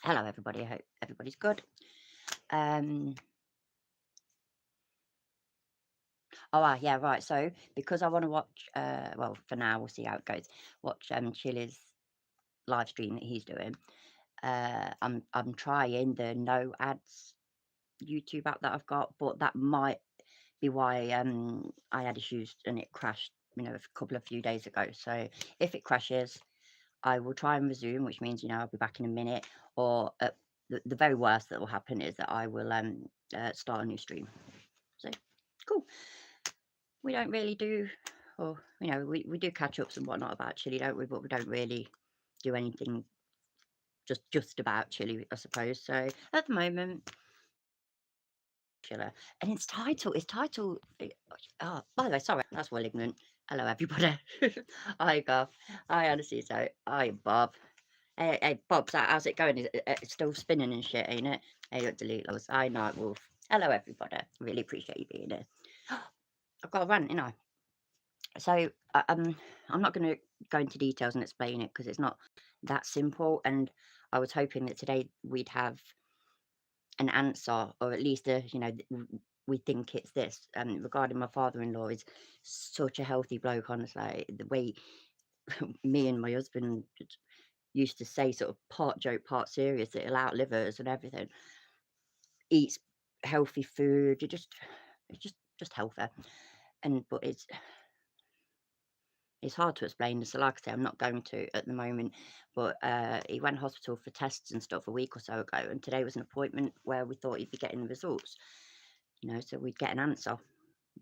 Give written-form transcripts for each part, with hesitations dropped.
Hello, everybody. I hope everybody's good. Um, yeah, right. So, because I want to watch, well, for now, we'll see how it goes. Watch Chili's live stream that he's doing. I'm trying the no ads YouTube app that I've got, but that might be why I had issues and it crashed, a few days ago. So, if it crashes, I will try and resume, which means I'll be back in a minute. Or the very worst that will happen is that I will start a new stream. So cool. We don't really do, or we do catch ups and whatnot about Chile, don't we? But we don't really do anything just about Chile, I suppose. So at the moment, Chiller, and its title. Oh, by the way, sorry, that's well ignorant. Hello, everybody. Hi, Garth. Hi, Honestly. So, hi, Bob. Hey, Bob, how's it going? It's still spinning and shit, ain't it? Hey, look, delete those. Hi, Nightwolf. Hello, everybody. Really appreciate you being here. I've got a rant, So I'm not going to go into details and explain it because it's not that simple. And I was hoping that today we'd have an answer, or at least we think it's this. Regarding my father-in-law, is such a healthy bloke. Honestly, the way me and my husband used to say, sort of part joke, part serious, that he'll outlive us and everything. Eats healthy food. It's just healthy. But it's hard to explain. So, like I say, I'm not going to at the moment. But he went to hospital for tests and stuff a week or so ago, and today was an appointment where we thought he'd be getting the results. So we'd get an answer,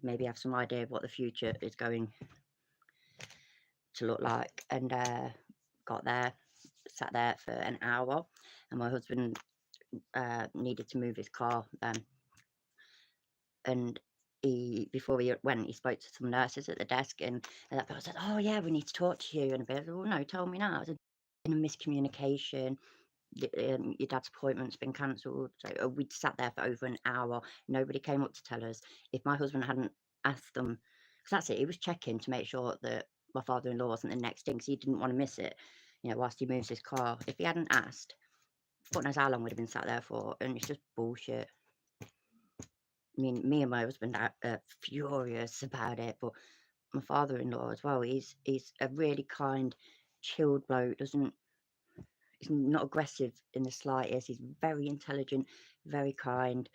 maybe have some idea of what the future is going to look like. And got there, sat there for an hour, and my husband needed to move his car. And before he went, he spoke to some nurses at the desk, and that person said, "Oh yeah, we need to talk to you." And a bit, "Oh no, tell me now." I said, "In a miscommunication. Your dad's appointment's been cancelled." So we'd sat there for over an hour. Nobody came up to tell us. If my husband hadn't asked them, because that's it, he was checking to make sure that my father-in-law wasn't the next thing, because he didn't want to miss it. Whilst he moves his car. If he hadn't asked, God knows how long we'd have been sat there for, and it's just bullshit. I mean, me and my husband are furious about it, but my father-in-law as well. He's a really kind, chilled bloke. He's not aggressive in the slightest. He's very intelligent, very kind,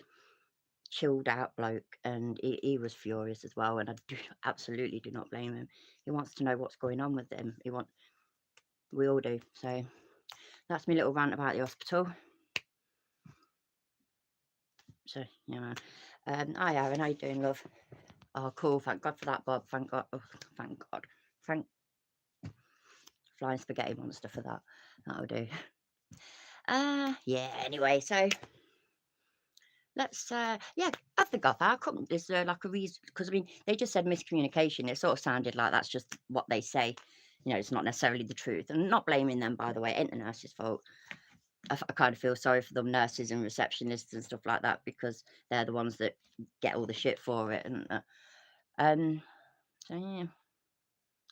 chilled out bloke, and he was furious as well. And I absolutely do not blame him. He wants to know what's going on with him. We all do. So that's my little rant about the hospital. So hi Aaron, how you doing, love? Oh, cool. Thank God for that, Bob. Thank God. Oh, thank God. Thank flying spaghetti monster for that. That'll do. Yeah. Anyway, so let's have the guff. How come there's like a reason? Because I mean, they just said miscommunication. It sort of sounded like that's just what they say. It's not necessarily the truth. And not blaming them, by the way. It ain't the nurse's fault. I kind of feel sorry for them nurses and receptionists and stuff like that, because they're the ones that get all the shit for it. And so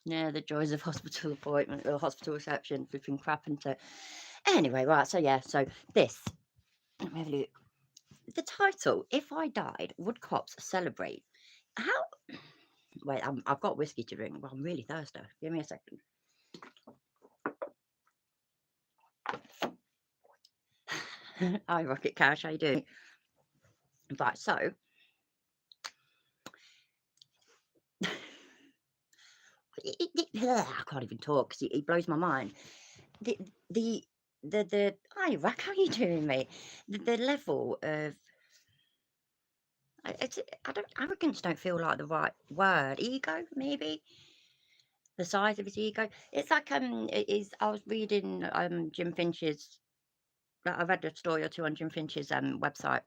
yeah, the joys of hospital appointment or hospital reception, flipping crap into. Anyway, right. So yeah, so this. Let me have a look. The title, "If I Died, Would Cops Celebrate?" How? Wait, I've got whiskey to drink. Well, I'm really thirsty. Give me a second. Hi, Rocket Cash. How you doing? Right, so I can't even talk because he blows my mind. The the hi, Rack. How you doing, mate? The level of I don't arrogance don't feel like the right word. Ego, maybe. The size of his ego. It's like it is. I was reading Jim Finch's. I read a story or two on Jim Finch's website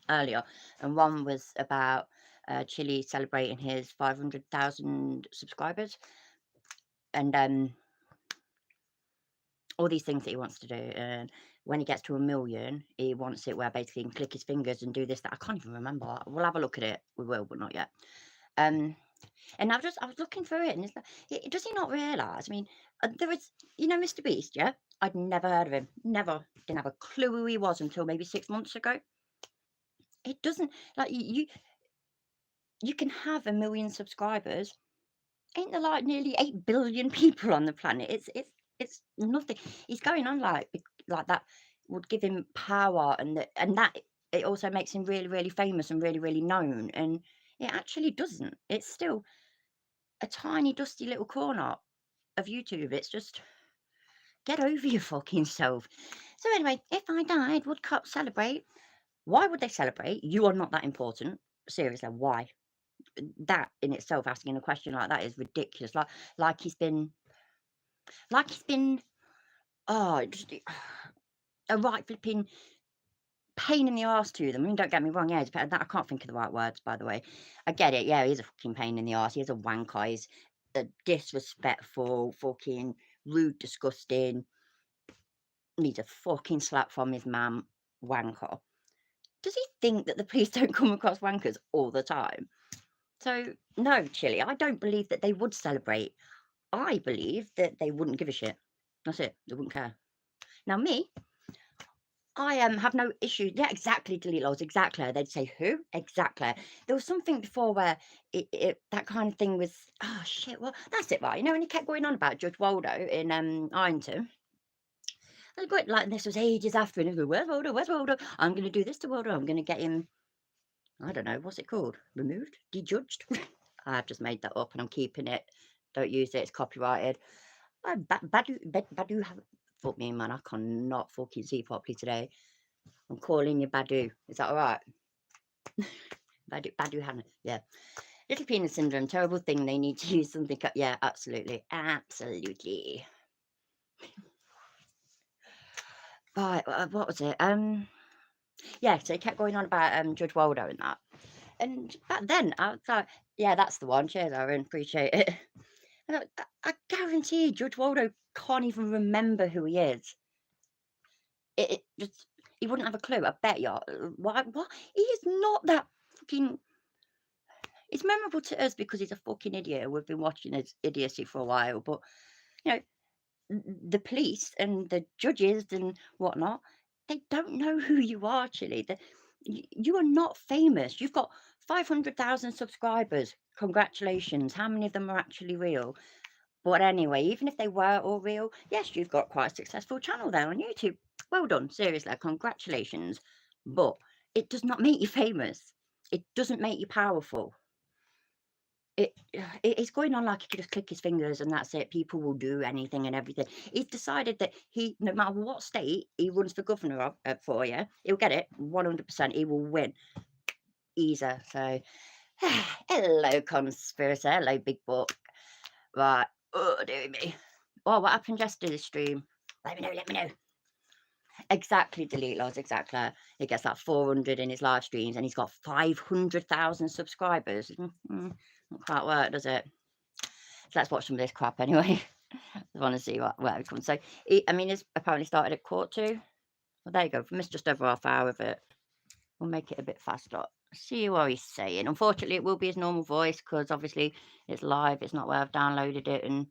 earlier, and one was about Chile celebrating his 500,000 subscribers, and all these things that he wants to do. And when he gets to 1 million, he wants it where basically he can click his fingers and do this, that. I can't even remember. We'll have a look at it. We will, but not yet. And I was looking through it, and it's like, does he not realise? I mean, there was, Mr. Beast, yeah. I'd never heard of him. Never. Didn't have a clue who he was until maybe 6 months ago. It doesn't like you can have 1 million subscribers. Ain't there like nearly 8 billion people on the planet? It's nothing. He's going on like that would give him power, and that it also makes him really, really famous and really, really known. And it actually doesn't. It's still a tiny, dusty little corner of YouTube. It's just get over your fucking self. So anyway, if I died, would cops celebrate? Why would they celebrate? You are not that important. Seriously, why? That in itself, asking a question like that is ridiculous. Like he's been, like he's been, oh, just a right flipping pain in the arse to them. I mean, don't get me wrong, yeah, I can't think of the right words, by the way. I get it, yeah, he's a fucking pain in the arse. He's a wanker. He's disrespectful, fucking rude, disgusting. Needs a fucking slap from his mum, wanker. Does he think that the police don't come across wankers all the time? So, no, Chili, I don't believe that they would celebrate. I believe that they wouldn't give a shit. That's it. They wouldn't care. Now, me, I have no issue. Yeah, exactly, delete laws, exactly. They'd say who? Exactly. There was something before where that kind of thing was, oh shit, well, that's it, right? When he kept going on about Judge Waldo in Ironton. I was going like this was ages after, and he was going, where's Waldo? Where's Waldo? I'm gonna do this to Waldo, I'm gonna get him, I don't know, what's it called? Removed? Dejudged? I've just made that up and I'm keeping it. Don't use it, it's copyrighted. Badu have fuck me, man. I cannot fucking see properly today. I'm calling you Badu. Is that all right? Badu Hannah. Yeah. Little penis syndrome. Terrible thing. They need to use something. Yeah, absolutely. Absolutely. Right. What was it? Yeah. So he kept going on about Judge Waldo and that. And back then, I was like, yeah, that's the one. Cheers, Aaron. Appreciate it. And I guarantee Judge Waldo can't even remember who he is. It just, he wouldn't have a clue. I bet you. What? He is not that fucking. It's memorable to us because he's a fucking idiot. We've been watching his idiocy for a while, but you know, the police and the judges and whatnot, they don't know who you are. Chili, you are not famous. You've got 500,000 subscribers. Congratulations. How many of them are actually real? But anyway, even if they were all real, yes, you've got quite a successful channel there on YouTube. Well done, seriously, congratulations. But it does not make you famous. It doesn't make you powerful. It's going on like he could just click his fingers and that's it. People will do anything and everything. He's decided that no matter what state he runs for governor of, for, yeah, he'll get it 100%. He will win. Easy. So, hello, conspiracy. Hello, big book. Right. Oh, dear me. Oh, what happened yesterday's stream? Let me know, let me know. Exactly, delete laws, exactly. He gets like 400 in his live streams and he's got 500,000 subscribers. Not quite work, does it? So let's watch some of this crap anyway. I want to see where it comes. So, it's apparently started at 1:45. Well, there you go. We missed just over half hour of it. We'll make it a bit faster. See what he's saying. Unfortunately, it will be his normal voice because obviously it's live. It's not where I've downloaded it and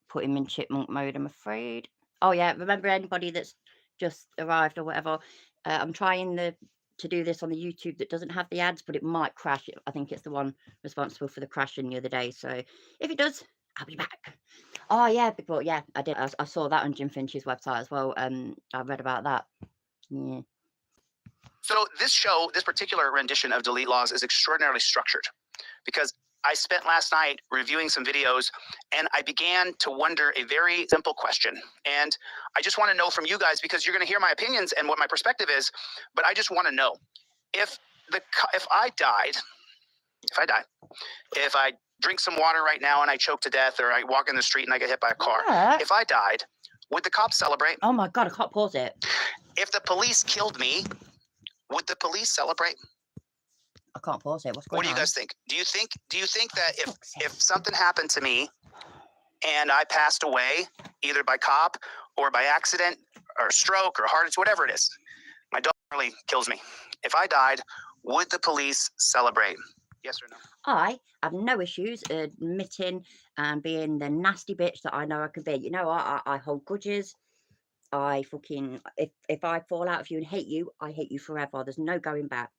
put him in chipmunk mode, I'm afraid. Oh yeah, remember anybody that's just arrived or whatever, I'm trying to do this on the YouTube that doesn't have the ads, but it might crash. I think it's the one responsible for the crashing the other day. So if it does, I'll be back. Oh yeah, but yeah, I did. I saw that on Jim Finch's website as well. I read about that. Yeah. So this particular rendition of Delete Laws is extraordinarily structured because I spent last night reviewing some videos and I began to wonder a very simple question. And I just want to know from you guys, because you're going to hear my opinions and what my perspective is, but I just want to know if I die, if I drink some water right now and I choke to death, or I walk in the street and I get hit by a car, if I died, would the cops celebrate? Oh my God, I can't pause it. If the police killed me, would the police celebrate? I can't pause it. What's going on? What do you guys think? Do you think that if something happened to me and I passed away either by cop or by accident or stroke or heart attack, whatever it is, my dog really kills me. If I died, would the police celebrate? Yes or no? I have no issues admitting and being the nasty bitch that I know I can be. You know, I hold grudges. I fucking if I fall out with you and hate you, I hate you forever. There's no going back.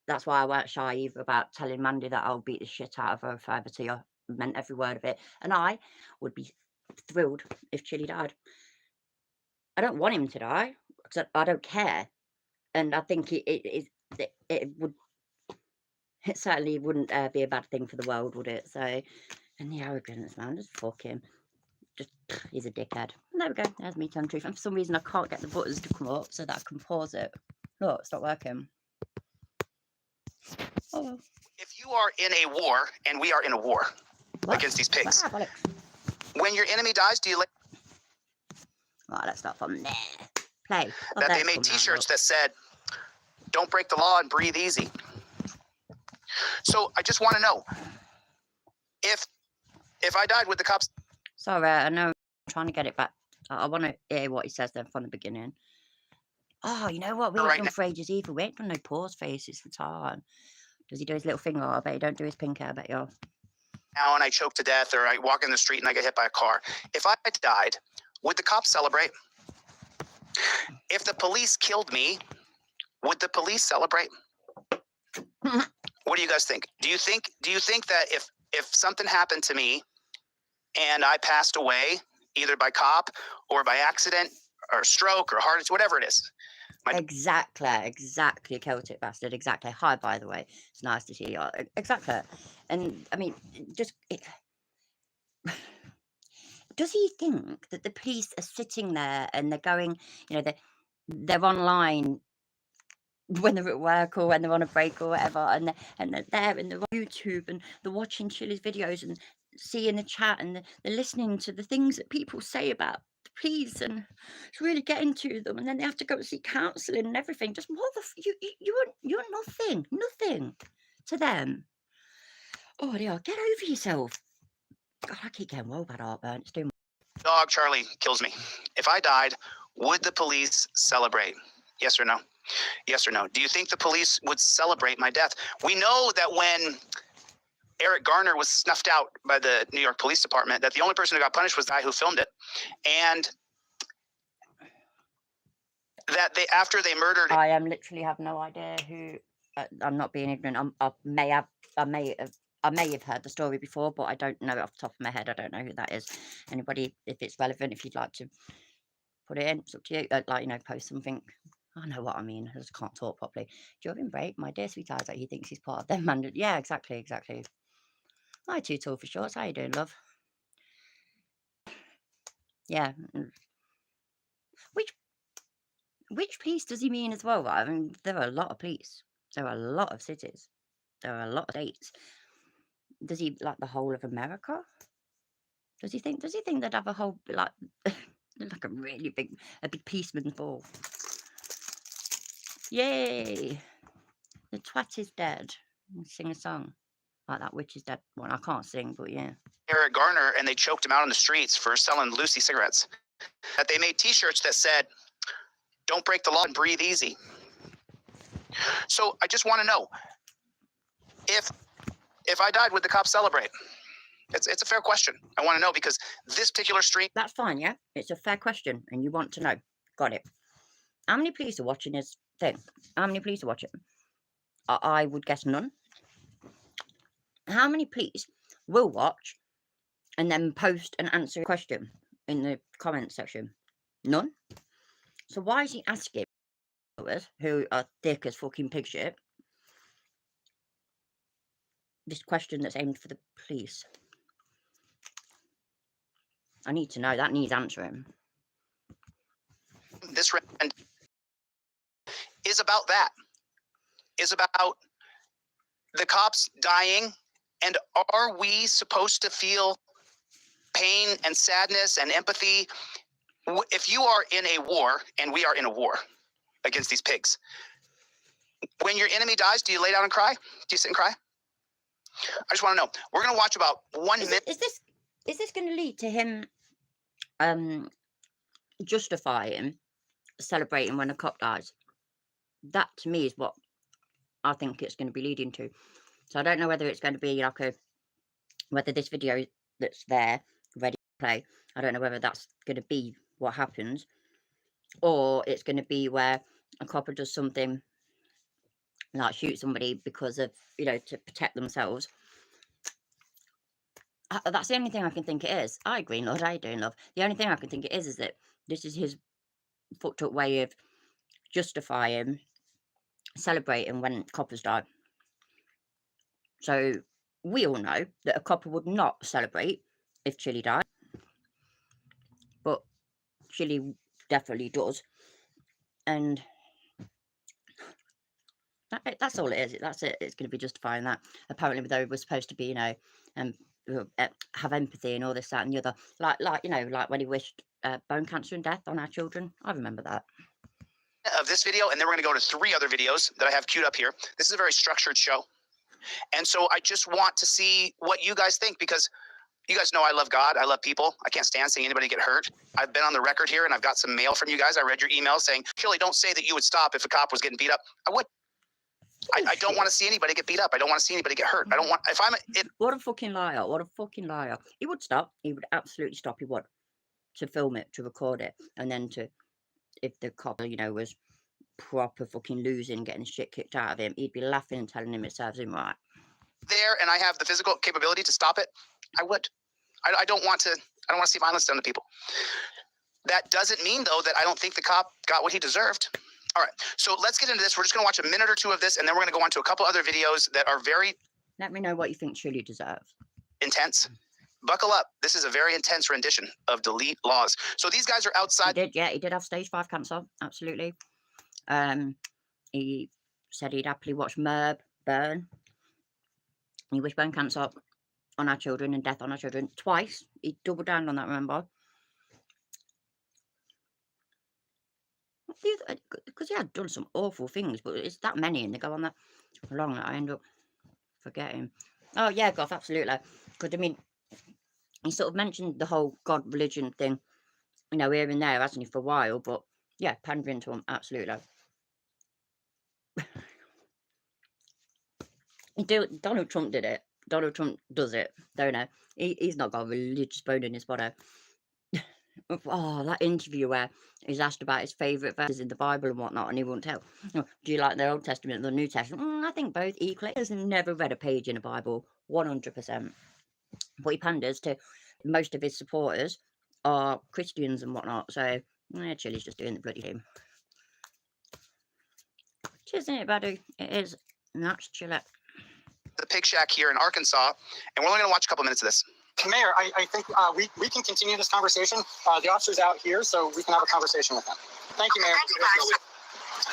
That's why I weren't shy either about telling Mandy that I'll beat the shit out of her if I ever see her. Meant every word of it. And I would be thrilled if Chili died. I don't want him to die because I don't care. And I think it would it certainly wouldn't be a bad thing for the world, would it? So, and the arrogance, man, just fuck him. Just he's a dickhead. And there we go. There's me telling the truth. And for some reason, I can't get the buttons to come up so that I can pause it. Look, it's not working. Oh well. If you are in a war, and we are in a war What? against these pigs, Ah, bollocks. when your enemy dies, do you lay Right, let's start from there. Play. Oh, that there they it's made come now, T-shirts look. that said, "Don't break the law and breathe easy." So I just want to know if I died with the cops. Sorry, I know I'm trying to get it back. I want to hear what he says then from the beginning. Oh, you know what? We ain't Right done now. for ages either. We ain't done no pause faces for time. Does he do his little finger? I bet he don't do his pink hair, I bet you. Now and I choke to death, or I walk in the street and I get hit by a car. If I died, would the cops celebrate? If the police killed me, would the police celebrate? What do you guys think? Do you think that if something happened to me and I passed away either by cop or by accident or stroke or heart attack, whatever it is? Exactly, Celtic bastard. Exactly. Hi, by the way. It's nice to see you. Exactly. And I mean, just does he think that the police are sitting there and they're going, you know, they're online when they're at work or when they're on a break or whatever, and they're there and they're on YouTube and they're watching Chili's videos and seeing the chat and they're listening to the things that people say about the police and it's really getting to them, and then they have to go and see counselling and everything. Just what the you're nothing to them. Oh dear, get over yourself. God, I keep getting well bad heartburn. It's doing. Dog Charlie kills me. If I died, would the police celebrate? Yes or no? Yes or no? Do you think the police would celebrate my death? We know that when Eric Garner was snuffed out by the New York Police Department, that the only person who got punished was the guy who filmed it, and that after they murdered. I literally have no idea who. I'm not being ignorant. I may have heard the story before, but I don't know it off the top of my head. I don't know who that is. Anybody, if it's relevant, if you'd like to put it in, it's up to you. Like, you know, post something. I know what I mean. I just can't talk properly. During break, my dear sweet eyes, like he thinks he's part of them. And yeah, exactly. Hi, too tall for shorts. How you doing, love? Yeah. Which police does he mean as well? I mean, there are a lot of police. There are a lot of cities. There are a lot of states. Does he like the whole of America? Does he think they'd have a whole like like a really big policeman's ball? Yay! The twat is dead. Sing a song like that witch is dead one. I can't sing, but yeah. Eric Garner, and they choked him out on the streets for selling Lucy cigarettes. That they made T-shirts that said, "Don't break the law and breathe easy." So I just want to know if I died, would the cops celebrate? It's a fair question. I want to know because this particular stream. That's fine, yeah. It's a fair question, and you want to know. Got it. How many police are watching this thing? How many police are watching? I would guess none. How many police will watch and then post and answer a question in the comment section? None. So why is he asking us, who are thick as fucking pig shit, this question that's aimed for the police? I need to know. That needs answering. This is about that. Is about the cops dying, and are we supposed to feel pain and sadness and empathy? If you are in a war, and we are in a war against these pigs, when your enemy dies, do you lay down and cry? Do you sit and cry? I just want to know. We're going to watch about 1 minute. Is this going to lead to him justifying celebrating when a cop dies? That to me is what I think it's going to be leading to. So I don't know whether it's going to be like whether this video that's there ready to play, I don't know whether that's going to be what happens, or it's going to be where a copper does something like shoot somebody because of, to protect themselves. That's the only thing I can think it is. I agree, Lord. I do, love. The only thing I can think it is that this is his fucked up way of justifying celebrating when coppers die. So we all know that a copper would not celebrate if Chili died, but Chili definitely does, and that's all it is. That's it. It's going to be justifying that. Apparently, though, we're supposed to be, have empathy and all this, that, and the other. Like when he wished bone cancer and death on our children. I remember that. Of this video, and then we're going to go to 3 other videos that I have queued up here. This is a very structured show, and so I just want to see what you guys think, because you guys know I love God. I love people. I can't stand seeing anybody get hurt. I've been on the record here, and I've got some mail from you guys. I read your email saying, Shirley, don't say that you would stop if a cop was getting beat up. I would. I don't want to see anybody get beat up. I don't want to see anybody get hurt. I don't want, if I'm, What a fucking liar. What a fucking liar. He would stop. He would absolutely stop. He would. To film it, to record it, and then if the cop, was proper fucking losing, getting shit kicked out of him, he'd be laughing and telling him it serves him right. There, and I have the physical capability to stop it, I would. I don't want to see violence done to people. That doesn't mean, though, that I don't think the cop got what he deserved. All right, so let's get into this. We're just going to watch a minute or 2 of this, and then we're going to go on to a couple other videos that are very... Let me know what you think Chili deserves. Intense. Buckle up. This is a very intense rendition of Delete Laws. So these guys are outside... He did have stage 5 cancer, absolutely. He said he'd happily watch Merb burn. He wished bone cancer on our children and death on our children twice. He doubled down on that, remember? Because he had done some awful things, but it's that many and they go on that long that I end up forgetting. Oh yeah, Goth, absolutely. Because I mean, he sort of mentioned the whole God religion thing, here and there, hasn't he, for a while, but yeah, pandering to him, absolutely. Donald Trump did it. Donald Trump does it, don't know. He's not got a religious bone in his body. Oh, that interview where he's asked about his favourite verses in the Bible and whatnot, and he won't tell. Do you like the Old Testament or the New Testament? I think both equally. He's never read a page in the Bible, 100%. But he panders to most of his supporters are Christians and whatnot, so Chili's just doing the bloody thing. Isn't it, buddy? It is. And that's Chili. The pig shack here in Arkansas, and we're only going to watch a couple minutes of this. Mayor, I think we can continue this conversation. The officer's out here, so we can have a conversation with him. Thank you, Mayor.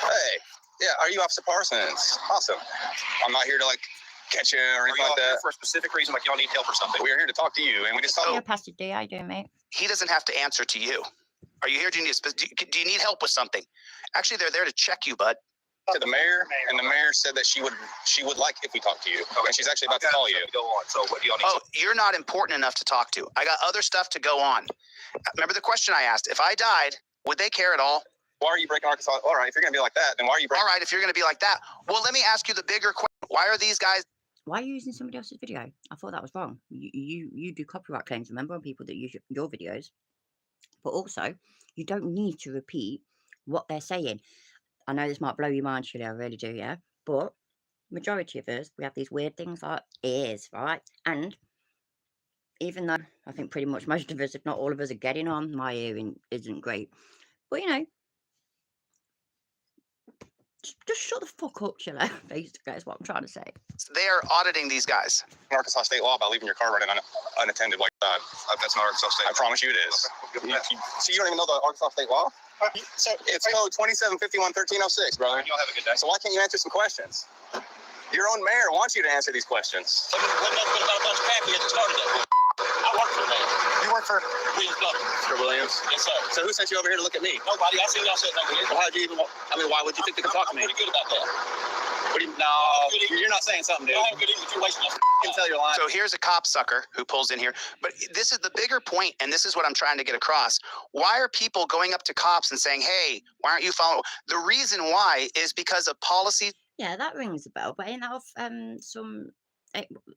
Hey, yeah, are you Officer Parsons? Awesome. I'm not here to catch you or anything like that. For a specific reason, y'all need help or something. We're here to talk to you, and we just talk. Yeah, Pastor D, how you doing, mate? He doesn't have to answer to you. Are you here? Do you need help with something? Actually, they're there to check you, bud. To the mayor, and the mayor said that she would like if we talk to you. Okay. And she's actually about to call you. Go on. So what do y'all need? Oh, you're not important enough to talk to. I got other stuff to go on. Remember the question I asked? If I died, would they care at all? Why are you breaking Arkansas? All right, if you're gonna be like that, then why are you breaking? All right, if you're gonna be like that, well, let me ask you the bigger question. Why are these guys? Why are you using somebody else's video? I thought that was wrong. You do copyright claims, remember, on people that use your videos. But also, you don't need to repeat what they're saying. I know this might blow your mind, Shirley, I really do, yeah? But majority of us, we have these weird things like ears, right? And even though I think pretty much most of us, if not all of us, are getting on, my hearing isn't great. But, just shut the fuck up, Shirley. Basically, that's what I'm trying to say. They are auditing these guys. Arkansas state law by leaving your car running unattended like that. That's not Arkansas state. I promise you it is. So you don't even know the Arkansas state law? So it's code 2751-1306, brother. Y'all have a good day. So why can't you answer some questions? Your own mayor wants you to answer these questions. Wasn't nothing about a bunch of pamphlets that started that. I work for the mayor. You work for Williams Club. Mr. Williams? Yes, sir. So who sent you over here to look at me? Nobody. I seen y'all sitting over here. Well, how'd you even, why would you think they could talk to me? I'm pretty good about that. What do you, no, you're not saying something, dude. I ain't good even if you're wasting your I can tell you're lying. So here's a cop sucker who pulls in here. But this is the bigger point, and this is what I'm trying to get across. Why are people going up to cops and saying, hey, why aren't you following? The reason why is because of policy. Yeah, that rings a bell. But ain't that off some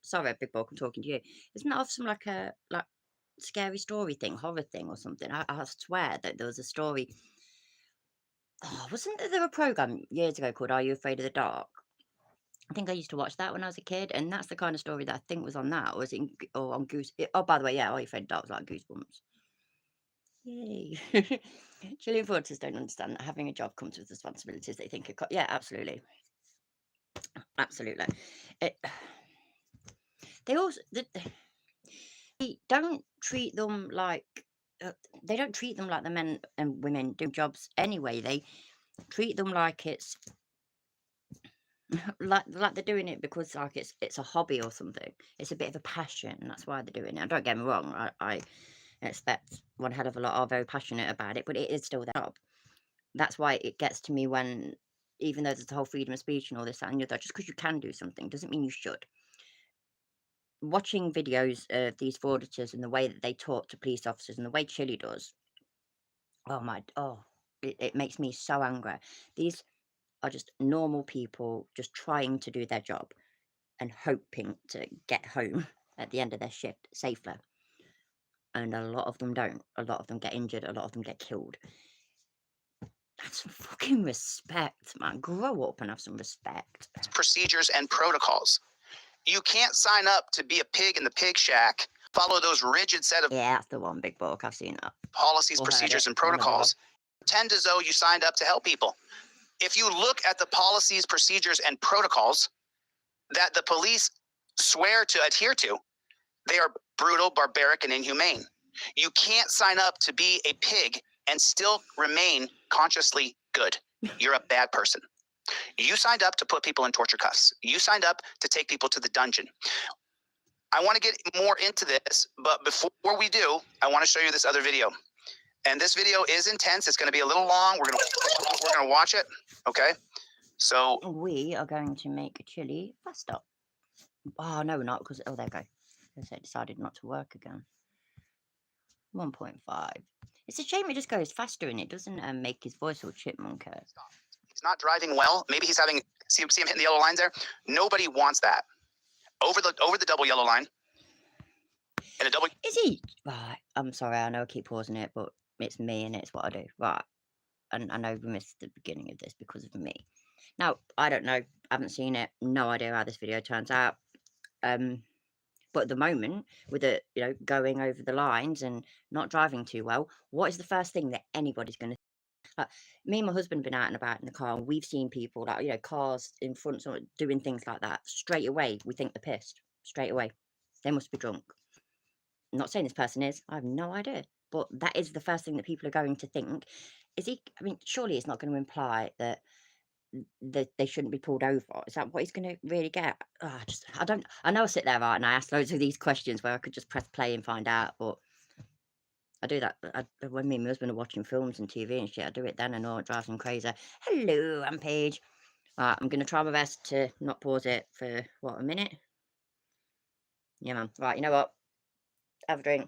sorry, Big Bulk, I'm talking to you. Isn't that off some like a scary story thing, horror thing or something? I swear that there was a story. Oh, wasn't there a program years ago called Are You Afraid of the Dark? I think I used to watch that when I was a kid, and that's the kind of story that I think was on that, or was it or on Goose? Oh, by the way, yeah, Are You Afraid of the Dark was like Goosebumps. Yay! Chilean voters don't understand that having a job comes with responsibilities. They think yeah, absolutely, absolutely. They also they don't treat them like the men and women do jobs anyway. They treat them like it's like they're doing it because like it's a hobby or something. It's a bit of a passion. That's why they're doing it. Don't get me wrong. I expect one hell of a lot are very passionate about it, but it is still their job. That's why it gets to me when, even though there's the whole freedom of speech and all this and the other, just because you can do something doesn't mean you should. Watching videos of these frauditors and the way that they talk to police officers and the way Chile does, it makes me so angry. These are just normal people just trying to do their job and hoping to get home at the end of their shift safely. And a lot of them don't. A lot of them get injured. A lot of them get killed. Have some fucking respect, man. Grow up and have some respect. Procedures and protocols. You can't sign up to be a pig in the pig shack. Follow those rigid set of Yeah, that's the one, Big Bulk. I've seen that. policies, Or heard procedures, it. and One or the other. protocols. Pretend as though you signed up to help people. If you look at the policies, procedures, and protocols that the police swear to adhere to, they are brutal, barbaric, and inhumane. You can't sign up to be a pig and still remain consciously good. You're a bad person. You signed up to put people in torture cuffs. You signed up to take people to the dungeon. I want to get more into this, but before we do, I want to show you this other video. And this video is intense. It's going to be a little long. We're gonna watch it. Okay. So we are going to make a chili faster. Oh no, we're not, because there we go. It decided not to work again. 1.5. It's a shame it just goes faster and it doesn't make his voice all chipmunk. he's not driving well. Maybe he's having see him hitting the yellow lines there. Nobody wants that. Over the double yellow line. And a double. Is he? Right. I'm sorry. I know I keep pausing it, but it's me and it's what I do. Right. And I know we missed the beginning of this because of me. Now, I don't know. I haven't seen it. No idea how this video turns out. But at the moment, with it, going over the lines and not driving too well, what is the first thing that anybody's going to? Me and my husband have been out and about in the car, and we've seen people cars in front doing things like that. Straight away, we think they're pissed. Straight away, they must be drunk. I'm not saying this person is. I have no idea. But that is the first thing that people are going to think. Is he? I mean, surely it's not going to imply that they shouldn't be pulled over. Is that what he's going to really get? I don't. I know I sit there, right, and I ask loads of these questions where I could just press play and find out, but I do that when me and my husband are watching films and TV and shit. I do it then, and it drives them crazy. Hello, I'm Paige. Right, I'm going to try my best to not pause it for a minute. Yeah, man. Right, you know what? Have a drink.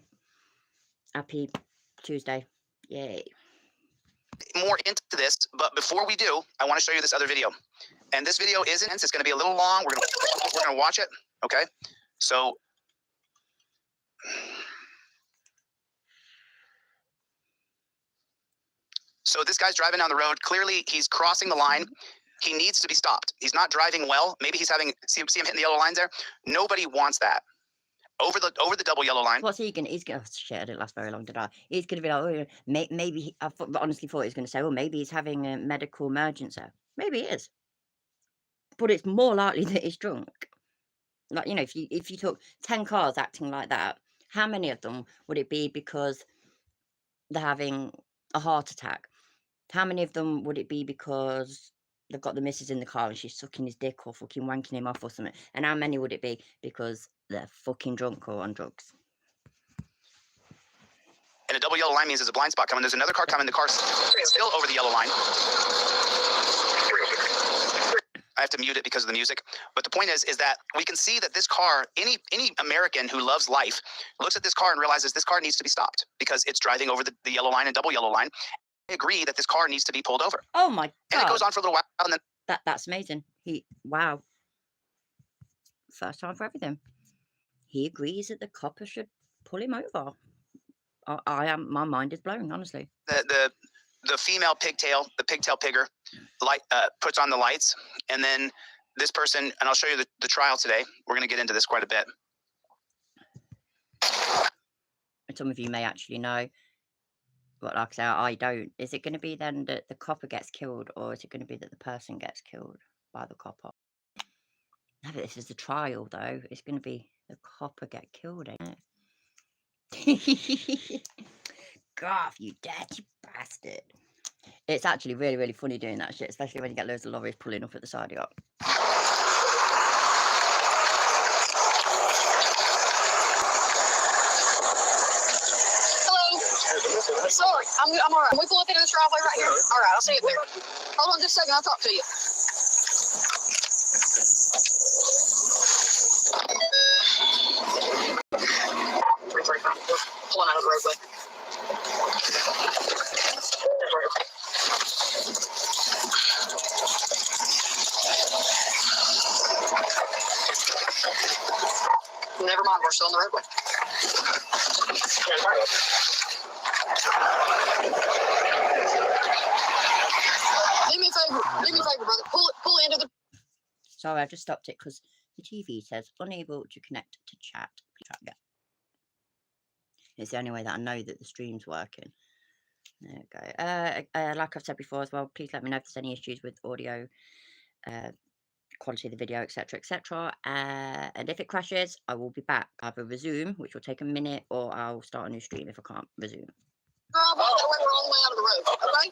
Happy Tuesday. Yay. More into this, but before we do, I want to show you this other video. And this video is intense. It's going to be a little long. We're going to watch it. Okay. So this guy's driving down the road. Clearly he's crossing the line. He needs to be stopped. He's not driving well. Maybe he's having see him hitting the yellow lines there. Nobody wants that. Over the double yellow line. What's he gonna? He's gonna. Oh, shit, I didn't last very long, did I? He's gonna be like, maybe. Honestly thought he was gonna say, maybe he's having a medical emergency. Maybe he is, but it's more likely that he's drunk. Like, if you took 10 cars acting like that, how many of them would it be because they're having a heart attack? How many of them would it be because they've got the missus in the car and she's sucking his dick or fucking wanking him off or something? And how many would it be because they're fucking drunk or on drugs? And a double yellow line means there's a blind spot coming. There's another car coming. The car's still over the yellow line. I have to mute it because of the music. But the point is that we can see that this car, any American who loves life, looks at this car and realizes this car needs to be stopped because it's driving over the yellow line and double yellow line. I agree that this car needs to be pulled over. Oh my God. And it goes on for a little while and then that's amazing. Wow. first time for everything. He agrees that the copper should pull him over. I am. My mind is blown, honestly. The female pigtail, the pigtail pigger, puts on the lights, and then this person, and I'll show you the trial today. We're going to get into this quite a bit. And some of you may actually know, but like I say, I don't. Is it going to be then that the copper gets killed, or is it going to be that the person gets killed by the copper? No, but this is the trial, though. It's going to be the copper get killed, ain't it? God, you dirty bastard. It's actually really, really funny doing that shit, especially when you get loads of lorries pulling up at the side of you. Sorry, I'm all right. We pull up into this driveway right here. All right, I'll see you there. Hold on just a second. I'll talk to you. Pulling out of the roadway. Never mind, we're still on the roadway. Do me a favor, brother. Pull into the. Sorry, I just stopped it because the TV says unable to connect to chat. Try again. It's the only way that I know that the stream's working. There we go. Like I've said before as well, please let me know if there's any issues with audio, quality of the video, etc., etc. And if it crashes, I will be back. Either resume, which will take a minute, or I'll start a new stream if I can't resume. That way we're all the way out of the road, okay?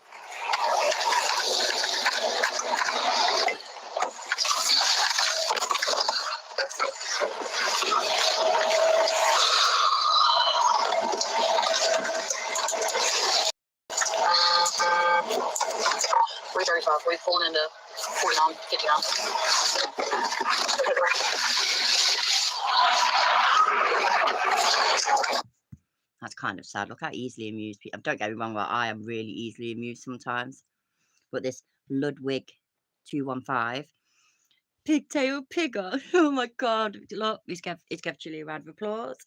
We pulled into 49, 59. That's kind of sad. Look how easily amused people. Don't get me wrong, but I am really easily amused sometimes. But this Ludwig 215 pigtail pigger. Oh my god! Look, he's give Chili a round of applause.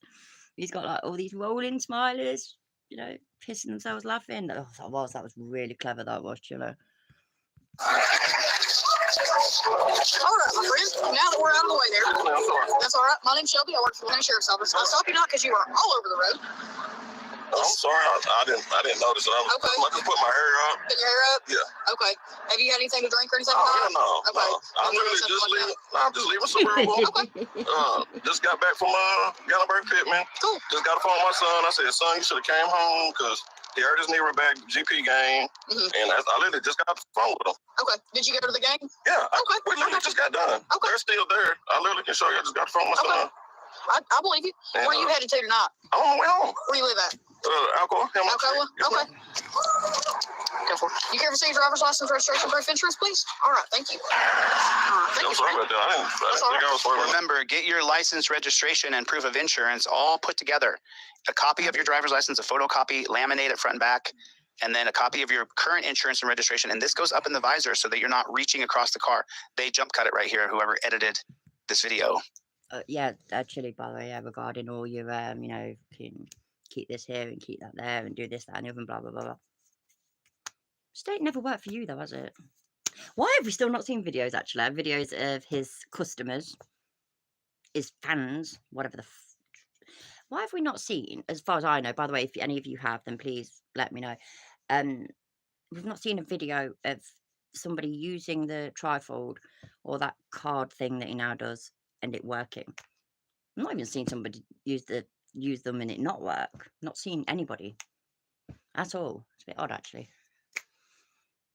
He's got like all these rolling smileys, you know, pissing themselves laughing. Oh, that was really clever. That was Chili. All right, my friend. Now that we're out of the way there, that's all right. My name's Shelby. I work for the County Sheriff's Office. I stopped you not because you were all over the road. I'm sorry, I didn't notice it. Okay. I just put my hair up. Put your hair up? Yeah. Okay. Have you had anything to drink or anything? Oh, no. Okay. No. I'm really just like leaving. No, I'm just leaving Suburban. Just got back from Gallenberg Pittman. Cool. Just got a phone with my son. I said, son, you should have came home because he hurt his knee back GP game. And I literally just got the phone with him. Okay. Did you go to the game? Yeah. Okay. We literally just got done. Okay. They're still there. I literally can show you. I just got the phone with my son. I believe you. And, Where are you headed to tonight? I'm on my way home. Where you live at? Alcoa. Alcoa? Okay. Go for it. You care to see your driver's license, registration, proof, insurance, please? All right. Thank you. Thank you. Sorry about that. I didn't think I was sorry. Remember, get your license, registration, and proof of insurance all put together. A copy of your driver's license, a photocopy, laminate it front and back, and then a copy of your current insurance and registration. And this goes up in the visor so that you're not reaching across the car. They jump cut it right here, whoever edited this video. Yeah, actually, by the way, regarding all your, you know, can keep this here and keep that there and do this, that, and the other, and blah, blah, blah, blah. State never worked for you, though, has it? Why have we still not seen videos, actually? Videos of his customers, his fans, whatever the why have we not seen, as far as I know, by the way, if any of you have, then please let me know. We've not seen a video of somebody using the trifold or that card thing that he now does and it working. I'm not even seeing somebody use them and it not work. Not seeing anybody at all. It's a bit odd, actually.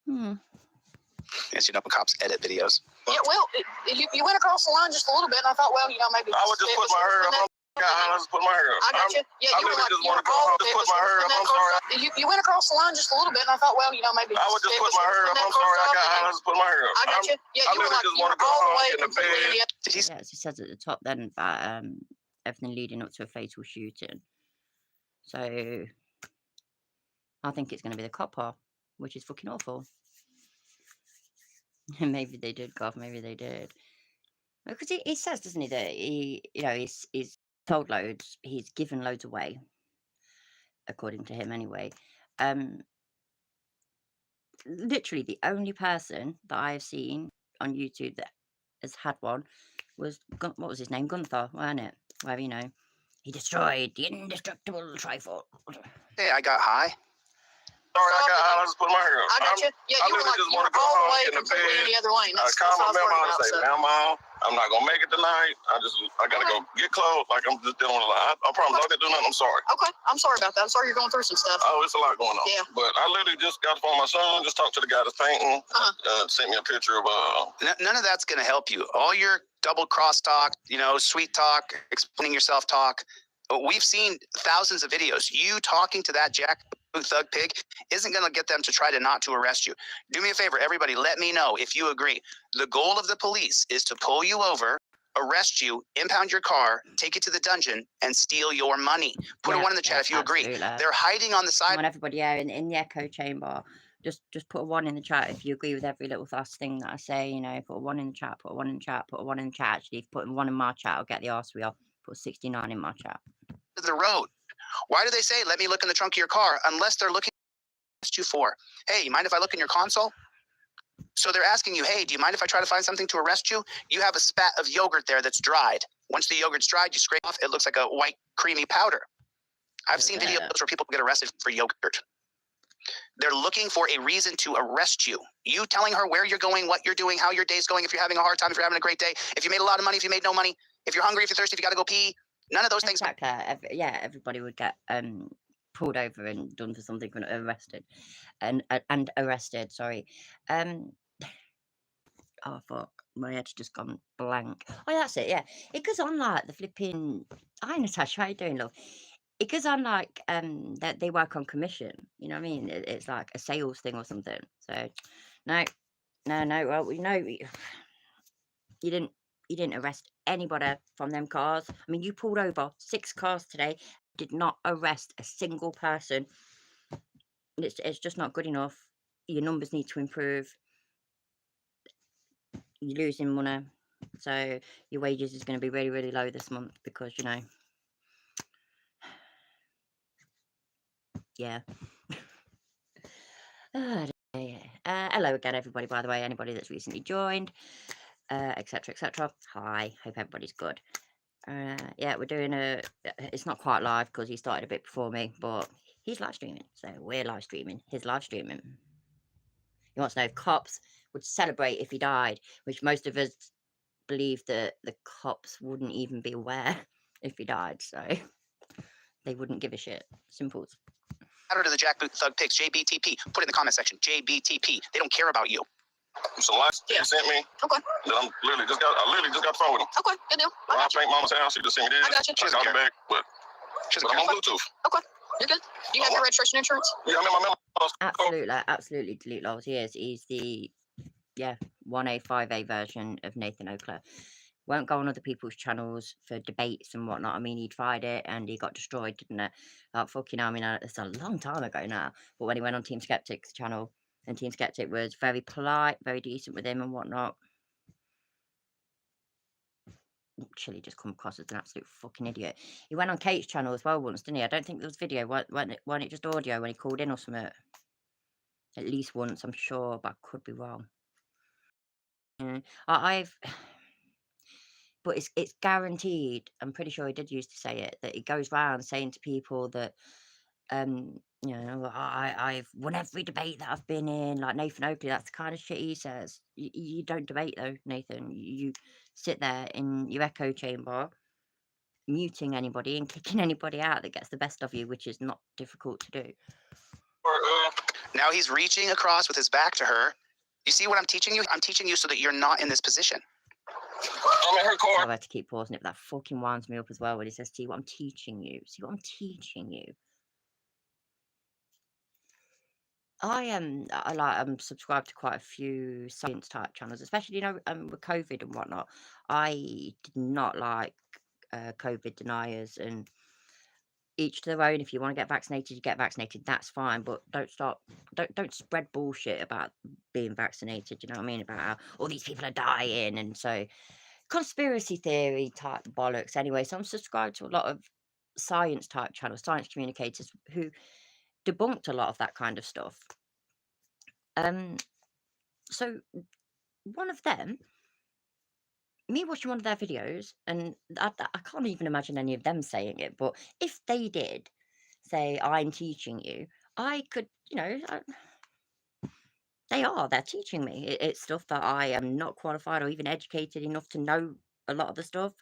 Yes, you know, cops edit videos. Yeah, well, you went across the line just a little bit, and I thought, well, you know, maybe I would just put my hair up. I just put my hair up. I got you. Yeah, I you were literally like, just you want were to go home. all Just put my hair up. I'm sorry. You went across the line just a little bit, and I thought, well, you know, maybe I would just put my hair up. I'm sorry. I just put my hair up. I got you. Yeah, you were like, you were all the way completely. Yeah, as he says at the top then that everything leading up to a fatal shooting. So I think it's going to be the copper, which is fucking awful. Maybe they did, God, maybe they did. Because he says, doesn't he, that he's told loads, he's given loads away, according to him anyway. Literally the only person that I have seen on YouTube that has had one was what was his name? Gunther, wasn't it? Where he destroyed the indestructible Triforce. Hey, I got high. Sorry, I just put my hair up. I got you. Yeah, I you were literally like, just you wanna were go all the home, way get in the completely in bed. the other lane. I That's called what I my was mama worried and about. say, So. Mama, I'm not gonna make it tonight. I gotta go get clothes. Like I'm just dealing with a lot. I promise I didn't do nothing. I'm sorry. Okay, I'm sorry about that. I'm sorry you're going through some stuff. Oh, it's a lot going on. Yeah. But I literally just got the phone with my son, just talked to the guy that's painting, sent me a picture of None of that's going to help you. All your double cross talk, sweet talk, explaining yourself talk. We've seen thousands of videos. You talking to that jackboot thug pig isn't going to get them to try not to arrest you. Do me a favor, everybody, let me know if you agree. The goal of the police is to pull you over, arrest you, impound your car, take you to the dungeon, and steal your money. Put a one in the chat if you agree. Absolutely. They're hiding on the side. I want everybody in the echo chamber. Just put a 1 in the chat if you agree with every little last thing that I say. Put a 1 in the chat. Put a 1 in the chat. Put a 1 in the chat. Actually, if you put 1 in my chat, I'll get the arse wheel. Put 69 in my chat. The road. Why do they say, let me look in the trunk of your car? Unless they're looking at you for, hey, you mind if I look in your console? So they're asking you, hey, do you mind if I try to find something to arrest you? You have a spat of yogurt there that's dried. Once the yogurt's dried, you scrape off, it looks like a white creamy powder. I've seen videos where people get arrested for yogurt. They're looking for a reason to arrest you. You telling her where you're going, what you're doing, how your day's going, if you're having a hard time, if you're having a great day, if you made a lot of money, if you made no money, if you're hungry, if you're thirsty, if you got to go pee. None of those things. Exactly. Everybody would get pulled over and done for something, arrested, and arrested. Sorry. Oh fuck, my head's just gone blank. Oh, that's it. Yeah, it goes on like the flipping. Hi Natasha, how you doing, love? It goes on like that they work on commission. You know what I mean? It's like a sales thing or something. So, no. Well, we know you didn't arrest anybody from them cars. I mean, you pulled over 6 cars today, did not arrest a single person. It's just not good enough. Your numbers need to improve. You're losing money, so your wages is going to be really, really low this month because yeah. Hello again, everybody. By the way, anybody that's recently joined, etc. Hi, hope everybody's good. Yeah, we're doing it's not quite live because he started a bit before me, but he's live streaming, so we're live streaming. He's live streaming. He wants to know if cops would celebrate if he died, which most of us believe that the cops wouldn't even be aware if he died, so they wouldn't give a shit. Simple. Out to the jackboot thug pics, JBTP. Put it in the comment section. JBTP. They don't care about you. some lights Yeah. he sent me. Okay. That I literally just got the phone with him. Okay, good deal. When I I got you. paint mama's house, he just sent me this. I got you. She doesn't got it care. back, but I'm on Bluetooth. You're good. Do you have your registration insurance? Yeah, I'm in my memo. Absolutely delete laws. He's the 1A5A version of Nathan Oakler. Won't go on other people's channels for debates and whatnot. I mean, he tried it and he got destroyed, didn't it? Like fucking, I mean, it's a long time ago now. But when he went on Team Skeptic's channel, and Team Skeptic was very polite, very decent with him and whatnot. Chili just come across as an absolute fucking idiot. He went on Kate's channel as well once, didn't he? I don't think there was video. Wasn't it just audio when he called in or something? At least once, I'm sure, but I could be wrong. But it's guaranteed. I'm pretty sure he did used to say it, that he goes around saying to people that I've won every debate that I've been in, like Nathan Oakley. That's the kind of shit he says. You don't debate though, Nathan. You sit there in your echo chamber, muting anybody and kicking anybody out that gets the best of you, which is not difficult to do. Now he's reaching across with his back to her. You see what I'm teaching you? I'm teaching you so that you're not in this position. I'm in her car. I had to keep pausing it, but that fucking winds me up as well when he says, see what I'm teaching you. See what I'm teaching you. I'm subscribed to quite a few science type channels, especially with COVID and whatnot. I did not like COVID deniers, and each to their own. If you want to get vaccinated, you get vaccinated. That's fine, but don't spread bullshit about being vaccinated. You know what I mean? About how all these people are dying, and so conspiracy theory type bollocks anyway. So I'm subscribed to a lot of science type channels, science communicators who debunked a lot of that kind of stuff. So one of them, me watching one of their videos, and I can't even imagine any of them saying it, but if they did say, I'm teaching you, I could, they're teaching me. It's stuff that I am not qualified or even educated enough to know a lot of the stuff,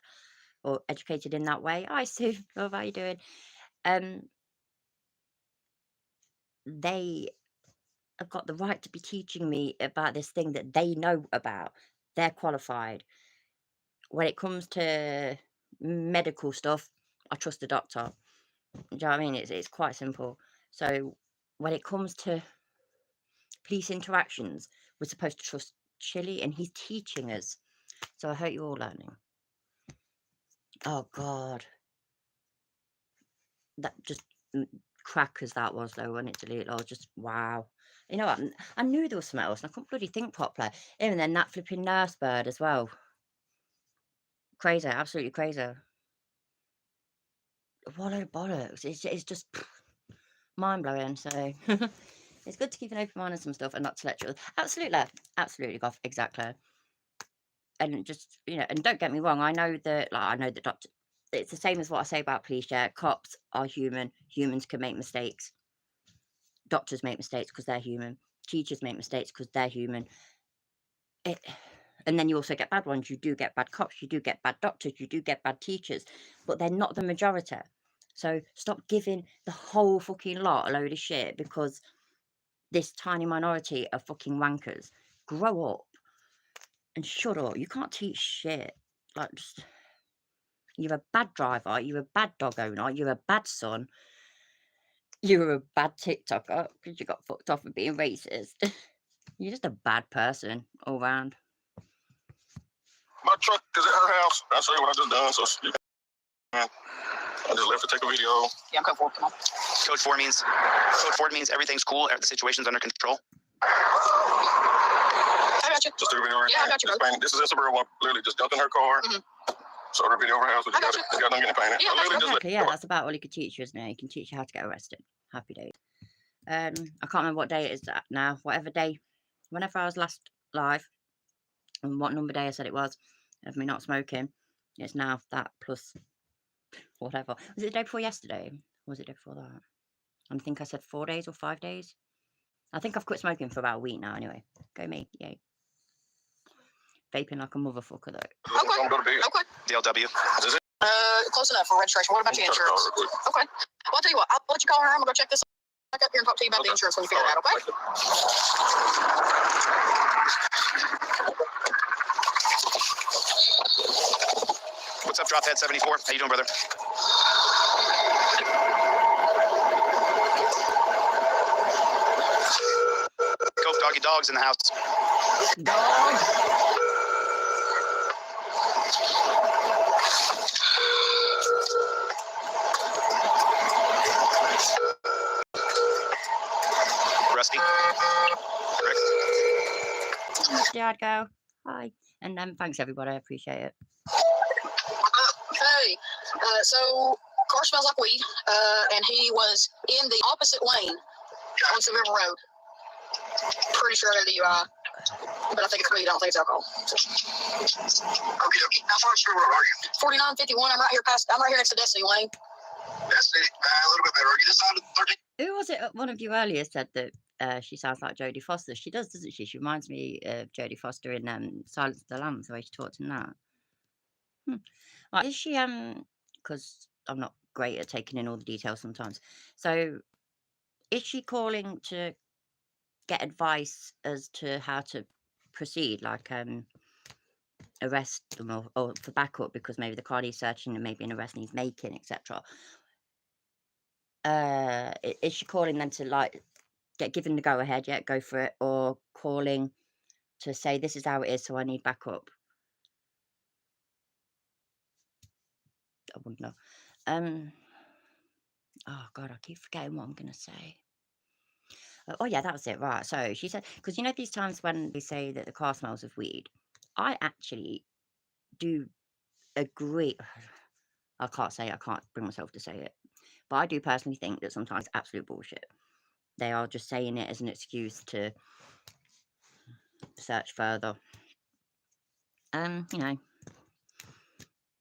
or educated in that way. Hi, Sue. Love, how you doing? They have got the right to be teaching me about this thing that they know about. They're qualified. When it comes to medical stuff, I trust the doctor. Do you know what I mean? It's quite simple. So when it comes to police interactions, we're supposed to trust Chili, and he's teaching us. So I hope you're all learning. Oh God, that just crack as that was though, when it deleted, I was just wow. You know what? I knew there was something else, and I couldn't bloody think properly. Even then, that flipping nurse bird as well. Crazy, absolutely crazy. What a bollocks! It's just mind blowing. So it's good to keep an open mind on some stuff and not to lecture. Absolutely, Goff, exactly. And just and don't get me wrong, I know that doctor. It's the same as what I say about police. Yeah, cops are human. Humans can make mistakes. Doctors make mistakes because they're human. Teachers make mistakes because they're human. And then you also get bad ones. You do get bad cops. You do get bad doctors. You do get bad teachers. But they're not the majority. So stop giving the whole fucking lot a load of shit because this tiny minority are fucking wankers. Grow up and shut up. You can't teach shit. Like, just, you're a bad driver. You're a bad dog owner. You're a bad son. You're a bad TikToker because you got fucked off for being racist. You're just a bad person all round. My truck is at her house. I say what I just done, so you can. I just left to take a video. Yeah, I'm coming forward. Come on. Code 4 means everything's cool. The situation's under control. I got you. Just took a video. Yeah, I got you, bro. This is Isabel. Literally just jumped in her car. So her video over her house. I got you. Got done getting painted. Yeah, I literally just Exactly, yeah, that's about all he could teach you, isn't it? He can teach you how to get arrested. Happy days. I can't remember what day it is now. Whatever day, whenever I was last live, and what number day I said it was, of me not smoking, it's now that plus whatever. Was it the day before yesterday? Or was it the day before that? I think I said 4 days or 5 days. I think I've quit smoking for about a week now anyway. Go me, yay. Vaping like a motherfucker though. Okay. Okay. DLW. Close enough for registration. What about your insurance? Okay. Well, I'll tell you what. I'll let you call her. I'm gonna go check this back up here and talk to you about the insurance when you figure it out. Okay. What's up, Drophead 74? How you doing, brother? Coke Doggy Dog's in the house. Dog! Rusty. Rick. Dad, go. Hi. And thanks everybody. I appreciate it. Hey. So car smells like weed. And he was in the opposite lane on Sioux River Road. Pretty sure I got a DUI. But I think it's weed. I don't think it's alcohol. Okay. How far Sioux River are you? 4951. I'm right here next to Destiny Lane. Destiny. A little bit better. Are you this side of 13? Who was it? One of you earlier said that she sounds like Jodie Foster. She does, doesn't she? She reminds me of Jodie Foster in Silence of the Lambs, the way she talked in that. Like, is she because I'm not great at taking in all the details sometimes. So is she calling to get advice as to how to proceed, like arrest them or for backup because maybe the car needs searching and maybe an arrest needs making, etc. Is she calling them to like get given the go ahead, yet go for it, or calling to say this is how it is, so I need backup? I wouldn't know. Oh god, I keep forgetting what I'm gonna say. Oh yeah, that was it. Right. So she said, because these times when they say that the car smells of weed, I actually do agree. I can't bring myself to say it, but I do personally think that sometimes it's absolute bullshit. They are just saying it as an excuse to search further. You know,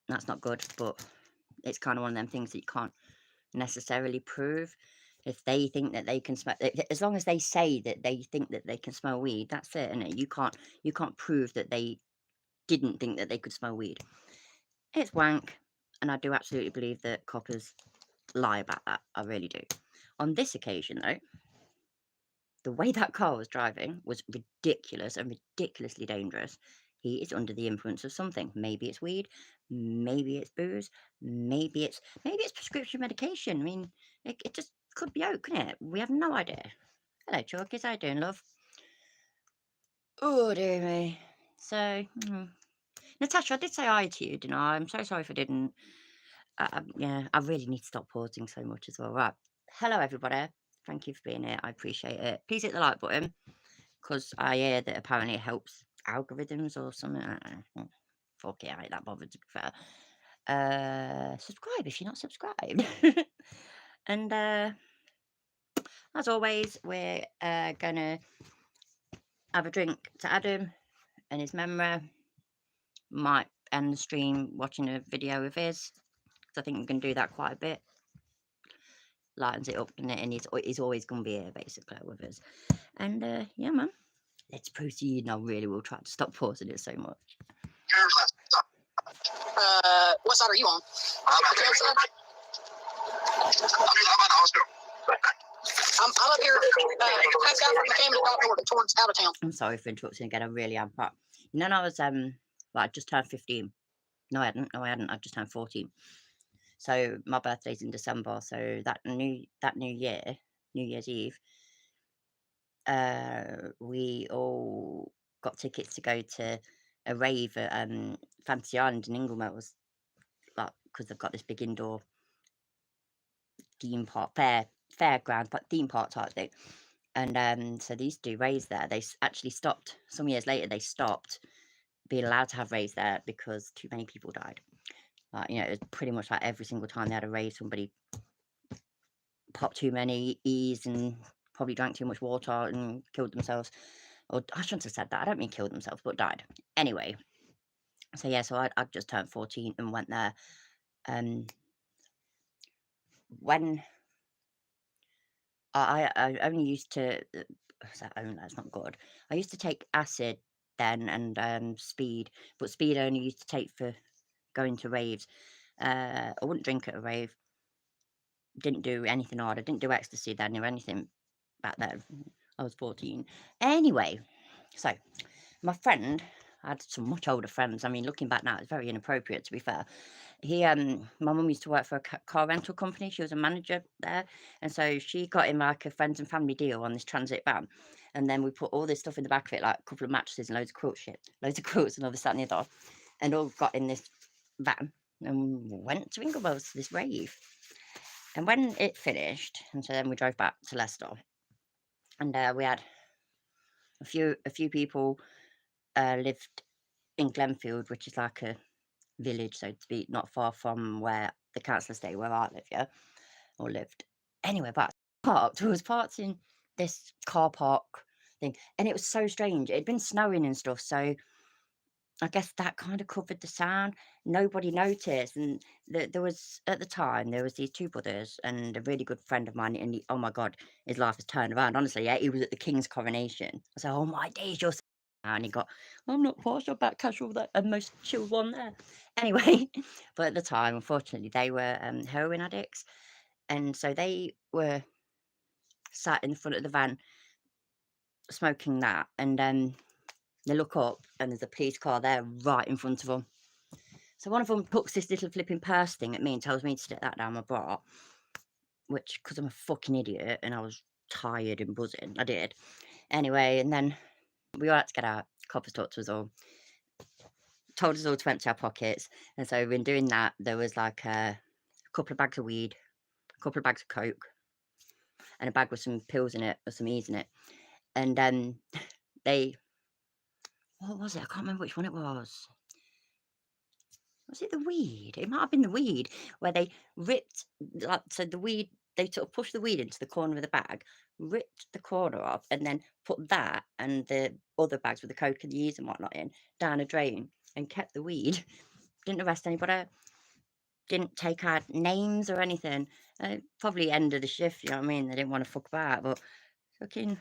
that's not good, but it's kind of one of them things that you can't necessarily prove. If they think that they can smell, as long as they say that they think that they can smell weed, that's it, and you can't prove that they didn't think that they could smell weed. It's wank, and I do absolutely believe that coppers lie about that. I really do. On this occasion, though, the way that car was driving was ridiculous and ridiculously dangerous. He is under the influence of something. Maybe it's weed, maybe it's booze, maybe it's prescription medication. I mean, it just could be out, couldn't it? We have no idea. Hello, Chalkies. How you doing, love? Oh, dear me. So, Natasha, I did say hi to you, didn't I? I'm so sorry if I didn't. Yeah, I really need to stop pausing so much as well. Right. Hello, everybody. Thank you for being here. I appreciate it. Please hit the like button, because I hear that apparently it helps algorithms or something. I don't know. Fuck it, I ain't that bothered, to be fair. Subscribe if you're not subscribed. And as always, we're gonna have a drink to Adam and his memory. Might end the stream watching a video of his, because I think we can do that quite a bit. Lightens it up, and he's always going to be here basically with us. And yeah, man, let's proceed. And I really will try to stop pausing it so much. What side are you on? The tail side? I'm up here. Passed out from the family doctor towards out of town. I'm sorry for interrupting again. I really am. But you know, I was well, I just turned 15. No, I hadn't. I just turned 14. So my birthday's in December. So that new year, New Year's Eve, we all got tickets to go to a rave at Fantasy Island in Inglemells, like, because they've got this big indoor theme park, fairground, but theme park type thing. And so they used to do raves there. They actually stopped some years later. They stopped being allowed to have raves there because too many people died. You know, it was pretty much like every single time they had a rave, somebody popped too many E's and probably drank too much water and killed themselves. Or I shouldn't have said that. I don't mean killed themselves, but died. Anyway, so yeah, so I just turned 14 and went there. When I only used to, that's not good. I used to take acid then and speed, but speed I only used to take for going to raves. I wouldn't drink at a rave. Didn't do anything odd. I didn't do ecstasy then or anything back then. I was 14. Anyway, so my friend, I had some much older friends. I mean, looking back now, it's very inappropriate, to be fair. My mum used to work for a car rental company. She was a manager there. And so she got him like a friends and family deal on this transit van. And then we put all this stuff in the back of it, like a couple of mattresses and loads of quilts and all this, that, and the other. And all got in this van and went to Inglemells to this rave. And when it finished, and so then we drove back to Leicester, and we had a few people lived in Glenfield, which is like a village, so to speak, not far from where the council estate where I live, yeah, or lived. Anyway, but we was parked in this car park thing, and it was so strange. It'd been snowing and stuff, so I guess that kind of covered the sound. Nobody noticed, and there was at the time there was these two brothers and a really good friend of mine, and oh my god, his life has turned around. Honestly, yeah, he was at the King's coronation. I said, "Oh my days, you're," and he got, "I'm not posh, I'm back casual, that and most chill one there." Anyway, but at the time, unfortunately, they were heroin addicts, and so they were sat in the front of the van smoking that, and they look up and there's a police car there right in front of them. So one of them puts this little flipping purse thing at me and tells me to stick that down my bra, which, because I'm a fucking idiot and I was tired and buzzing, I did. Anyway, and then we all had to get out. Coppers talked to us all, told us all to empty our pockets. And so in doing that, there was like a couple of bags of weed, a couple of bags of coke, and a bag with some pills in it, or some E's in it. And what was it? I can't remember which one it was. Was it the weed? It might have been the weed where they ripped, like, so the weed, they sort of pushed the weed into the corner of the bag, ripped the corner off, and then put that and the other bags with the coke and the yeast and whatnot in down a drain and kept the weed. Didn't arrest anybody, didn't take out names or anything. Probably ended the shift, you know what I mean? They didn't want to fuck about, but fucking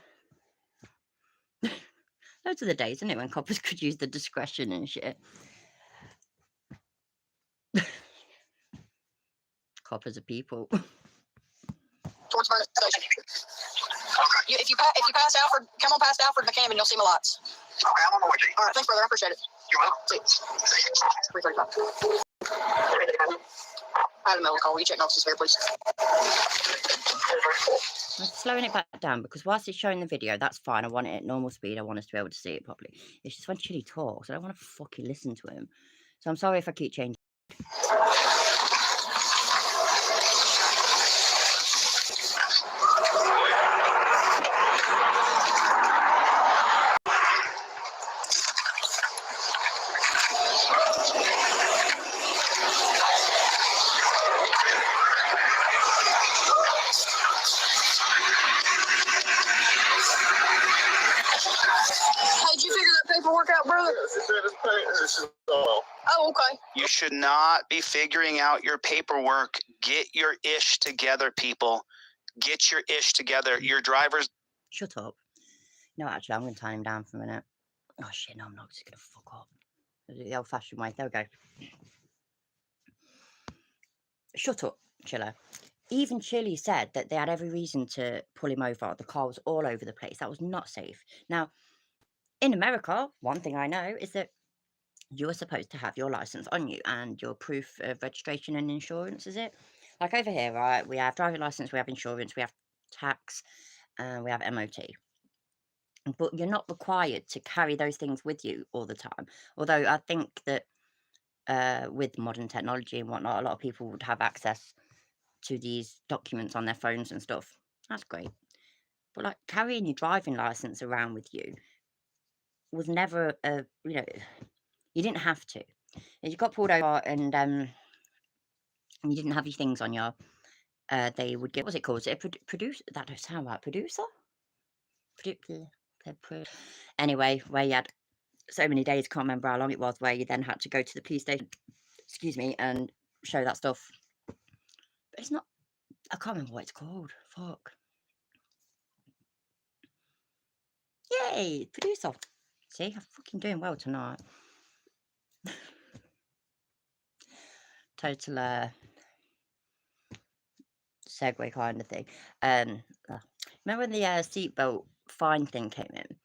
those are the days, isn't it, when coppers could use the discretion and shit. Coppers are people. Towards Vernon Station. If you pass Alfred, come on past Alfred McCammon, and you'll see my lights. Okay, I'm on my way, G. All right, thanks, brother. I appreciate it. You're welcome. See you. 3:35. I had a mail call. Will you check Officer's Fair, please? I'm slowing it back down because whilst it's showing the video, that's fine. I want it at normal speed. I want us to be able to see it properly. It's just when Chili talks, I don't want to fucking listen to him. So I'm sorry if I keep changing. Hey, did you figure that paperwork out, brother? Oh, okay. You should not be figuring out your paperwork. Get your ish together, people. Get your ish together. Your driver's. Shut up. No, actually, I'm going to turn him down for a minute. Oh, shit, no, I'm not. Just going to fuck up. The old-fashioned way. There we go. Shut up, Chiller. Even Chili said that they had every reason to pull him over. The car was all over the place. That was not safe. Now, in America, one thing I know is that you're supposed to have your license on you and your proof of registration and insurance, is it? Like over here, right, we have driving license, we have insurance, we have tax, and we have MOT. But you're not required to carry those things with you all the time. Although I think that with modern technology and whatnot, a lot of people would have access to these documents on their phones and stuff. That's great. But like carrying your driving license around with you was never a, you know, you didn't have to. If you got pulled over and you didn't have your things on you, they would get, what's it called? Is it a producer? That don't sound right. Producer? Anyway, where you had so many days, can't remember how long it was, where you then had to go to the police station, excuse me, and show that stuff. But it's not, I can't remember what it's called. Fuck. Yay, producer. See, I'm fucking doing well tonight. Total segue kind of thing. Remember when the seatbelt fine thing came in,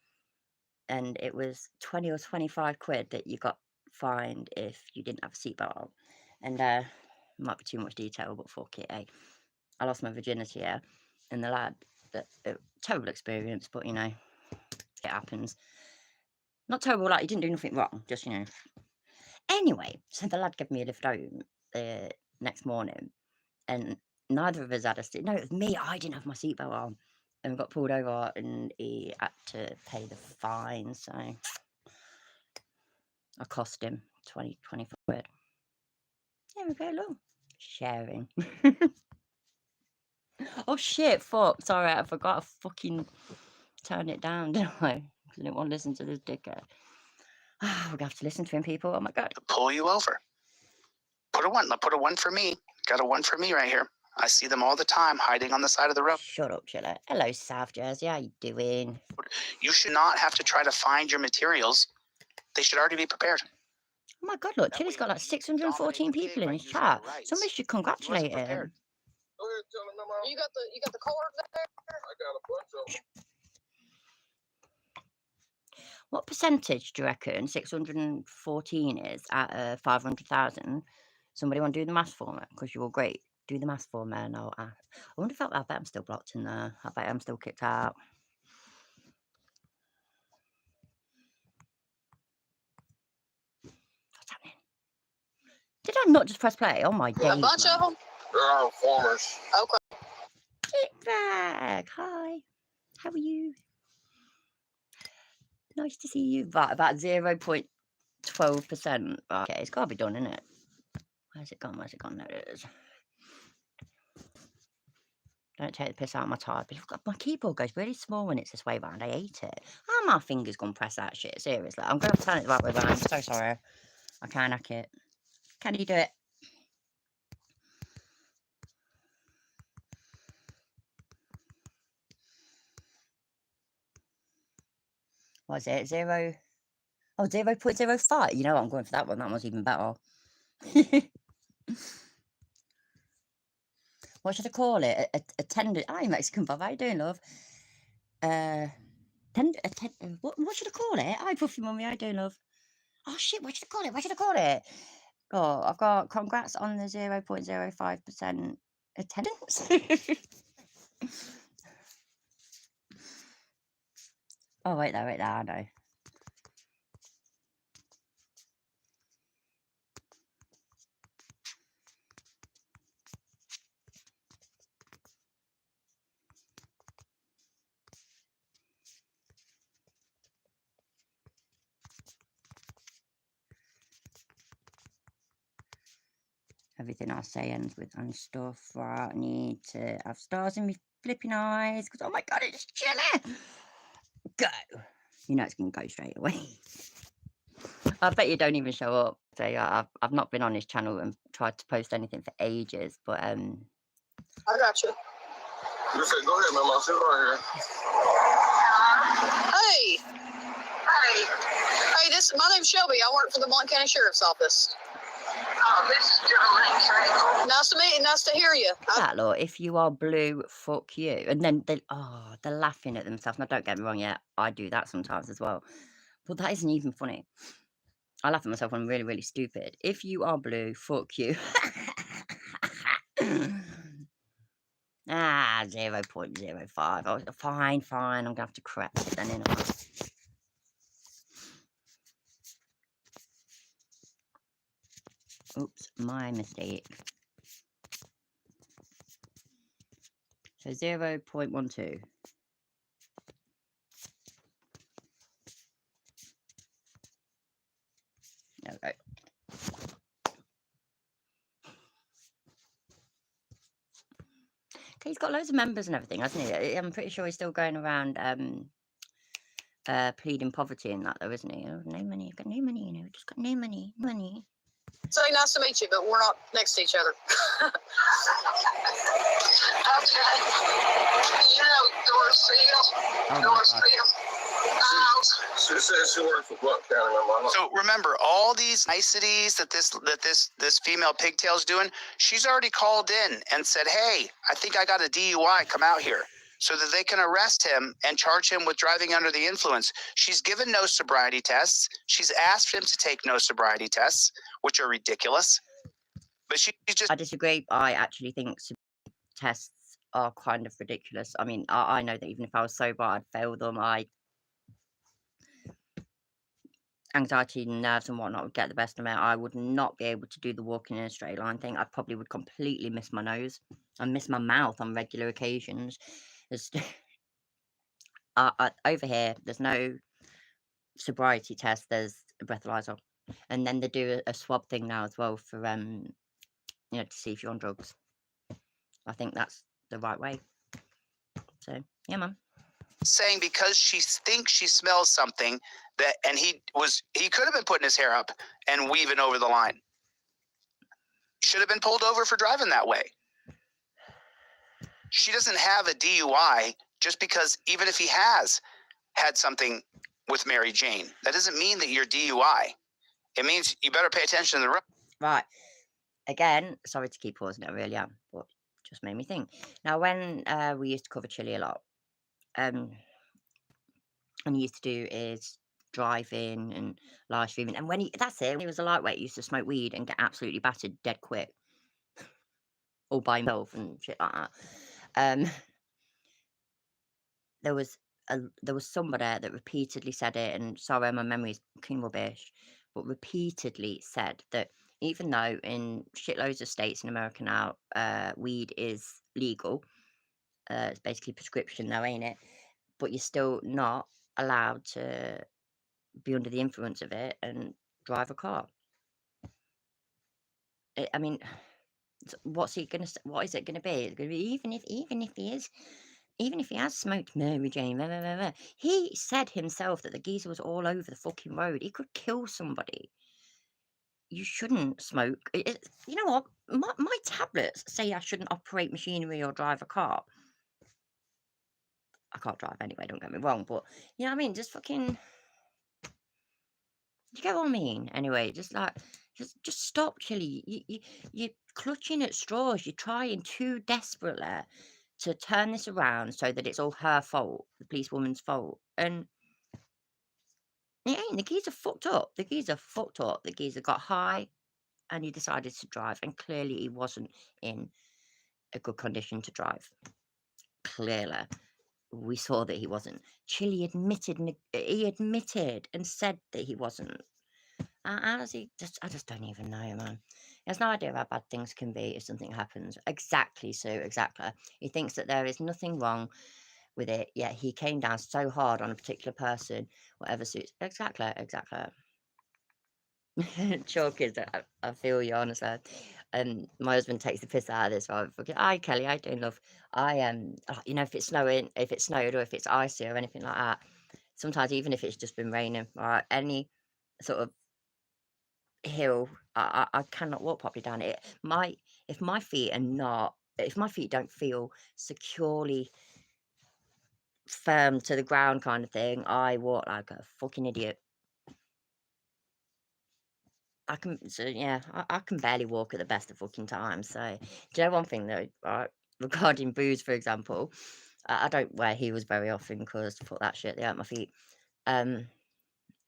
and it was 20 or 25 quid that you got fined if you didn't have a seatbelt on. And might be too much detail, but fuck it, eh? I lost my virginity, yeah, and the lad, terrible experience, but you know, it happens. Not terrible, like he didn't do nothing wrong, just, you know. Anyway, so the lad gave me a lift home the next morning, and neither of us had a seat. No, it was me. I didn't have my seatbelt on, and got pulled over, and he had to pay the fine. So I cost him 25 quid. There we go. Look, sharing. Oh shit! Fuck. Sorry, I forgot. I fucking turn it down, didn't I? Because I didn't want to listen to this dickhead. We're gonna have to listen to him, people. Oh my god. Pull you over. Put a one. Put a one for me. Got a one for me right here. I see them all the time hiding on the side of the road. Shut up, Chiller. Hello, South Jersey. How you doing? You should not have to try to find your materials. They should already be prepared. Oh my god, look, Chili's got like 614 people in his chat. Somebody should congratulate him. You got the card there? I got a bunch of them. What percentage do you reckon 614 is out of 500,000? Somebody want to do the maths for me? Because you're all great. Do the maths for me. No, I wonder if I bet I'm still blocked in there. I bet I'm still kicked out. What's happening? Did I not just press play? Oh my days. A bunch of them? They're our informers. Okay. Get back. Hi. How are you? Nice to see you. Right, about 0.12%. Okay, it's got to be done, isn't it? Where's it gone? Where's it gone? There it is. Don't take the piss out of my type. My keyboard goes really small when it's this way round. I hate it. How are my fingers gonna press that shit? Seriously. I'm gonna turn it the right way round. I'm so sorry. I can't hack it. Can you do it? What is it? 0. Oh, 0.05. You know what? I'm going for that one. That one's even better. What should I call it? A tender. Hi, Mexican Bob. How you doing, love? What should I call it? Hi, Puffy Mummy. How you doing, love? Oh shit! What should I call it? What should I call it? Oh, I've got congrats on the 0.05% attendance. Oh wait there, I know. Everything I say ends with and stuff. Right, I need to have stars in my flipping eyes because oh my god, it's chilly. Go. You know it's gonna go straight away. I bet you don't even show up. So yeah, I've not been on his channel and tried to post anything for ages, but I got you. You said, go ahead, man. I'll sit right Hey. Hey, my name's Shelby. I work for the Blount County Sheriff's Office. Oh, this is Geraldine. Nice to hear you. that look, if you are blue, fuck you. And then they're laughing at themselves. Now don't get me wrong, yeah, I do that sometimes as well. But that isn't even funny. I laugh at myself when I'm really, really stupid. If you are blue, fuck you. 0.05. Oh, fine. I'm gonna have to correct it then in a while. Oops, my mistake. So 0.12. There we go. He's got loads of members and everything, hasn't he? I'm pretty sure he's still going around pleading poverty and that though, isn't he? Oh, no money, got no money, just got no money. Say nice to meet you, but we're not next to each other. Okay. You know Doris Field? Oh Doris my God. Field. She says she works for Blount County, Mama. So remember all these niceties that this female pigtail's doing. She's already called in and said, "Hey, I think I got a DUI. Come out here," so that they can arrest him and charge him with driving under the influence. She's given no sobriety tests. She's asked him to take no sobriety tests, which are ridiculous. But she's just I disagree. I actually think tests are kind of ridiculous. I mean, I know that even if I was sober, I'd fail them. Anxiety, nerves and whatnot would get the best of me. I would not be able to do the walking in a straight line thing. I probably would completely miss my nose and miss my mouth on regular occasions. Over here, there's no sobriety test. There's a breathalyzer, and then they do a swab thing now as well for to see if you're on drugs. I think that's the right way. So yeah, man. saying because she thinks she smells something and he could have been putting his hair up and weaving over the line. Should have been pulled over for driving that way. She doesn't have a DUI just because even if he has had something with Mary Jane, that doesn't mean that you're DUI. It means you better pay attention to the road. Right. Again, sorry to keep pausing, I really am, but just made me think. Now, when we used to cover Chile a lot, and he used to do is driving and live streaming. And when he was a lightweight, he used to smoke weed and get absolutely battered dead quick. All by himself and shit like that. There was somebody that repeatedly said it, and sorry, my memory's fucking rubbish, but repeatedly said that even though in shitloads of states in America now, weed is legal, it's basically prescription now, ain't it? But you're still not allowed to be under the influence of it and drive a car. I mean, what's he gonna? What is it gonna be? It's gonna be even if he has smoked Mary Jane. Blah, blah, blah, blah. He said himself that the geezer was all over the fucking road. He could kill somebody. You shouldn't smoke. You know what? My tablets say I shouldn't operate machinery or drive a car. I can't drive anyway, don't get me wrong, but you know what I mean? Just fucking, you get what I mean? Anyway, just like, just stop, Chili. You're clutching at straws. You're trying too desperately to turn this around so that it's all her fault, the policewoman's fault. And it ain't. The geezer fucked up. The geezer fucked up. The geezer got high and he decided to drive. And clearly he wasn't in a good condition to drive. Clearly. We saw that he wasn't. Chili admitted, he admitted and said that he wasn't. How does he just? I just don't even know, man. He has no idea how bad things can be if something happens. Exactly, Sue. Exactly. He thinks that there is nothing wrong with it. Yet he came down so hard on a particular person, whatever suits. Exactly. Exactly. Sure, kids. I feel you, honestly. My husband takes the piss out of this. Right? Hi, Kelly. How you doing, love? You know, if it's snowing, if it snowed, or if it's icy or anything like that. Sometimes, even if it's just been raining, or any sort of hill, I cannot walk properly down it. If my feet don't feel securely firm to the ground, kind of thing, I walk like a fucking idiot. I can barely walk at the best of fucking times. So, do you know one thing though, right? Regarding booze, for example, I don't wear heels very often because fuck that shit, they hurt my feet. But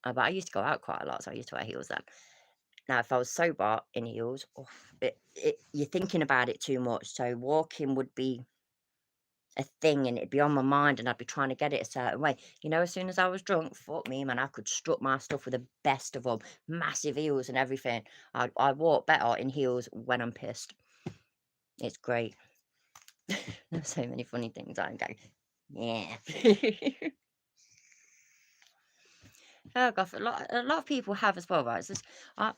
I used to go out quite a lot, so I used to wear heels then. Now, if I was sober in heels, you're thinking about it too much. So walking would be a thing, and it'd be on my mind, and I'd be trying to get it a certain way. You know, as soon as I was drunk, fuck me, man, I could strut my stuff with the best of them, massive heels and everything. I walk better in heels when I'm pissed. It's great. There's so many funny things I can go, yeah. Oh gosh, a lot of people have as well, right? It's just, I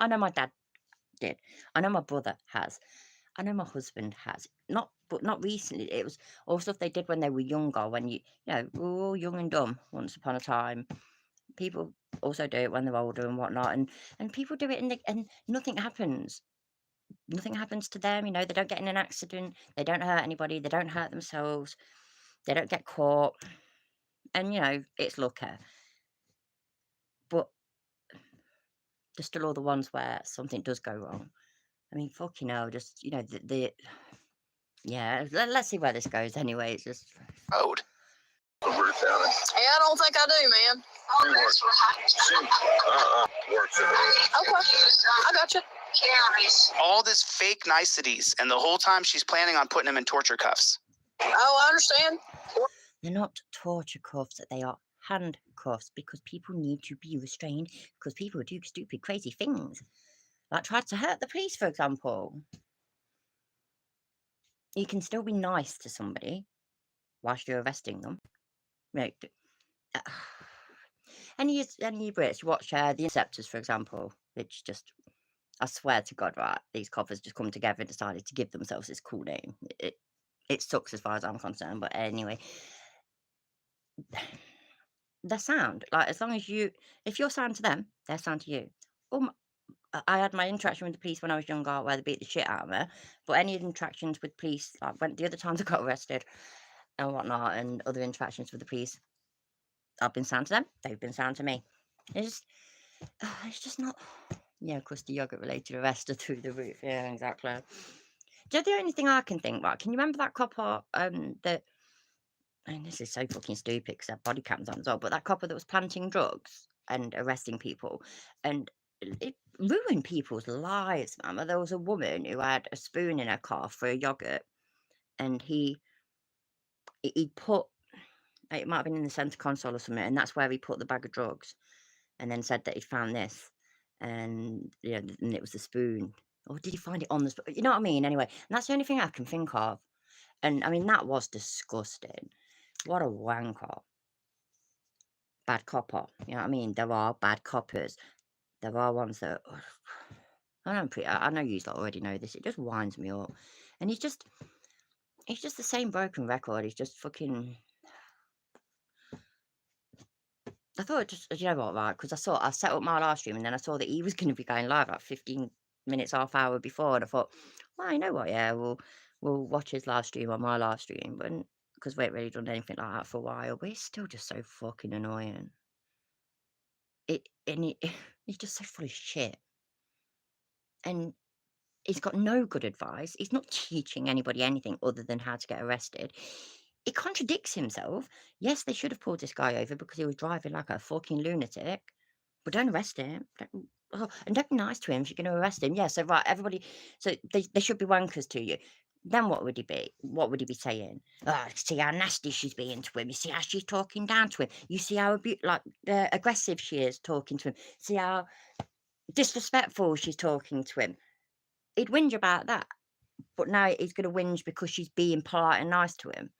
know my dad did. I know my brother has. I know my husband has. But not recently. It was all stuff they did when they were younger. When we were all young and dumb once upon a time. People also do it when they're older and whatnot, and people do it and nothing happens. Nothing happens to them. You know, they don't get in an accident. They don't hurt anybody. They don't hurt themselves. They don't get caught. And it's lucky. But there's still all the ones where something does go wrong. I mean, fucking hell, just yeah. Let's see where this goes. Anyway, it's just Road. Yeah, I don't think I do, man. Works. Okay, I got you. All this fake niceties, and the whole time she's planning on putting him in torture cuffs. Oh, I understand. they're not torture cuffs. They are handcuffs because people need to be restrained because people do stupid, crazy things. Like try to hurt the police, for example. You can still be nice to somebody whilst you're arresting them. Right. Any Brits, you watch The Interceptors, for example, which just, I swear to God, right, these coppers just come together and decided to give themselves this cool name. It sucks as far as I'm concerned, but anyway. Their sound, like as long as if you're sound to them, they're sound to you. I had my interaction with the police when I was younger where they beat the shit out of me, but any interactions with police, like when the other times I got arrested and whatnot, and other interactions with the police, I've been sound to them, they've been sound to me. It's just not, yeah, crusty yogurt related arrest are through the roof. Yeah, exactly. Do you know the only thing I can think about? Can you remember that copper that? And this is so fucking stupid because their body cams on as well. But that copper that was planting drugs and arresting people, and it ruined people's lives, man. There was a woman who had a spoon in her car for a yogurt, and he put, it might have been in the center console or something, and that's where he put the bag of drugs, and then said that he found this, and and it was the spoon. Or did he find it on the spoon? You know what I mean? Anyway, and that's the only thing I can think of. And I mean, that was disgusting. What a wanker. Bad copper. You know what I mean? There are bad coppers. There are ones that, I know you already know this. It just winds me up, and he's just the same broken record. He's just fucking. I thought you know what, right? Because I set up my live stream, and then I saw that he was going to be going live like 15 minutes, half hour before, and I thought, well, you know what? Yeah, we'll watch his live stream on my live stream, but because we ain't really done anything like that for a while, but it's still just so fucking annoying. He's just so full of shit, and he's got no good advice. He's not teaching anybody anything other than how to get arrested. He contradicts himself. Yes, they should have pulled this guy over because he was driving like a fucking lunatic. But don't arrest him. And don't be nice to him if you're going to arrest him. Yeah, so right, everybody. So they should be wankers to you. Then what would he be? What would he be saying? Oh, see how nasty she's being to him. You see how she's talking down to him. You see how aggressive she is talking to him. See how disrespectful she's talking to him. He'd whinge about that. But now he's going to whinge because she's being polite and nice to him.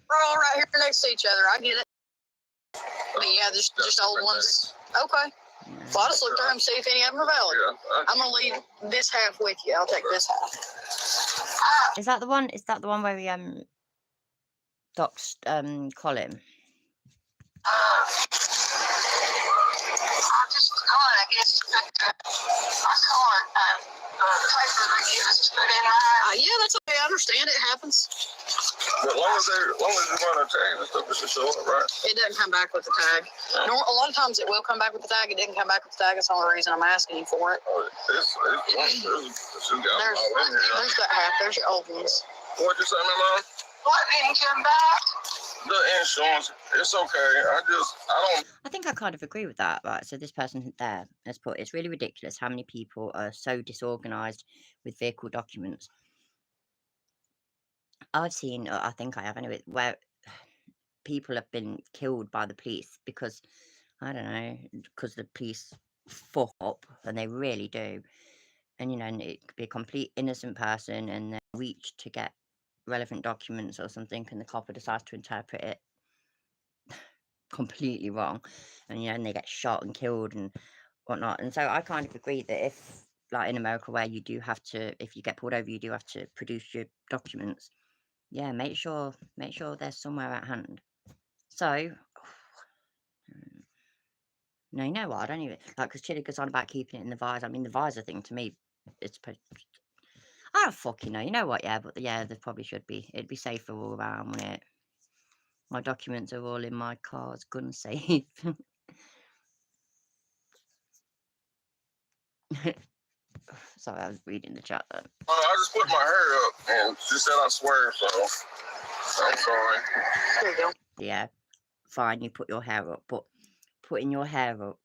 We're all right here next to each other. I get it. But yeah, just old ones. Okay. Well, I'll just look through them and see if any of them are valid. Yeah. I'm gonna leave this half with you. I'll take this half. Is that the one? Is that the one where we doxed Colin? I guess I saw it. Yeah, that's okay. I understand. It happens. But long as you run a tag and stuff, it should show up, right? It doesn't come back with the tag. A lot of times it will come back with the tag. It didn't come back with the tag. That's the only reason I'm asking you for it. There's that half. There's your old ones. What'd you say, my mom? What didn't come back? The insurance, it's okay. I think I kind of agree with that, right? So this person there has put, it's really ridiculous how many people are so disorganized with vehicle documents. I've seen, I think I have anyway, where people have been killed by the police because, I don't know, because the police fuck up, and they really do. And, you know, and it could be a complete innocent person, and they reach to get relevant documents or something, and the copper decides to interpret it completely wrong, and you know, and they get shot and killed and whatnot. And so I kind of agree that if, like in America, where you do have to, if you get pulled over, you do have to produce your documents. Yeah, make sure they're somewhere at hand. So no, you know what? I don't even like, because Chili goes on about keeping it in the visor. I mean, the visor thing to me, it's I don't fucking know. You know what? Yeah, but yeah, there probably should be. It'd be safer all around, wouldn't it? My documents are all in my car's gun safe. Sorry, I was reading the chat then. I just put my hair up, and she said I swear, so I'm sorry. There you go. Yeah, fine, you put your hair up, but putting your hair up,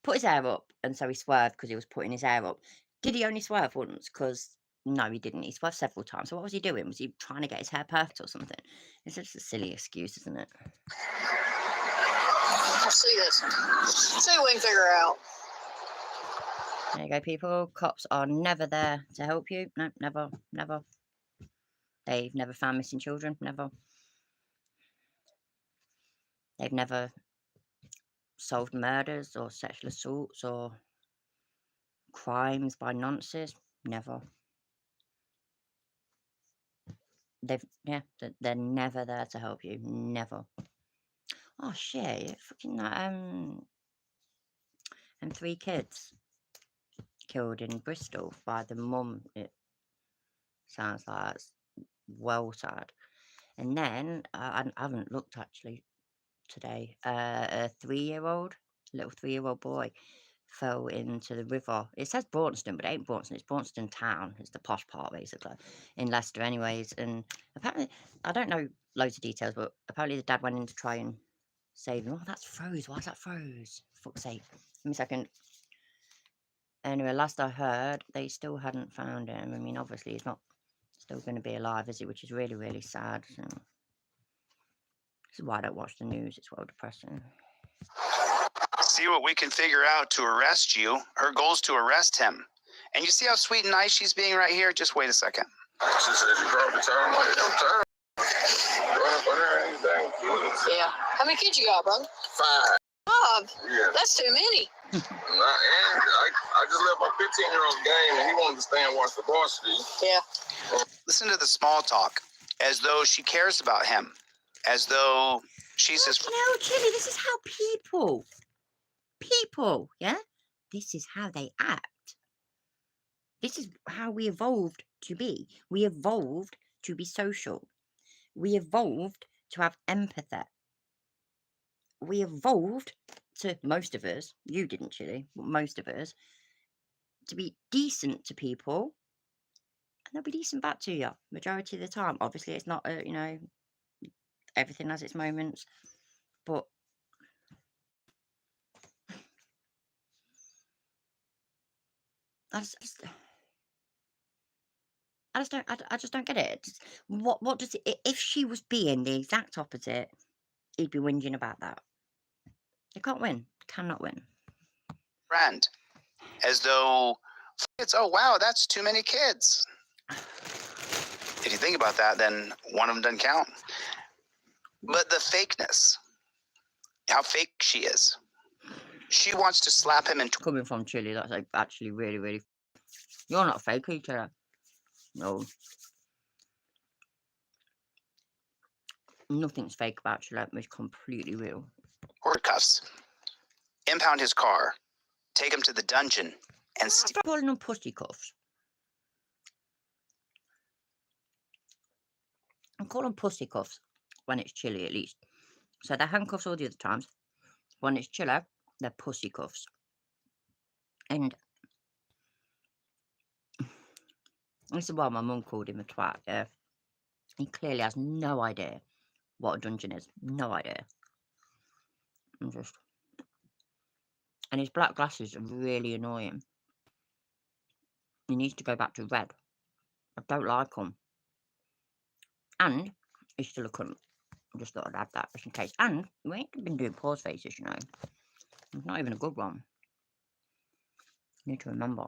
put his hair up, and so he swerved because he was putting his hair up. Did he only swerve once? Because no, he didn't. He swerved several times. So what was he doing? Was he trying to get his hair perfect or something? It's just a silly excuse, isn't it? I'll see this. See what we can figure out. There you go, people. Cops are never there to help you. No, never, never. They've never found missing children. Never. They've never solved murders or sexual assaults or crimes by nonces. Never. They're never there to help you. Never. Oh shit! Fucking that and 3 kids killed in Bristol by the mum. It sounds like it's well sad. And then I haven't looked actually today. A 3-year-old, little 3-year-old boy fell into the river. It says Braunston, but it ain't Braunston. It's Braunston town. It's the posh part basically in Leicester, anyways. And apparently, I don't know loads of details, but apparently the dad went in to try and save him. Oh, that's froze. Why is that froze? For fuck's sake. Give me a second. Anyway, last I heard, they still hadn't found him. I mean, obviously, he's not still going to be alive, is he? Which is really, really sad. So, this is why I don't watch the news. It's well depressing. See what we can figure out to arrest you. Her goal is to arrest him. And you see how sweet and nice she's being right here? Just wait a second. She said you probably tired. I'm tired. for her ain't dang kids. Yeah. How many kids you got, brother? 5. 5. Yeah. That's too many. And I just left my 15-year-old game, and he wanted to stay and watch the varsity. Yeah. Listen to the small talk, as though she cares about him, as though she's his. No, Chili, this is how people, yeah? This is how they act. This is how we evolved to be. We evolved to be social. We evolved to have empathy. We evolved to, most of us, you didn't, Chili, but most of us, to be decent to people, and they'll be decent back to you majority of the time. Obviously, it's not, you know, everything has its moments, but I just don't get it. What does it? If she was being the exact opposite, he'd be whinging about that. They can't win. Cannot win. Friend, as though it's, oh wow, that's too many kids. If you think about that, then one of them doesn't count. But the fakeness, how fake she is. She wants to slap him and Coming from Chili, that's like actually really, really. You're not fake, are you, Chili? No. Nothing's fake about Chili. It's completely real. handcuffs, impound his car, take him to the dungeon, and Stop calling them pussy cuffs. I call them pussy cuffs when it's chilly, at least. So they're handcuffs all the other times. When it's chilly, they're pussy cuffs. And this is why my mum called him a twat, yeah. He clearly has no idea what a dungeon is. No idea. And his black glasses are really annoying. He needs to go back to red. I don't like them. And he's still a cunt. I just thought I'd add that just in case. And we ain't been doing pause faces, you know. It's not even a good one. You need to remember.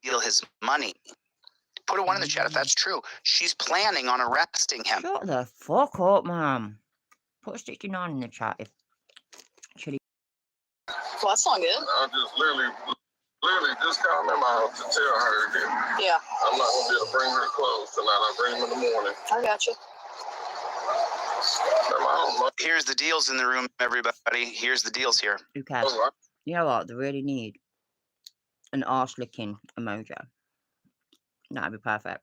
steal his money. Put a 1 in the chat if that's true. She's planning on arresting him. Shut the fuck up, man. Put a 69 in the chat if Chili. Well, that's not good. I just literally just called them out to tell her that Yeah, I'm not gonna be able to bring her clothes tonight. I'll bring them in the morning. I got you. I don't know. Here's the deals in the room, everybody. Here's the deals here. Who cares? You know what? They really need an arse licking emoji. That'd be perfect.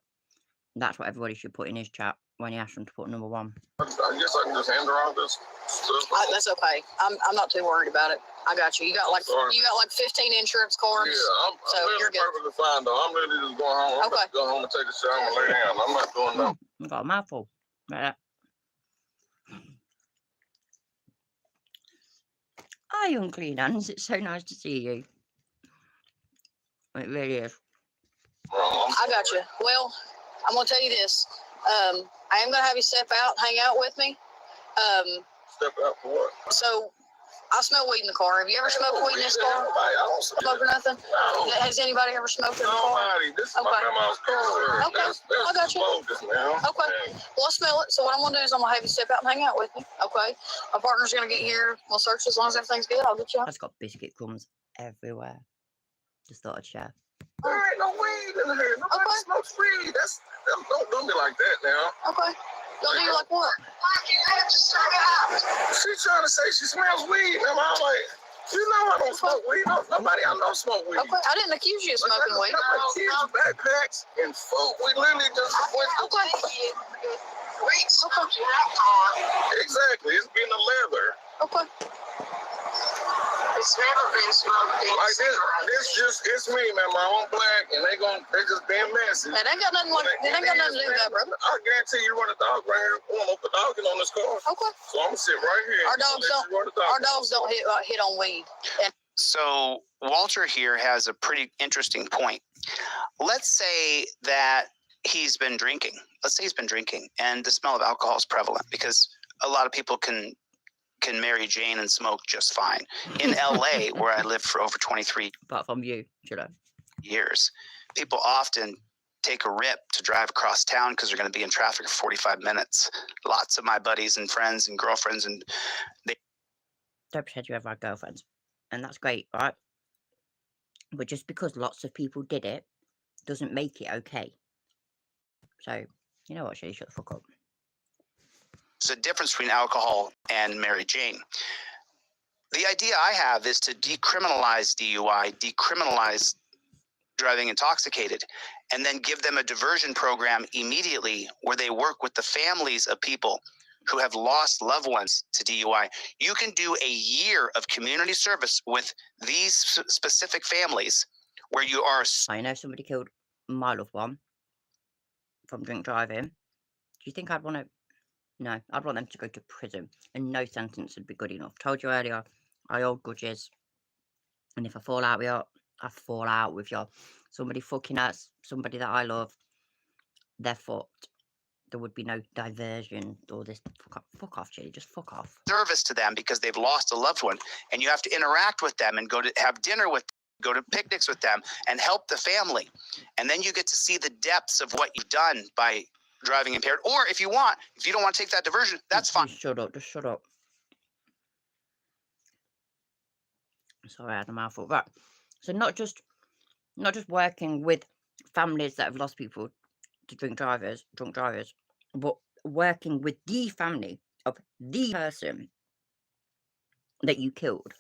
That's what everybody should put in his chat when he asks them to put number 1. I guess I can just hand her all this stuff. That's okay. I'm not too worried about it. I got you. You got like 15 insurance cards. Yeah, so I'm you're good. perfectly fine though. I'm ready to go home. I'm about to go home and take a shower and lay down. I'm not doing nothing. I got a mouthful. Like that. Hi, Unclean Hands. It's so nice to see you. It really is. I got you. Well, I'm gonna tell you this. I am gonna have you step out, hang out with me. Step out for what? So I smell weed in the car. Have you ever smoked weed in this car? I don't Smoke or nothing? No. Has anybody ever smoked in the car? Nobody. This is my grandma's car. Okay. I got you. Okay. Well, I smell it. So what I'm gonna do is I'm gonna have you step out and hang out with me. Okay. My partner's gonna get here. We'll search as long as everything's good. I'll get you out. That's got biscuit crumbs everywhere. Just thought I'd share. There ain't no weed in here. Nobody smokes weed. Don't do me like that now. Okay. Don't do you like what? She's trying to say she smells weed. And I'm like, you know I don't smoke weed. Nobody I know smoke weed. Okay. I didn't accuse you of smoking weed. Kids, backpacks, and food. We literally just went. Okay. Exactly. It's been the leather. Okay. It's never been smoked. Like it's me, man. My own black, and they just being messy. It ain't got nothing to do with that, brother. I guarantee you run a dog right here. We won't put a dog in on this car. Okay. So I'm gonna sit right here. Our dogs don't hit on weed. So Walter here has a pretty interesting point. Let's say that he's been drinking. And the smell of alcohol is prevalent because a lot of people can marry Jane and smoke just fine. In LA, where I lived for over 23 Apart from you, should I? years, people often take a rip to drive across town because they're going to be in traffic for 45 minutes. Lots of my buddies and friends and girlfriends, and Don't pretend you ever had girlfriends. And that's great, right? But just because lots of people did it doesn't make it okay. So, you know what, Shelly, shut the fuck up. there's a difference between alcohol and Mary Jane. The idea I have is to decriminalize DUI, decriminalize driving intoxicated, and then give them a diversion program immediately where they work with the families of people who have lost loved ones to DUI. You can do a year of community service with these specific families where you are. I know somebody killed my loved one from drink driving. Do you think I'd want to? No, I'd want them to go to prison, and no sentence would be good enough. Told you earlier, I hold grudges, and if I fall out with you, I fall out with you. Somebody fucking hurts somebody that I love, they're fucked. There would be no diversion or this. Fuck off, Chili. Just fuck off. Service to them because they've lost a loved one, and you have to interact with them and go to have dinner with them, go to picnics with them, and help the family. And then you get to see the depths of what you've done by driving impaired. Or if you don't want to take that diversion, that's fine. Just shut up. Just shut up. Sorry, I had a mouthful. Right. So not just working with families that have lost people to drunk drivers, but working with the family of the person that you killed.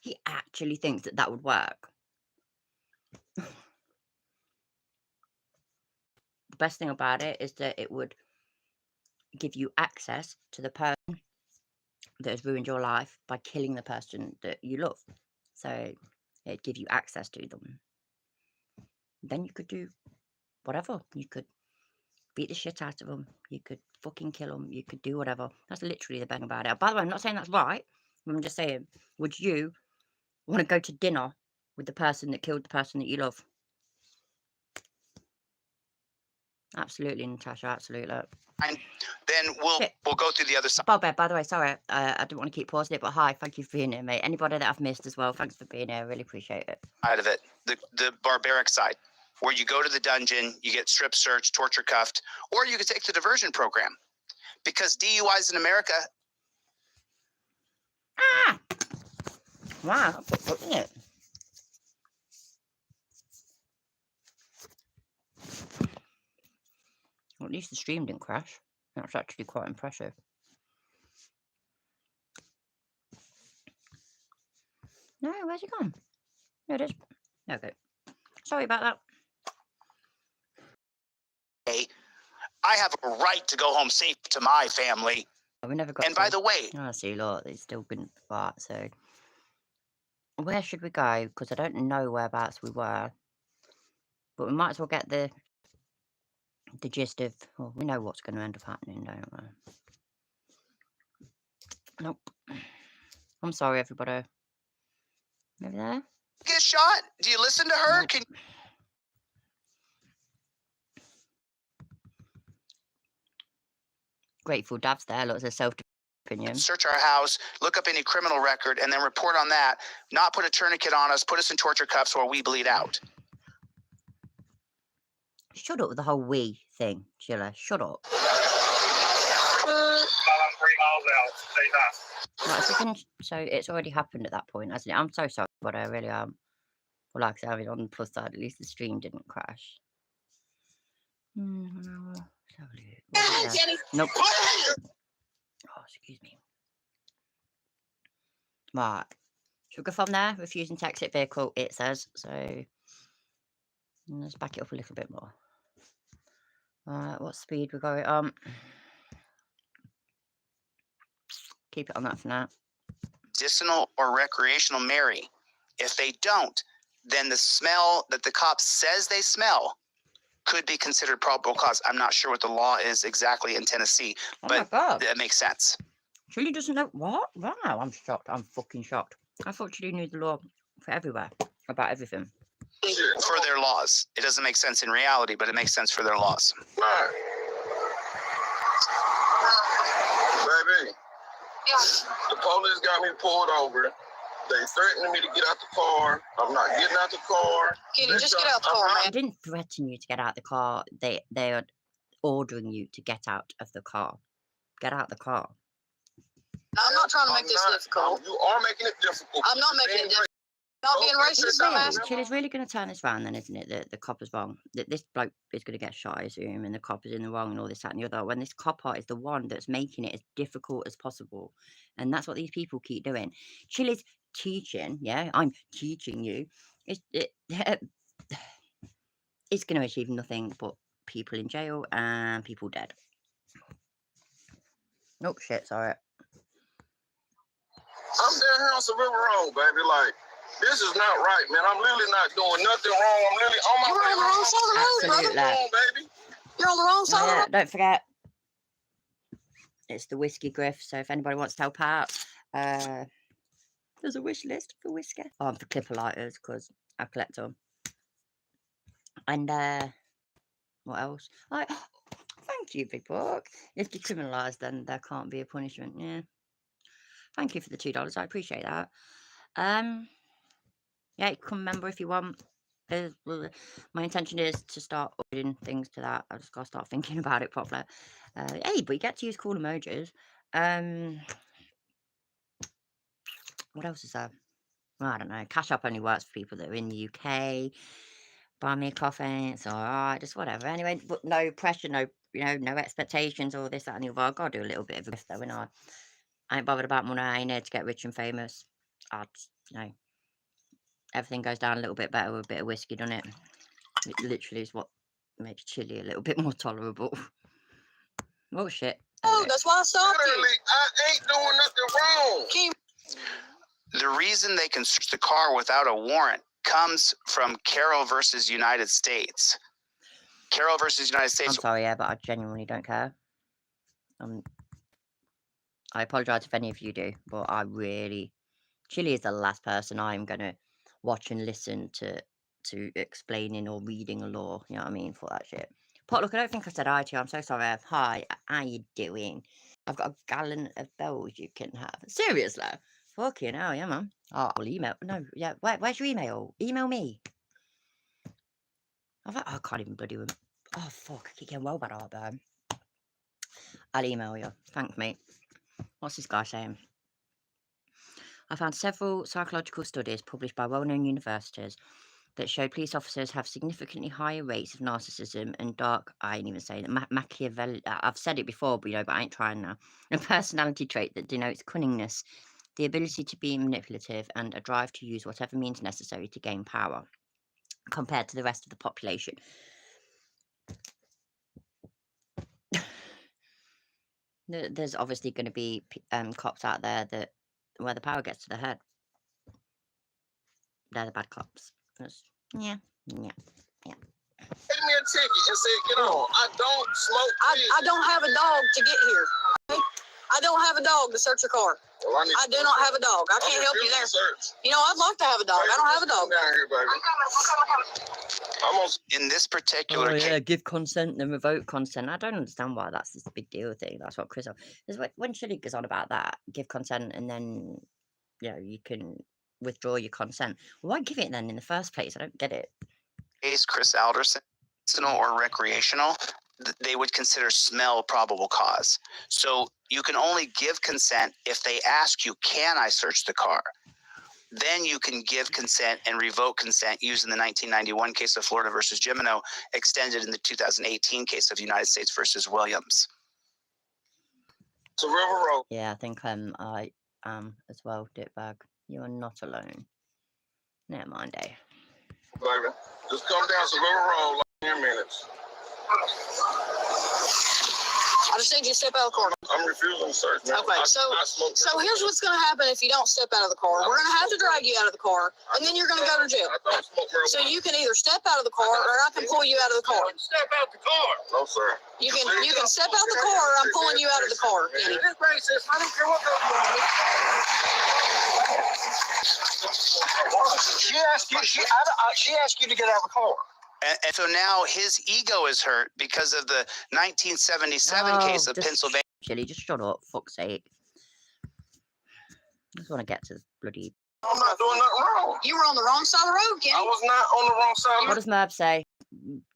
He actually thinks that would work. The best thing about it is that it would give you access to the person that has ruined your life by killing the person that you love. So it'd give you access to them. Then you could do whatever. You could beat the shit out of them. You could fucking kill them. You could do whatever. That's literally the best about it. By the way, I'm not saying that's right. I'm just saying, would you want to go to dinner with the person that killed the person that you love? Absolutely, Natasha. Absolutely. And then we'll go through the other side Bob, by the way, sorry, I didn't want to keep pausing it, but hi, thank you for being here, mate. Anybody that I've missed as well, thanks for being here. I really appreciate it. of it, the barbaric side, where you go to the dungeon, you get strip searched, torture cuffed, or you could take the diversion program. Because DUIs in America. Ah! Wow, that's good, isn't it? Well, at least the stream didn't crash. That's actually quite impressive. No, where's it gone? There it is. Okay. Sorry about that. Hey, I have a right to go home safe to my family. We never got. And by the way, oh, see, look, it's still been fart. So, where should we go? Because I don't know whereabouts we were, but we might as well get the gist of. Well, we know what's going to end up happening, don't we? Nope. I'm sorry, everybody. Over there. get shot? Do you listen to her? Nope. Can Grateful Dav's there. Lots of self-opinion. search our house, look up any criminal record, and then report on that. Not put a tourniquet on us, put us in torture cuffs while we bleed out. Shut up with the whole we thing, Sheila. Shut up. I'm 3 miles out. Stay nice. Right, so, so it's already happened at that point, hasn't it? I'm so sorry, but I really am. Well, like I said, I mean, on the plus side, at least the stream didn't crash. Jenny. Nope. Oh, excuse me. Right. Should we go from there? Refusing to exit vehicle, it says. So let's back it up a little bit more. What speed we're going on? Keep it on that for now. Medicinal or recreational Mary. If they don't, then the smell that the cop says they smell could be considered probable cause. I'm not sure what the law is exactly in Tennessee, Oh my but God. that makes sense. Chile doesn't know what? Wow, I'm shocked. I'm fucking shocked. I thought Chile knew the law for everywhere, about everything. For their laws. It doesn't make sense in reality, but it makes sense for their laws. Right. Baby, Yeah. the police got me pulled over They threatening me to get out the car. I'm not getting out the car. Kenny, just get out the car, I man. didn't threaten you to get out the car. They are ordering you to get out of the car. Get out the car. I'm not trying to make this difficult. You are making it difficult. I'm not making it difficult. Not being racist, I'm asking. Chili's really going to turn this round then, isn't it? The cop is wrong. This bloke is going to get shot, I assume, and the cop is in the wrong and all this, that, and the other. When this copper is the one that's making it as difficult as possible. And that's what these people keep doing. Chili's teaching, yeah, I'm teaching you. It's going to achieve nothing but people in jail and people dead. Oh, shit, sorry. I'm down here on River Road, baby. Like, this is not right, man. I'm literally not doing nothing wrong. I'm literally on my You're way on the wrong side of the road, brother. Absolutely. home, baby. You're on the wrong side of the Yeah, road. don't forget, it's the whiskey grift. So if anybody wants to help out, there's a wish list for whiskey. Oh, I'm for clipper lighters because I collect them. And what else? Like, thank you, Big Book. If decriminalised, then there can't be a punishment. Yeah. Thank you for the $2. I appreciate that. Yeah, you can member if you want. My intention is to start uploading things to that. I just gotta start thinking about it properly. Hey, but you get to use cool emojis. What else is there? Well, I don't know. Cash App only works for people that are in the UK. Buy me a coffee. It's all right. Just whatever. Anyway, but no pressure, no no expectations or this, that, and the other. I've got to do a little bit of a gift though, and I ain't bothered about money. I ain't here to get rich and famous. I just, everything goes down a little bit better with a bit of whiskey, doesn't it? It literally is what makes chili a little bit more tolerable. Oh shit. Oh, that's why I stopped you. Literally, I ain't doing nothing wrong. Kenny, The reason they can search the car without a warrant comes from Carroll versus United States. Carroll versus United I'm States. sorry, yeah, but I genuinely don't care. I apologise if any of you do, but I really... Chili is the last person I'm going to watch and listen to explaining or reading a law, you know what I mean, for that shit. Potluck, I don't think I said hi to you. I'm so sorry. Hi, how you doing? I've got a gallon of bells you can have. Seriously? Fucking hell, yeah, man. Oh, I'll email. No, yeah, where's your email? Email me. I can't even bloody remember. Oh, fuck, I keep getting well bad heartburn. I'll email you. Thanks, mate. What's this guy saying? I found several psychological studies published by well-known universities that show police officers have significantly higher rates of narcissism and dark, I ain't even saying it, Machiavelli, I've said it before, but but I ain't trying now, a personality trait that denotes cunningness, the ability to be manipulative, and a drive to use whatever means necessary to gain power, compared to the rest of the population. There's obviously going to be cops out there that where the power gets to the head. They're the bad cops. Yeah. Give me a ticket and say, get on. I don't smoke weed. I don't have a dog to get here. Okay? I don't have a dog to search your car. Well, I do not have a dog. I can't help you there. I'd like to have a dog. I don't have a dog. Down here, baby. I'm on. In this particular case, Give consent then revoke consent. I don't understand why that's this big deal thing. That's what Chris... When Chili goes on about that, give consent and then, you can withdraw your consent. Why give it then in the first place? I don't get it. Chris Alderson, medicinal or recreational, they would consider smell probable cause. So you can only give consent if they ask you, can I search the car? Then you can give consent and revoke consent using the 1991 case of Florida versus Gimeno, extended in the 2018 case of United States versus Williams. It's a River Road. Yeah, I think I am as well, Dickbag. You are not alone. Never mind, eh? Baby, just come down to River Road like 10 minutes. I just need you to step out of the car. I'm refusing to search, man. Okay, so here's what's going to happen if you don't step out of the car. We're going to have to drag you out of the car, and then you're going to go to jail. I don't smoke marijuana. So you can either step out of the car, or I can pull you out of the car. Step out the car. No, sir. You can step out the car, or I'm pulling you out of the car, Kenny. This racist. I don't care what goes on. She asked you to get out of the car. And so now his ego is hurt because of the 1977 case of Pennsylvania. Chili, just shut up, fuck's sake. I just want to get to the bloody I'm not doing nothing wrong. You were on the wrong side of the road, I Kenny. was not on the wrong side. What does Merv say?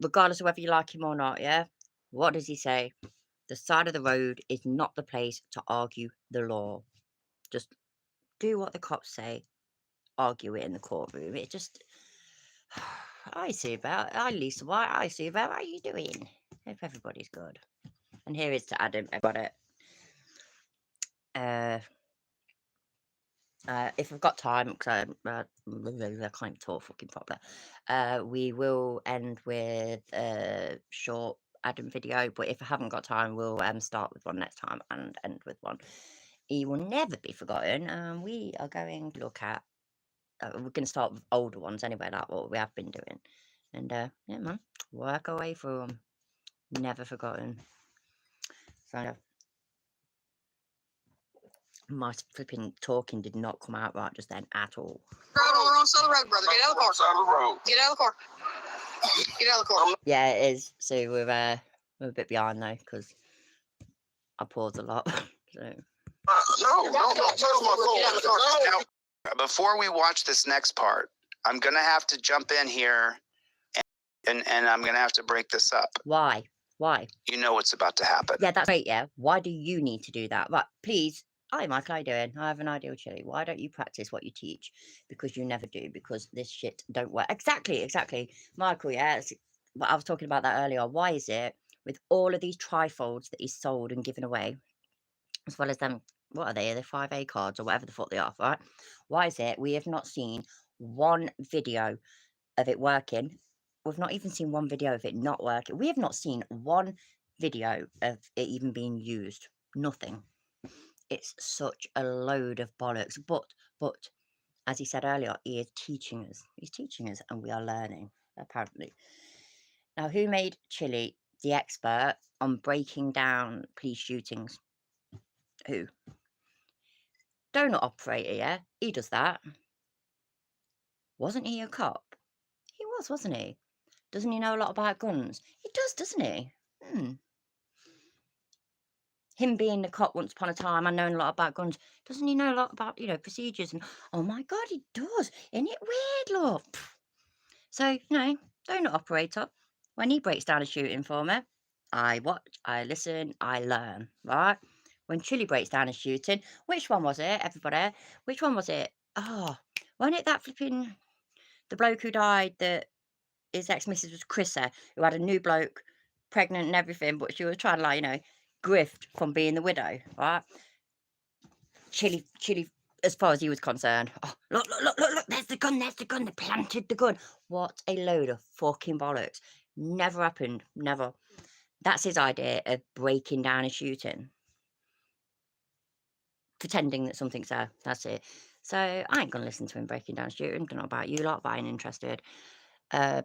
Regardless of whether you like him or not, yeah? What does he say? The side of the road is not the place to argue the law. Just do what the cops say. Argue it in the courtroom. It just... I see about... Lisa White, I see about how you doing. Hope everybody's good. And here is to Adam. I got it. If I've got time, because I can't even talk fucking properly, we will end with a short Adam video, but if I haven't got time, we'll start with one next time and end with one. He will never be forgotten. We are going to look at, we're going to start with older ones anyway, like what we have been doing. And yeah, man, work away through them. Never forgotten. So, my flipping talking did not come out right just then at all. Road on the wrong side of the road, brother. Get out of the car. Side of the road. Get out of the car. Get out of the car. Yeah, it is. So we're a bit behind though because I pause a lot. So No, don't touch my phone. Now, before we watch this next part, I'm gonna have to jump in here, and I'm gonna have to break this up. why? You know what's about to happen. Yeah, that's great. Yeah, why do you need to do that? Right, please. Hi, Michael. How you doing? I have an idea, Chili. Why don't you practice what you teach? Because you never do. Because this shit don't work. Exactly. Michael, yeah. But I was talking about that earlier. Why is it with all of these trifolds that he's sold and given away, as well as them, what are they? They're 5A cards or whatever the fuck they are, right? Why is it we have not seen one video of it working? We've not even seen one video of it not working. We have not seen one video of it even being used. Nothing. It's such a load of bollocks. But as he said earlier, he is teaching us. He's teaching us, and we are learning, apparently. Now, who made Chili the expert on breaking down police shootings? Who? Donut operator, yeah? He does that. Wasn't he a cop? He was, wasn't he? Doesn't he know a lot about guns? He does, doesn't he? Him being the cop once upon a time and knowing a lot about guns, doesn't he know a lot about, procedures? And oh my God, he does. Isn't it weird, look? So, donut operator, when he breaks down a shooting for me, I watch, I listen, I learn, right? When Chili breaks down a shooting, which one was it, everybody? Which one was it? Oh, wasn't it that flipping, the bloke who died, that his ex-missus was Chrissa, who had a new bloke, pregnant and everything, but she was trying to, grift from being the widow, right? Chili, as far as he was concerned, oh, look, there's the gun, they planted the gun. What a load of fucking bollocks. Never happened, never. That's his idea of breaking down a shooting. Pretending that something's there, that's it. So I ain't gonna listen to him breaking down a shooting. Don't know about you lot, but I ain't interested. Yeah.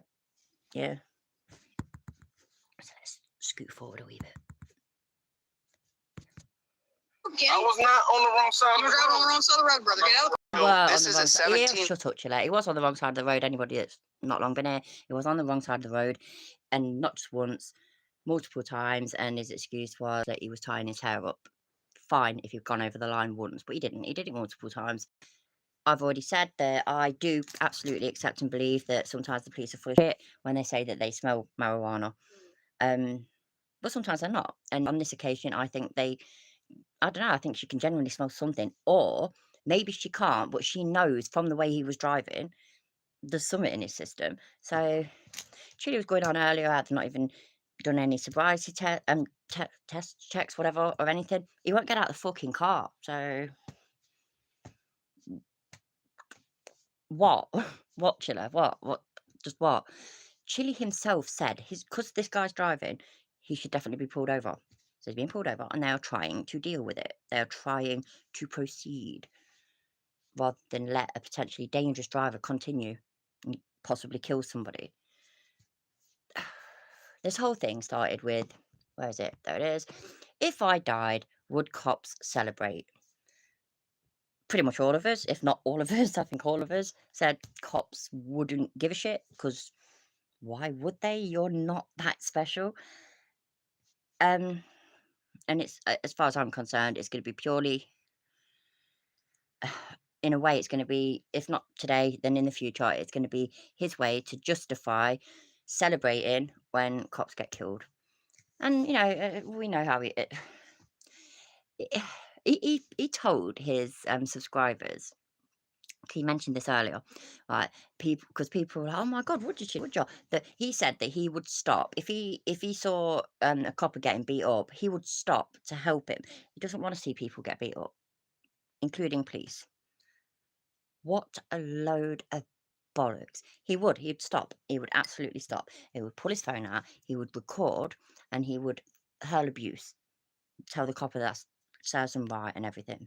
So let's scoot forward a wee bit. I was not on the wrong side You of were the driving on road. the wrong side of the road, brother. Get out of the car. Well, This is a 17. Shut up, Chile. He was on the wrong side of the road. Anybody that's not long been here, he was on the wrong side of the road, and not just once, multiple times. And his excuse was that he was tying his hair up. Fine if you've gone over the line once, but he didn't. He did it multiple times. I've already said that I do absolutely accept and believe that sometimes the police are full of shit when they say that they smell marijuana. But sometimes they're not. And on this occasion, I think I don't know, I think she can genuinely smell something. Or maybe she can't, but she knows from the way he was driving, there's something in his system. So Chili was going on earlier, I've not even done any sobriety test checks, whatever, or anything. He won't get out of the fucking car. So what? What, Chili? What? Just what? Chili himself said, because this guy's driving, he should definitely be pulled over. So he's being pulled over, and they are trying to deal with it. They are trying to proceed rather than let a potentially dangerous driver continue and possibly kill somebody. This whole thing started with, where is it? There it is. If I died, would cops celebrate? Pretty much all of us, if not all of us, I think all of us said cops wouldn't give a shit, because why would they? You're not that special. And it's, as far as I'm concerned, it's going to be purely in a way, it's going to be, if not today, then in the future, it's going to be his way to justify celebrating when cops get killed. And we know how he told his subscribers. He mentioned this earlier, right? Because people were like, "Oh my God, would you?" That he said that he would stop if he saw a copper getting beat up, he would stop to help him. He doesn't want to see people get beat up, including police. What a load of bollocks! He'd stop. He would absolutely stop. He would pull his phone out. He would record, and he would hurl abuse, tell the copper that serves him right and everything.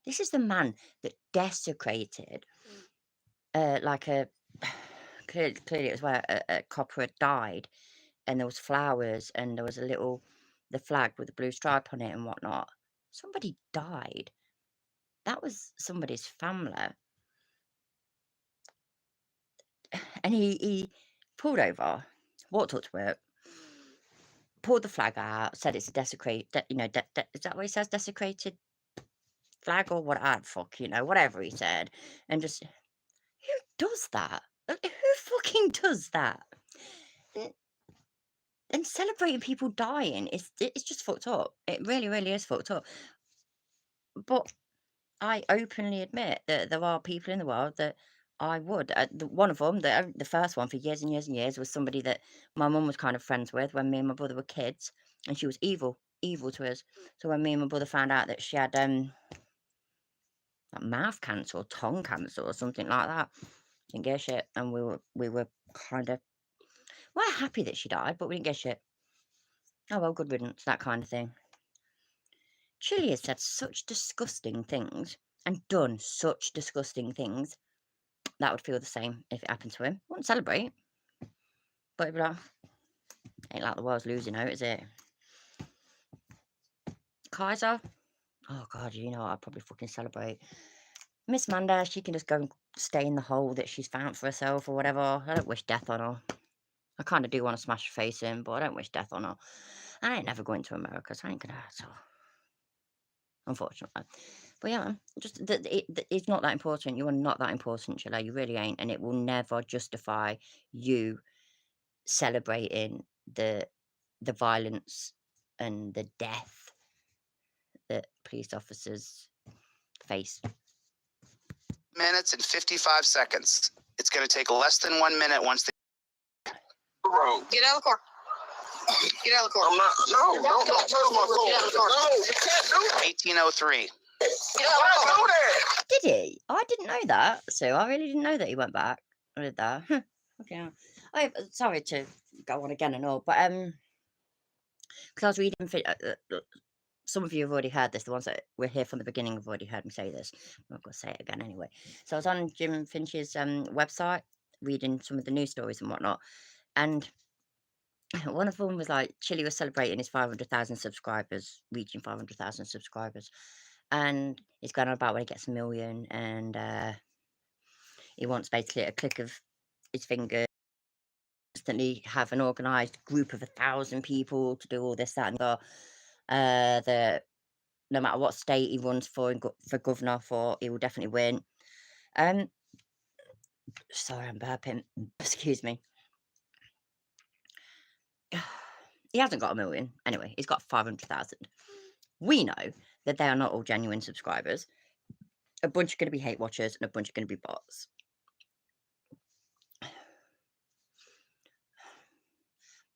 This is the man that desecrated, like a clearly it was where a copper had died, and there was flowers, and there was the flag with the blue stripe on it and whatnot. Somebody died. That was somebody's family, and he pulled over, walked up to it, pulled the flag out, said it's a desecrated, is that what he says, desecrated flag or what? Fuck, whatever he said, and just who does that? Who fucking does that? And celebrating people dying it's just fucked up. It really, really is fucked up. But I openly admit that there are people in the world that I would. One of them, the first one for years and years and years, was somebody that my mum was kind of friends with when me and my brother were kids, and she was evil to us. So when me and my brother found out that she had like mouth cancer or tongue cancer or something like that, didn't give a shit, and we were kind of, we're happy that she died, but we didn't give a shit. Oh well, good riddance, that kind of thing. Chili has said such disgusting things and done such disgusting things that would feel the same if it happened to him. Wouldn't celebrate, but it'd be like, ain't like the world's losing out, is it? Kaiser, oh God, I'd probably fucking celebrate. Miss Manda, she can just go and stay in the hole that she's found for herself or whatever. I don't wish death on her. I kind of do want to smash her face in, but I don't wish death on her. I ain't never going to America, so I ain't gonna hurt her, unfortunately. But yeah, man, just it's not that important. You are not that important, Chile. You really ain't, and it will never justify you celebrating the violence and the death that police officers face. Minutes and 55 seconds. It's going to take less than 1 minute once they. Get out of the car. Get out of the car. I'm not. No, don't touch my phone. Get out of the car. No, you can't do 1803. Get out of the car. do that. Did he? I didn't know that. So I really didn't know that he went back. I did that. Okay. Sorry to go on again and all, but because I was reading. Some of you have already heard this. The ones that were here from the beginning have already heard me say this. I'm not going to say it again anyway. So I was on Jim Finch's website reading some of the news stories and whatnot, and one of them was like Chili was celebrating his 500,000 subscribers, reaching 500,000 subscribers, and he's going on about when he gets 1 million, and he wants basically a click of his finger, instantly have an organised group of 1,000 people to do all this, that, and the no matter what state he runs for governor for, he will definitely win. Sorry, I'm burping. Excuse me. He hasn't got 1 million. Anyway, he's got 500,000. We know that they are not all genuine subscribers. A bunch are going to be hate watchers and a bunch are going to be bots.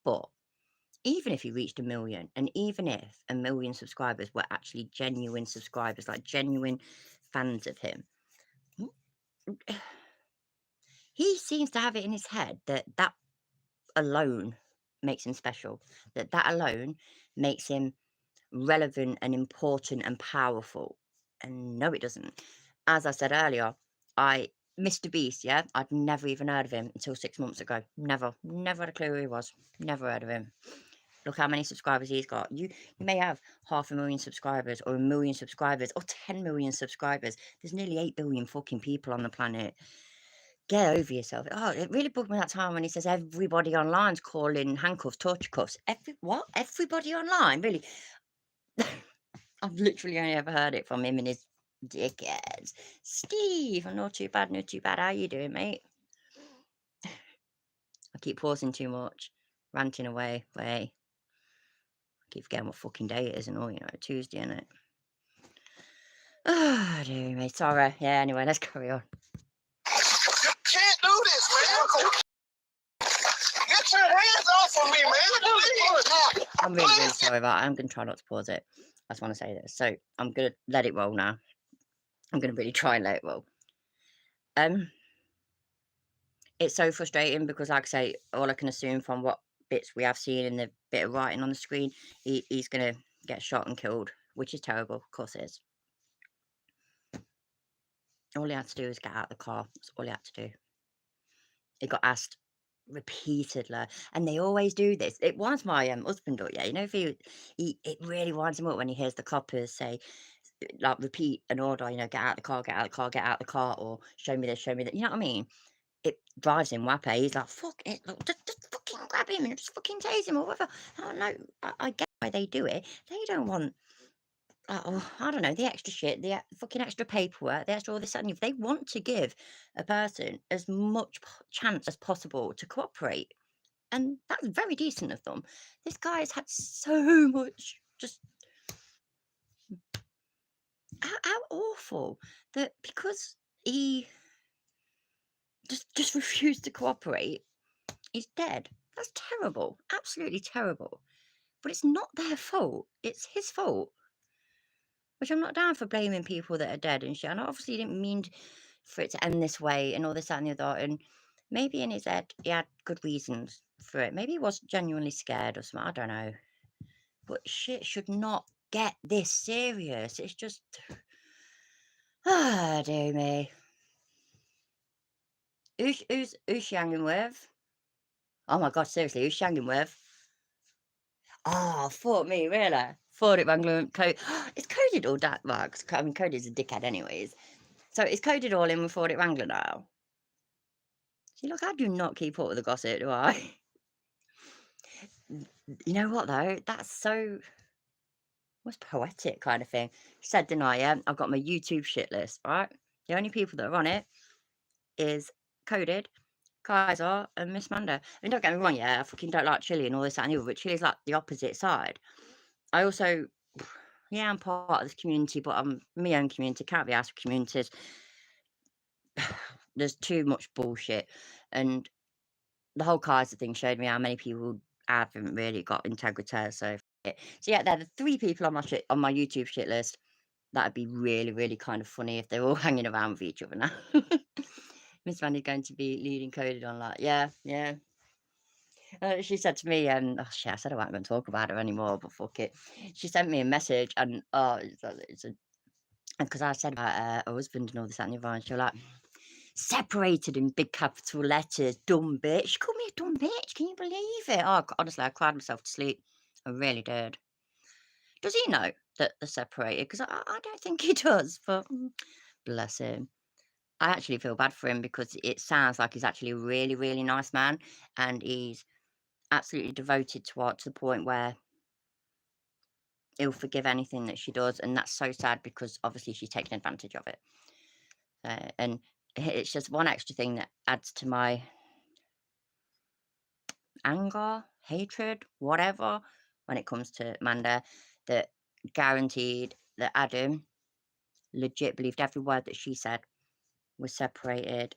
But even if he reached 1 million, and even if 1 million subscribers were actually genuine subscribers, like genuine fans of him, he seems to have it in his head that alone makes him special, that alone makes him relevant and important and powerful. And no, it doesn't. As I said earlier, Mr. Beast, yeah, I'd never even heard of him until 6 months ago. Never had a clue who he was. Never heard of him. Look how many subscribers he's got. You may have 500,000 subscribers or 1 million subscribers or 10 million subscribers. There's nearly 8 billion fucking people on the planet. Get over yourself. Oh, it really bugged me that time when he says everybody online's calling handcuffs torture cuffs. What? Everybody online? Really? I've literally only ever heard it from him in his Dickheads. Steve, I'm not too bad, not too bad. How you doing, mate? I keep pausing too much, ranting away. I keep forgetting what fucking day it is and all, you know, Tuesday, isn't it? Oh, dear me. Sorry. Yeah, anyway, let's carry on. You can't do this, man. Get your hands off of me, man. I'm really sorry about it. I'm going to try not to pause it. I just want to say this. So I'm going to let it roll now. I'm going to really try and let it roll. It's so frustrating because, like I say, all I can assume from what bits we have seen in the bit of writing on the screen, he's going to get shot and killed, which is terrible. Of course it is. All he had to do was get out of the car. That's all he had to do. He got asked repeatedly, and they always do this. It winds my husband up, yeah. You know, if it really winds him up when he hears the coppers say, like, repeat an order, you know, get out of the car, get out of the car, get out of the car, or show me this, show me that. You know what I mean? It drives him wappy. He's like, fuck it, look, just fucking grab him and just fucking tase him or whatever. I don't know. I get why they do it. They don't want, I don't know, the extra shit, the fucking extra paperwork, the extra all this and if they want to give a person as much chance as possible to cooperate, and that's very decent of them. This guy has had so much just how awful that because he just refused to cooperate, he's dead. That's terrible, absolutely terrible. But it's not their fault. It's his fault. Which I'm not down for blaming people that are dead and shit. And I obviously didn't mean for it to end this way and all this, that, and the other. And maybe in his head, he had good reasons for it. Maybe he was genuinely scared or something. I don't know. But shit should not get this serious. It's just... Ah, dear me. Who's she hanging with? Oh my god, seriously, who's she hanging with? Oh, fuck me, really? Thought it Wrangler. It's coded all that, right? 'Cause, I mean, Cody's a dickhead anyways. So it's coded all in with Ford it Wrangler now. See, look, I do not keep up with the gossip, do I? You know what, though? That's so... What's poetic kind of thing. Said, didn't I, yeah? I've got my YouTube shit list, right? The only people that are on it is Coded, Kaiser, and Miss Manda. I mean, don't get me wrong, yeah, I fucking don't like Chili and all this and the other, but Chili's like the opposite side. I also... Yeah, I'm part of this community, but I'm my own community, can't be asked for communities. There's too much bullshit. And the whole Kaiser thing showed me how many people haven't really got integrity. So yeah, they're the 3 people on my YouTube shit list. That'd be really, really kind of funny if they're all hanging around with each other now. Miss Mandy's going to be leading Coded on that. Yeah. She said to me, oh shit, I said I wasn't going to talk about her anymore, but fuck it. She sent me a message, and because I said about her husband and all this and the other, and she was like, separated in big capital letters, dumb bitch. She called me a dumb bitch. Can you believe it? Oh, honestly, I cried myself to sleep. I really did. Does he know that they're separated? Because I don't think he does, but bless him. I actually feel bad for him because it sounds like he's actually a really, really nice man, and he's absolutely devoted to her to the point where he'll forgive anything that she does, and that's so sad because obviously she's taken advantage of it. And it's just one extra thing that adds to my anger, hatred, whatever, when it comes to Manda, that guaranteed that Adam legit believed every word that she said. We're separated.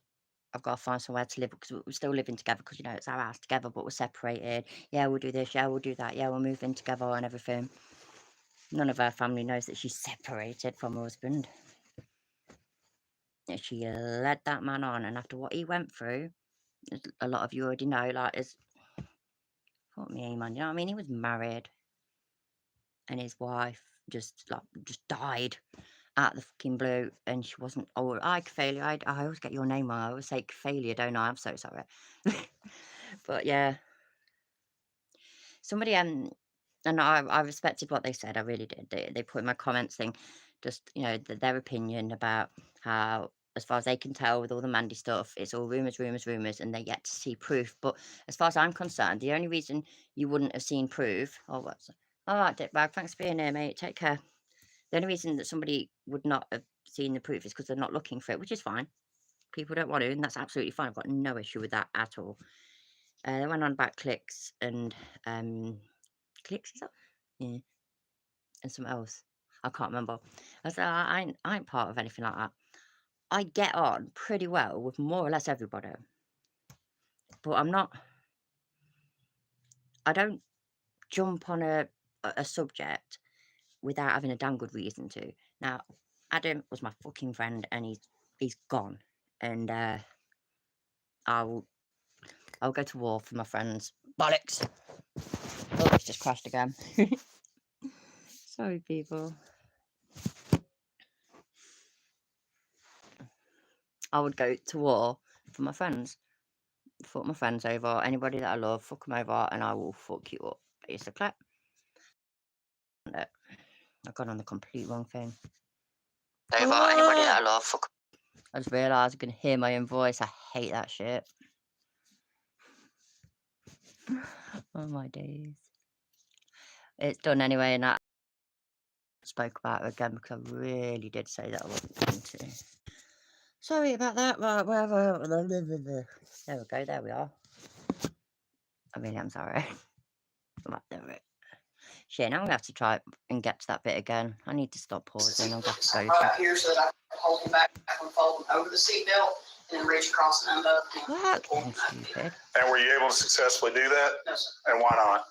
I've got to find somewhere to live because we're still living together because, you know, it's our house together, but we're separated. Yeah, we'll do this. Yeah, we'll do that. Yeah, we'll move in together and everything. None of her family knows that she's separated from her husband. She led that man on, and after what he went through, a lot of you already know, like, fuck me, man, you know what I mean? He was married, and his wife just died out of the fucking blue, and she wasn't old. Kefaulia, I always get your name wrong. I always say Kefaulia, don't I? I'm so sorry. But yeah, somebody and I respected what they said. I really did. They put in my comments thing, just, you know, their opinion about how, as far as they can tell, with all the Mandy stuff, it's all rumours, and they're yet to see proof. But as far as I'm concerned, the only reason you wouldn't have seen proof... Oh, what's... All right, Dickbag, thanks for being here, mate. Take care. The only reason that somebody would not have seeing the proof is because they're not looking for it, which is fine. People don't want to, and that's absolutely fine. I've got no issue with that at all. They went on about clicks and clicks, is that? Yeah, and something else. I can't remember. I said I ain't part of anything like that. I get on pretty well with more or less everybody, but I don't jump on a subject without having a damn good reason to. Now, Adam was my fucking friend, and he's gone, and I'll go to war for my friends. Bollocks! Oh, it's just crashed again. Sorry, people. I would go to war for my friends. Fuck my friends over. Anybody that I love, fuck them over, and I will fuck you up, basically. I've gone on the complete wrong thing. Over anybody that I love, fuck. I just realised I can hear my own voice. I hate that shit. Oh my days. It's done anyway, and I spoke about it again because I really did say that I wasn't going to. Sorry about that. Right, whatever. There we go. There we are. I really am sorry. Right, there we go. Shit, now I'm going to have to try and get to that bit again. I need to stop pausing. I'm going to have to go. Right here so that I can hold him back and fold him over the seatbelt and then reach across and unbutton him. Fucking stupid. And were you able to successfully do that? No, sir. And why not?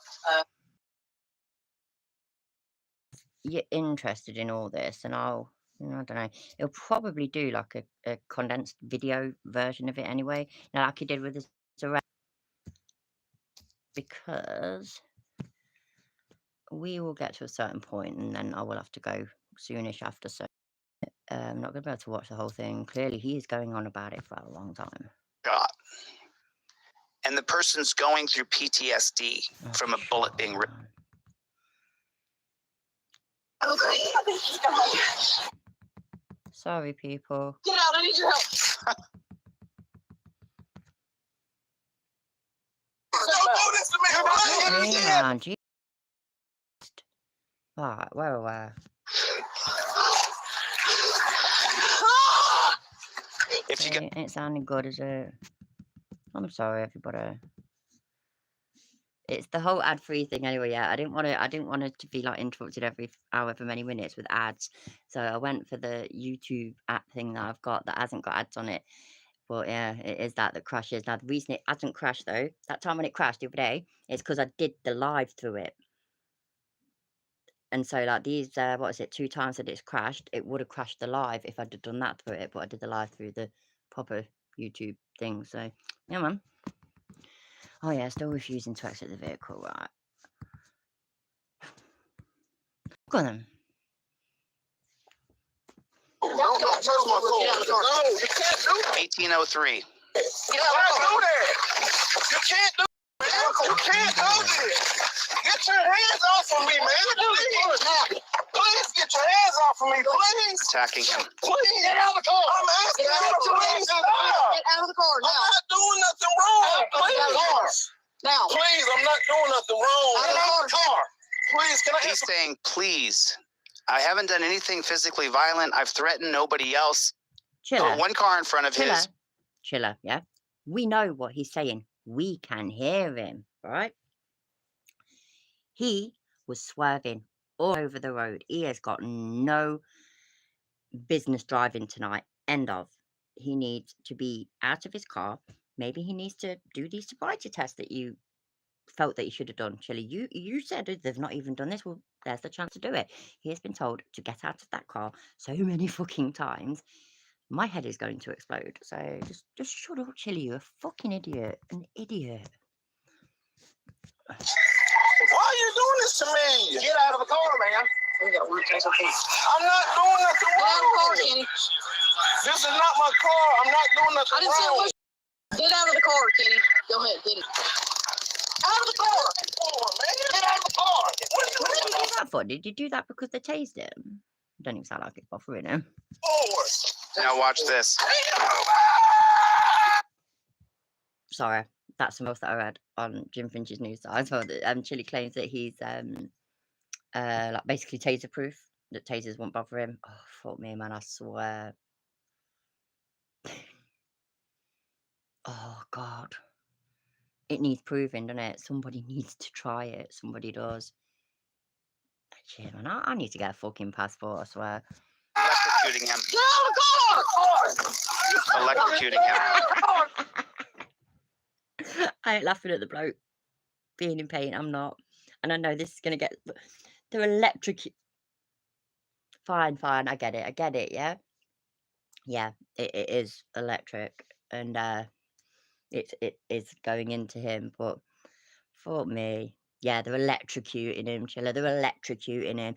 You're interested in all this, and I don't know. It'll probably do like a condensed video version of it anyway. Now, like he did with his arrest, because we will get to a certain point, and then I will have to go soonish after. So I'm not going to be able to watch the whole thing. Clearly, he is going on about it for a long time. God. And the person's going through PTSD from a bullet being ripped. Okay. Sorry, people. Get out, I need your help. Don't do this to me, Hang on, Jesus. Right, where? If you It ain't sounding good, is it? I'm sorry, everybody. It's the whole ad-free thing anyway. Yeah, I didn't want it to be like interrupted every however many minutes with ads. So I went for the YouTube app thing that I've got that hasn't got ads on it. But yeah, it is that crashes. Now the reason it hasn't crashed though, that time when it crashed the other day, is because I did the live through it. And so like these, 2 times that it's crashed, it would have crashed the live if I'd have done that through it. But I did the live through the proper YouTube thing. So yeah, man. Oh yeah, still refusing to exit the vehicle, right? Go on then. Don't touch my phone. No, you can't do that. 1803. You can't do that. You can't do that. You can't do this. Get your hands off of me, man. Please get your hands off of me, please. Attacking him. Please. Get out of the car. I'm asking you to please stop. Get out of the car I'm now. not doing nothing wrong. Please. Now. Please, I'm not doing nothing wrong. Get out of the car. Please, can I He's saying, please. I haven't done anything physically violent. I've threatened nobody else. Chiller. One car in front of his. Chiller, yeah. We know what he's saying. We can hear him, right? He was swerving all over the road. He has got no business driving tonight. End of. He needs to be out of his car. Maybe he needs to do these sobriety tests that you felt that he should have done. Chilly, you said they've not even done this. Well, there's the chance to do it. He has been told to get out of that car so many fucking times. My head is going to explode. So just shut up, Chilly. You're a fucking idiot. An idiot. Why are you doing this to me? Get out of the car, man. We got one take okay. I'm not doing nothing Get out of the car, wrong. Kenny. This is not my car. I'm not doing I nothing didn't say wrong. it was. Get out of the car, Kenny. Go ahead, get it. Out of the car. Get out of the car. What did you do that for? Did you do that because they tased him? Don't even sound like it's bothering him. Forward. Now watch this. Sorry, that's some else that I read on Jim Finch's news. I saw that Chilly claims that he's like basically taser proof. that tasers won't bother him. Oh, fuck me, man, I swear. Oh, God. It needs proving, doesn't it? Somebody needs to try it. Somebody does. Shit, man, I need to get a fucking passport, I swear. Electrocuting him. Electrocuting him. I ain't laughing at the bloke being in pain. I'm not. And I know this is going to get... They're electric... Fine, I get it, yeah? Yeah, it is electric. And it is going into him, but fuck me. Yeah, they're electrocuting him, Chilla. They're electrocuting him.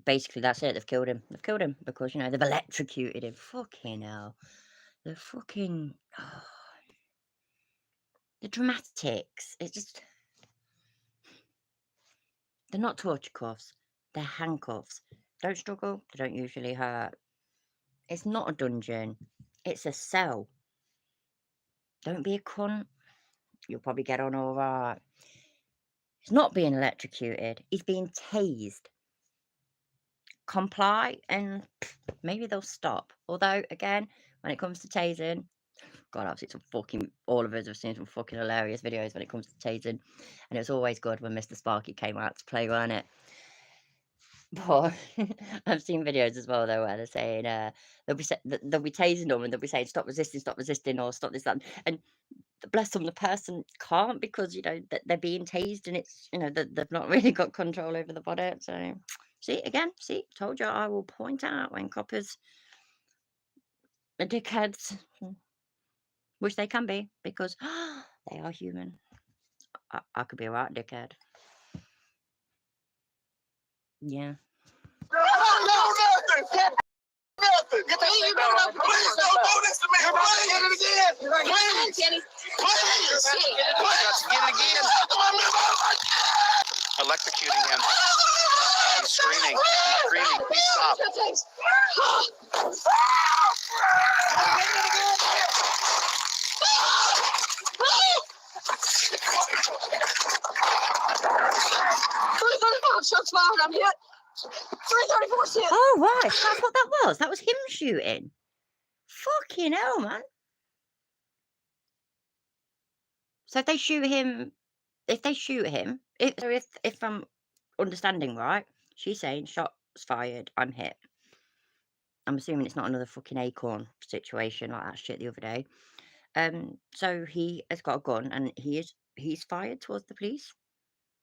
Basically, that's it. They've killed him. They've killed him because, you know, they've electrocuted him. Fucking hell. The fucking... Oh, the dramatics. It's just... They're not torture cuffs. They're handcuffs. Don't struggle. They don't usually hurt. It's not a dungeon. It's a cell. Don't be a cunt. You'll probably get on all right. He's not being electrocuted. He's being tased. Comply and maybe they'll stop. Although, again, when it comes to tasing, God, I've seen some fucking... All of us have seen some fucking hilarious videos when it comes to tasing. And it's always good when Mr. Sparky came out to play, weren't it? But I've seen videos as well, though, where they're saying they'll be tasing them and they'll be saying stop resisting, or stop this, that. And bless them, the person can't because, you know, that they're being tased and it's, you know, that they've not really got control over the body. So, see, told you I will point out when coppers are dickheads, which they can be because they are human. I could be a right dickhead. Yeah. Nothing. Get that shit down. Please don't do this to me. Please. Get it again. Please. Kenny. Please. Get it again. Electrocuting him. He's screaming. He's screaming. Please stop. Shots fired. I'm hit. 334 hit. Oh, right. That's what that was. That was him shooting. Fucking hell, man. So if they shoot him, if I'm understanding right, she's saying shots fired, I'm hit. I'm assuming it's not another fucking Acorn situation like that shit the other day. So he has got a gun and he's fired towards the police.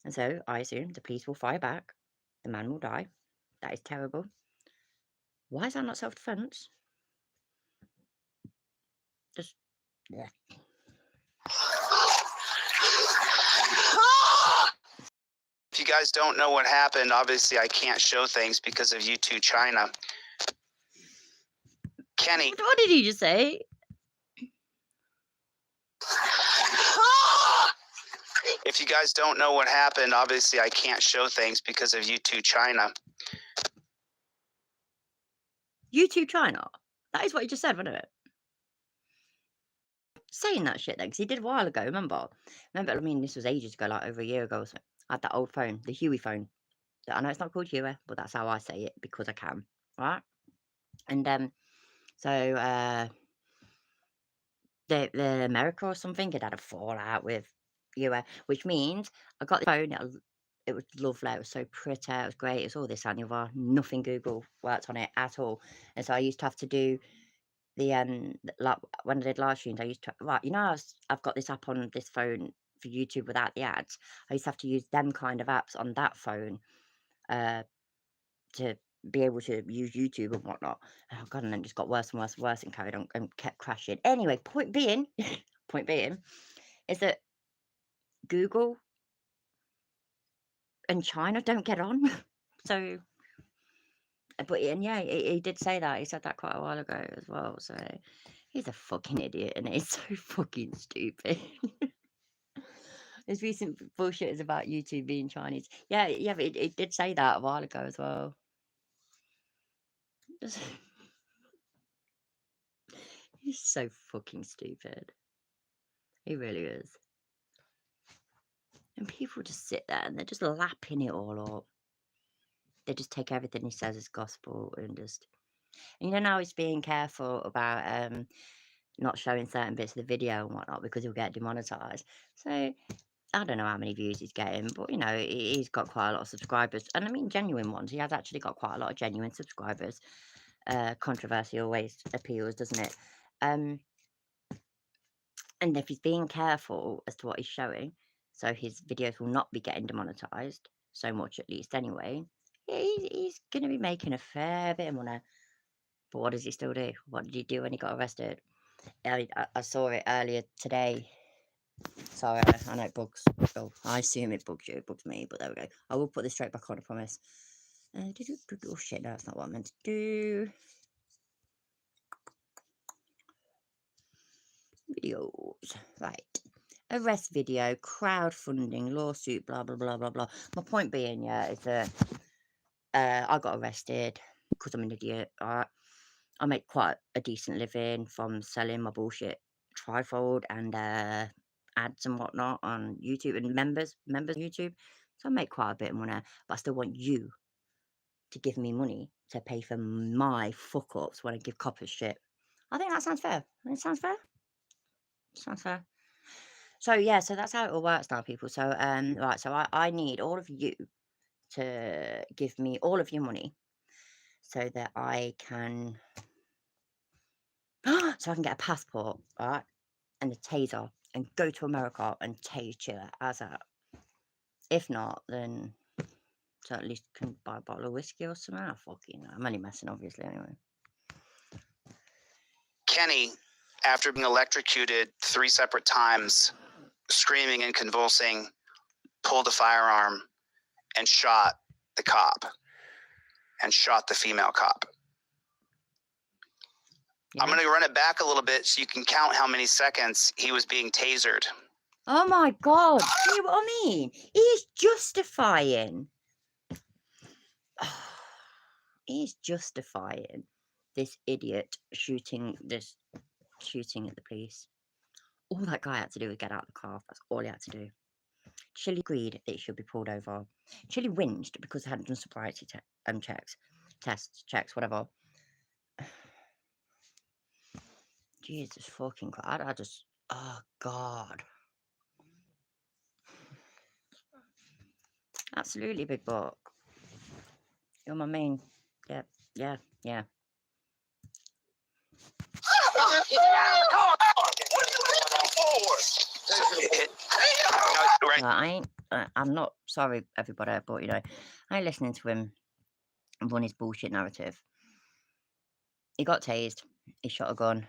And so I assume the police will fire back. The man will die. That is terrible. Why is that not self-defense? Just, yeah. If you guys don't know what happened, obviously I can't show things because of YouTube China. Kenny. What did he just say? If you guys don't know what happened, obviously I can't show things because of YouTube China. YouTube China? That is what he just said, wasn't it? Saying that shit then, because he did a while ago, remember? I mean, this was ages ago, like over a year ago or something. I had that old phone, the Huey phone. I know it's not called Huey, but that's how I say it because I can, right? And so the America or something had a fallout with Huey, which means I got the phone. It was lovely. It was so pretty. It was great. It was all this and the other. Nothing Google worked on it at all. And so I used to have to do the like when I did live streams. I used to I've got this app on this phone for YouTube without the ads. I used to have to use them kind of apps on that phone to be able to use YouTube and whatnot. Oh god, and then it just got worse and worse and carried on and kept crashing. Anyway, point being is that Google and China don't get on. So, but yeah, he did say that. He said that quite a while ago as well. So he's a fucking idiot and he's so fucking stupid. His recent bullshit is about YouTube being Chinese. Yeah, but it did say that a while ago as well. He's so fucking stupid. He really is. And people just sit there and they're just lapping it all up. they just take everything he says as gospel and just. And you know now he's being careful about not showing certain bits of the video and whatnot because he'll get demonetized. So I don't know how many views he's getting, but you know he's got quite a lot of subscribers, and I mean genuine ones. He has actually got quite a lot of genuine subscribers. Controversy always appeals, doesn't it? And if he's being careful as to what he's showing, so his videos will not be getting demonetized so much, at least anyway. Yeah, he's going to be making a fair bit of money. But what does he still do? What did he do when he got arrested? I saw it earlier today. Sorry, I know it bugs. Oh, I assume it bugs you. It bugs me, but there we go. I will put this straight back on, I promise. Oh shit, no, that's not what I meant to do. Videos. Right. Arrest video, crowdfunding, lawsuit, blah, blah, blah, blah, blah. My point being, yeah, is that I got arrested because I'm an idiot. I make quite a decent living from selling my bullshit trifold and ads and whatnot on YouTube and members on YouTube. So I make quite a bit of money, but I still want you to give me money to pay for my fuck ups when I give coppers shit. I think that sounds fair. It sounds fair. Sounds fair. So yeah, so that's how it all works now, people. So right, so I need all of you to give me all of your money so that I can get a passport, right, and a taser and go to America and tase Chilla as that. If not, then so at least can buy a bottle of whiskey or something. I'm only messing, obviously, anyway. Kenny, after being electrocuted 3 separate times, screaming and convulsing, pulled a firearm and shot the cop and shot the female cop. Yeah. I'm going to run it back a little bit so you can count how many seconds he was being tasered. Oh my God! See what I mean? He's justifying. He's justifying this idiot shooting at the police. All that guy had to do was get out of the car. That's all he had to do. Chili agreed that it should be pulled over. Chili whinged because they hadn't done sobriety checks, whatever. Jesus fucking God! I just, oh God, absolutely, big buck. You're my main. Yeah. I'm not sorry, everybody, but you know, I ain't listening to him run his bullshit narrative. He got tased. He shot a gun.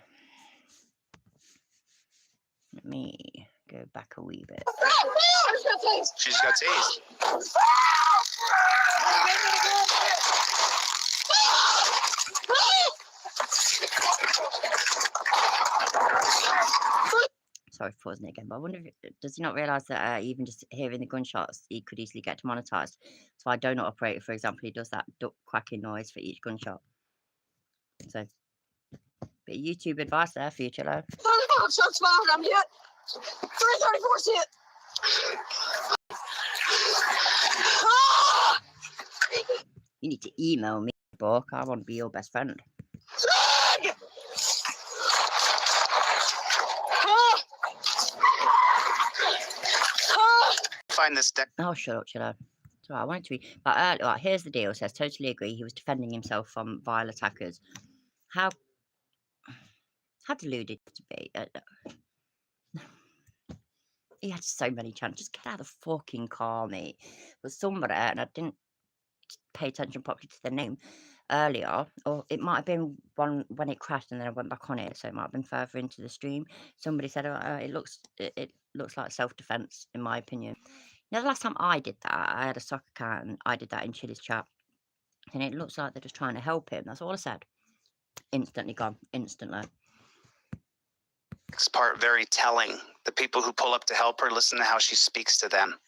Let me go back a wee bit. She just got tased. Sorry for pausing it again, but I wonder if does he not realise that even just hearing the gunshots, he could easily get demonetised. So I donut operator, for example, he does that duck quacking noise for each gunshot. So, bit of YouTube advice there for you, Chillo. Shots fired. I'm hit. 334's hit. You need to email me, Buck. I want to be your best friend. Find this deck. Oh, shut up, Chillo. So I wanted to be, but right, here's the deal. It says totally agree. He was defending himself from vile attackers. How deluded to be? He had so many chances. Just get out of the fucking car, mate. But somebody, and I didn't pay attention properly to the name earlier, or it might have been one when it crashed and then I went back on it, so it might have been further into the stream. Somebody said, it looks like self-defense, in my opinion. You know, the last time I did that, I had a soccer account and I did that in Chili's chat, and it looks like they're just trying to help him. That's all I said. Instantly gone. Instantly. This part very telling. The people who pull up to help her, listen to how she speaks to them.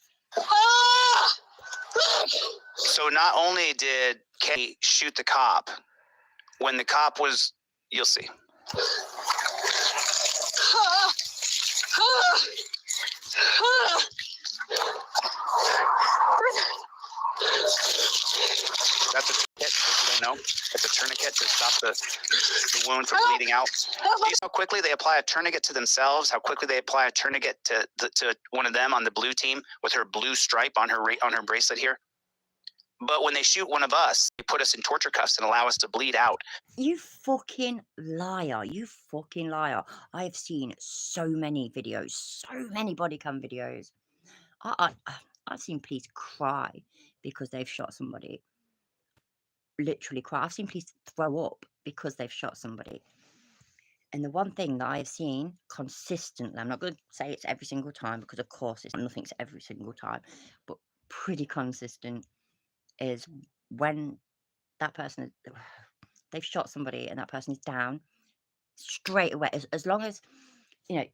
So not only did Kenny shoot the cop, when the cop was, you'll see. That's a tourniquet, if you don't know. It's a tourniquet to stop the wound from bleeding out. See how quickly they apply a tourniquet to themselves, how quickly they apply a tourniquet to one of them on the blue team with her blue stripe on her bracelet here. But when they shoot one of us, they put us in torture cuffs and allow us to bleed out. You fucking liar. You fucking liar. I've seen so many videos, so many body cam videos. I've seen police cry because they've shot somebody. Literally cry. I've seen police throw up because they've shot somebody. And the one thing that I've seen consistently, I'm not going to say it's every single time because of course nothing's every single time, but pretty consistent, is when that person, they've shot somebody and that person is down, straight away, as long as, you know,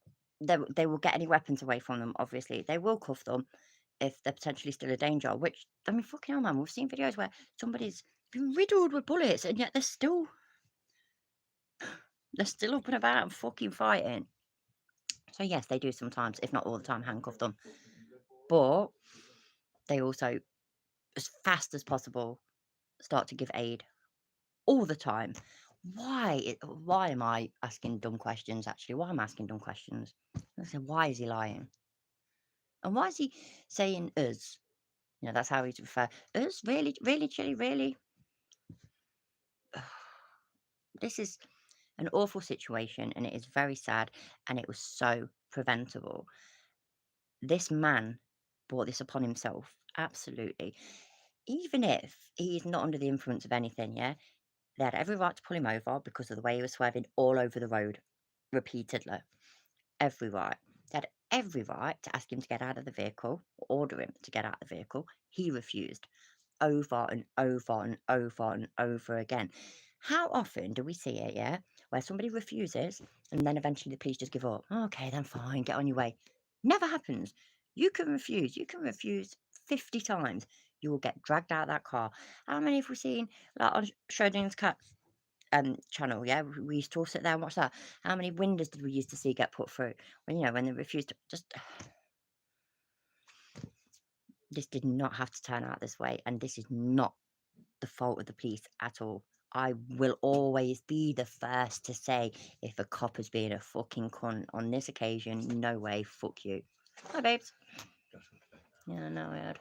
they will get any weapons away from them, obviously. They will cuff them if they're potentially still a danger, which, I mean, fucking hell, man, we've seen videos where somebody's been riddled with bullets and yet they're still up and about and fucking fighting. So yes, they do sometimes, if not all the time, handcuff them. But they also, as fast as possible, start to give aid all the time. Why am I asking dumb questions, actually? Why am I asking dumb questions? I said, why is he lying? And why is he saying us? You know, that's how he's referred. Us? Really? Really, Chili? Really? This is an awful situation and it is very sad and it was so preventable. This man brought this upon himself, absolutely. Even if he's not under the influence of anything, yeah? They had every right to pull him over because of the way he was swerving all over the road repeatedly. Every right. They had every right to ask him to get out of the vehicle, or order him to get out of the vehicle. He refused over and over and over and over again. How often do we see it, yeah, where somebody refuses and then eventually the police just give up? Okay, then fine, get on your way. Never happens. You can refuse 50 times. You will get dragged out of that car. How many have we seen, like on Schrodinger's cat channel? Yeah, we used to all sit there and watch that. How many windows did we used to see get put through when, you know, when they refused to just... This did not have to turn out this way, and this is not the fault of the police at all. I will always be the first to say if a cop is being a fucking cunt on this occasion, no way, fuck you. Hi, babes. Yeah, no, I heard.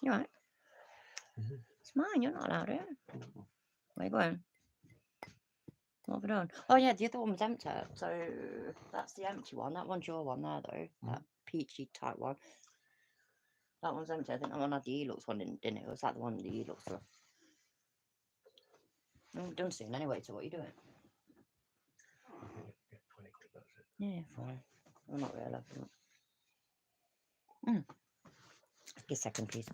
You right? It's mine, you're not allowed it. Where you going? What have we done? Oh, yeah, the other one was empty, so that's the empty one. That one's your one there, though. That peachy type one. That one's empty. I think that one had the Elux one, didn't it? Was that the one, the Elux one? We're done soon anyway, so what are you doing? Yeah, fine. Well, not really. Give a second, please.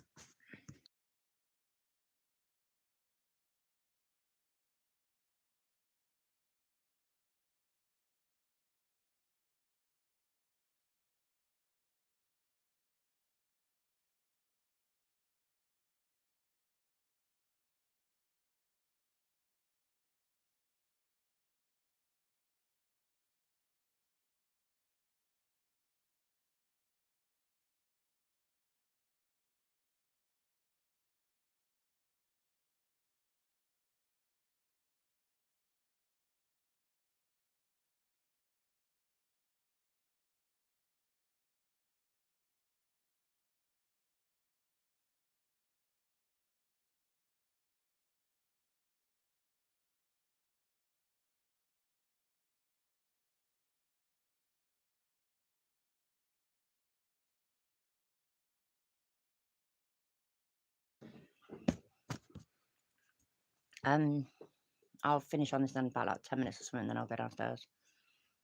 I'll finish on this in about like 10 minutes or something, then I'll go downstairs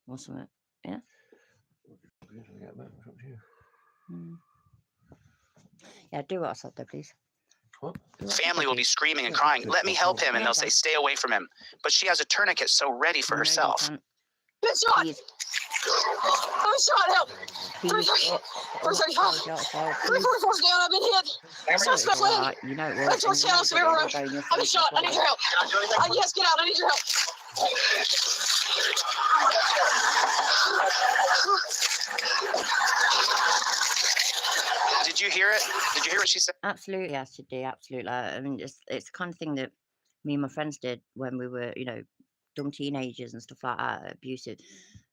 or something. Yeah. Yeah, do what I said though, please. Family will be screaming and crying, let me help him, and they'll say, stay away from him. But she has a tourniquet so ready for herself. Been shot! Please. I'm shot, help! 335. 344's down, I've been hit. Suspect fled. Right, you know what? Let's go channel Severe Road. I've been shot, I need your help. Yes, get out, I need your help. Did you hear it? Did you hear what she said? Absolutely, Ashley, absolutely. I mean, it's the kind of thing that me and my friends did when we were, young teenagers and stuff like that. Abusive,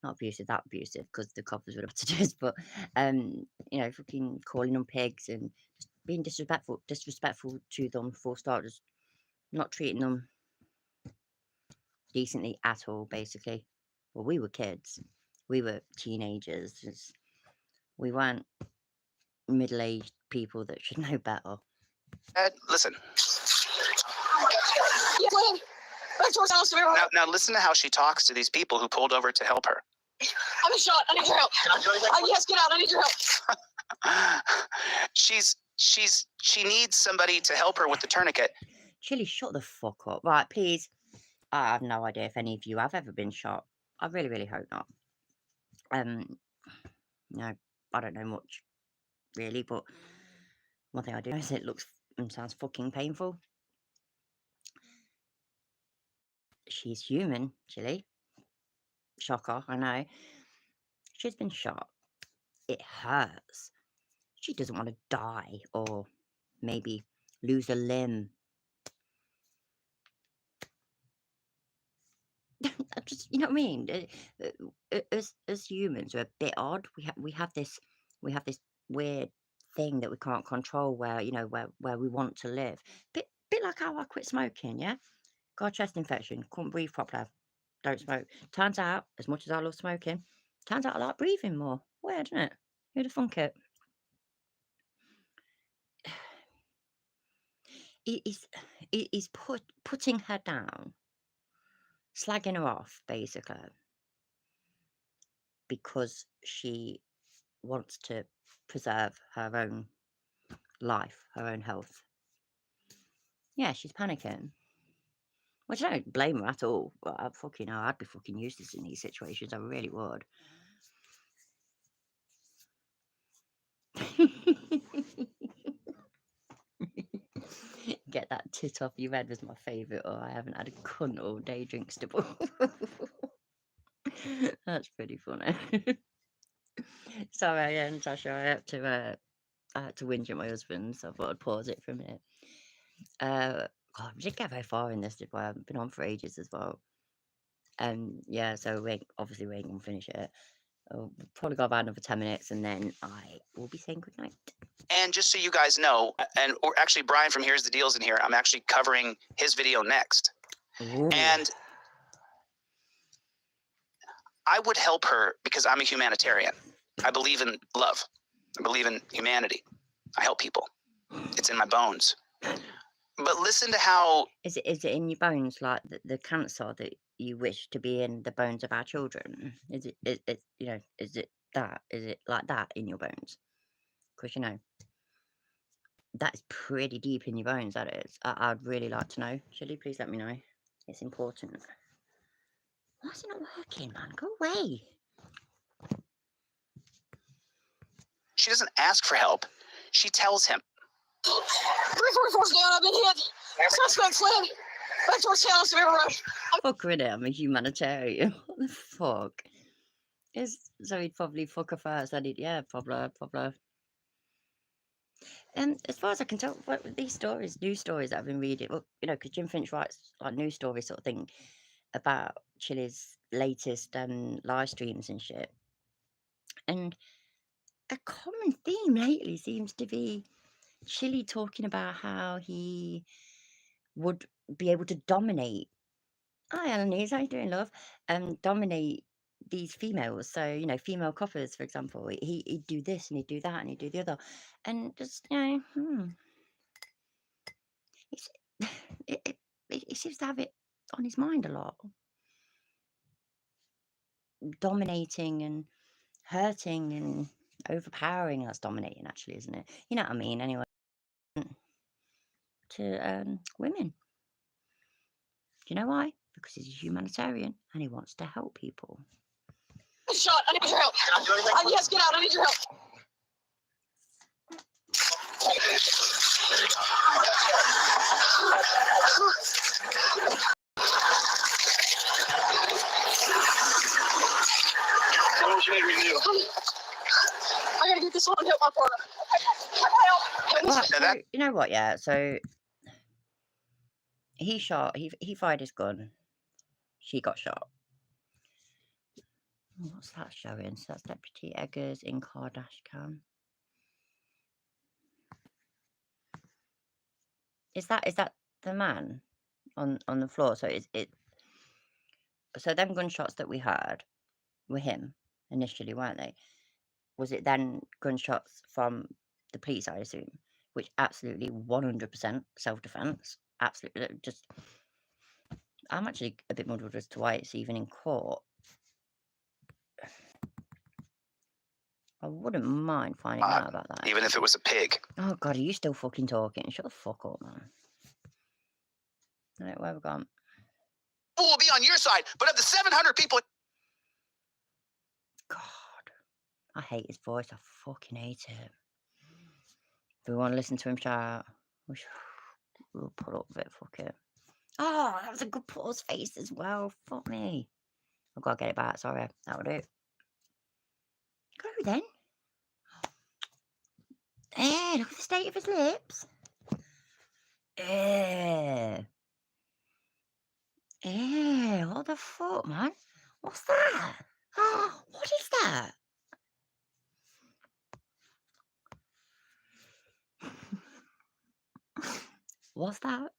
not abusive, that abusive, because the coppers would have to do this, but fucking calling them pigs and just being disrespectful to them for starters, not treating them decently at all, basically. Well, we were kids, we were teenagers, we weren't middle-aged people that should know better. Listen. Yeah, Flynn. Back towards the house. Now listen to how she talks to these people who pulled over to help her. I'm in shot. I need your help. Yes, get out. I need your help. She needs somebody to help her with the tourniquet. Chili, shut the fuck up. Right, please. I have no idea if any of you have ever been shot. I really, really hope not. No, I don't know much, really, but one thing I do know is it looks and sounds fucking painful. She's human, Chili. Shocker, I know. She's been shot. It hurts. She doesn't want to die or maybe lose a limb. Just, you know what I mean? As humans, we're a bit odd. We have this weird thing that we can't control, where where we want to live. Bit like how I quit smoking. Yeah, got a chest infection, couldn't breathe properly. Don't smoke. Turns out, as much as I love smoking, turns out I like breathing more. Weird, isn't it? Who'd have thunk it? He's putting her down, slagging her off, basically, because she wants to preserve her own life, her own health. Yeah, she's panicking. Which I don't blame her at all. Well, I'd be fucking useless in these situations. I really would. Get that tit off your head was my favourite. Or I haven't had a cunt all day, drinks to That's pretty funny. Sorry, yeah, Natasha, I had to whinge at my husband, so I thought I'd pause it for a minute. God, we didn't get very far in this, did we? I've been on for ages as well. Yeah, so we ain't gonna finish it. We'll probably go about another 10 minutes, and then I will be saying goodnight. And just so you guys know, or actually Brian from Here's the Deal's in here, I'm actually covering his video next. Ooh. And I would help her because I'm a humanitarian. I believe in love. I believe in humanity. I help people. It's in my bones. But listen to how... Is it in your bones, like the cancer that you wish to be in the bones of our children? Is it that? Is it like that in your bones? Because, that is pretty deep in your bones, that is. I'd really like to know. Chili, please let me know. It's important. Why is it not working, man? Go away. She doesn't ask for help. She tells him. 344's down. I've been hit. Suspect Flynn. Back towards town. Severe rush. Fuck with it. I'm a humanitarian. What the fuck? So he'd probably fuck her first. Probably. As far as I can tell, these stories, news stories that I've been reading, well, because Jim Finch writes like news stories sort of thing about Chili's latest live streams and shit. And a common theme lately seems to be Chili talking about how he would be able to dominate. Hi, Alanis, how you doing, love? Dominate these females. So, female coppers, for example, he'd do this and he'd do that and he'd do the other. And just, he seems to have it on his mind a lot. Dominating and hurting and overpowering. That's dominating, actually, isn't it? You know what I mean? Anyway, to women. Do you know why? Because he's a humanitarian and he wants to help people. Shot. I need your help. Yes, get out. I need your help. What you need me to do? I gotta get this one and help my partner. Well, Now so, that you know what? Yeah. So he shot. He fired his gun. She got shot. What's that showing? So that's Deputy Eggers in car dash cam. Is that the man on the floor? So is it? So them gunshots that we heard were him initially, weren't they? Was it then gunshots from the police? I assume, which absolutely 100% self-defense. Absolutely, just. I'm actually a bit muddled as to why it's even in court. I wouldn't mind finding out about that. even if it was a pig. Oh God, are you still fucking talking? Shut the fuck up, man. Right, where have we gone? Who will be on your side? But of the 700 people, God, I hate his voice. I fucking hate it. If we want to listen to him shout, we'll put up with it. Fuck it. Oh, that was a good pause face as well. Fuck me. I've got to get it back. Sorry, that would do. Go then. Eh, look at the state of his lips. Eh. What the fuck, man? What's that? Oh, what is that? What's that?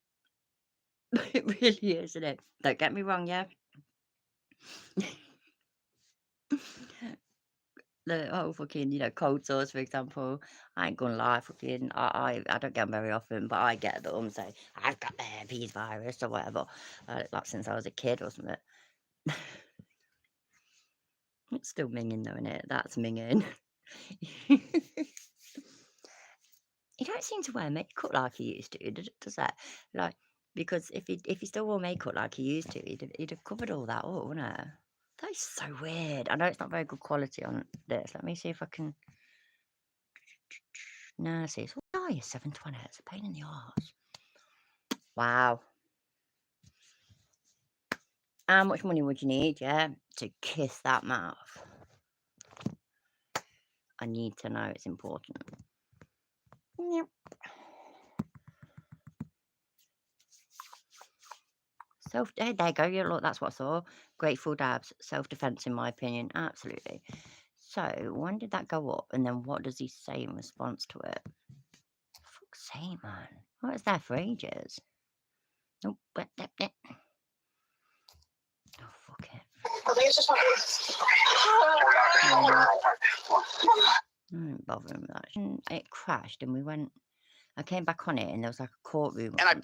It really is, isn't it? Don't get me wrong, yeah. The whole fucking, cold sores, for example. I ain't gonna lie, fucking, I don't get them very often, but I get them. Say I've got the herpes virus or whatever, like since I was a kid or something. It's still minging though, innit? That's minging. He don't seem to wear makeup like he used to, does that? Like, because if he still wore makeup like he used to, he'd have covered all that up, wouldn't it? That is so weird. I know it's not very good quality on this. Let me see if I can. No, see, it's all 720. It's a pain in the arse. Wow. How much money would you need, yeah, to kiss that mouth? I need to know. It's important. Yep. There you go. Yeah, look, that's what I saw. Grateful Dabs, self-defense, in my opinion, absolutely. So, when did that go up? And then what does he say in response to it? For fuck's sake, man. I was there for ages. Nope. Oh, fuck it. I think it's just my I ain't bothering with that. It crashed and we went. I came back on it and there was like a courtroom. and I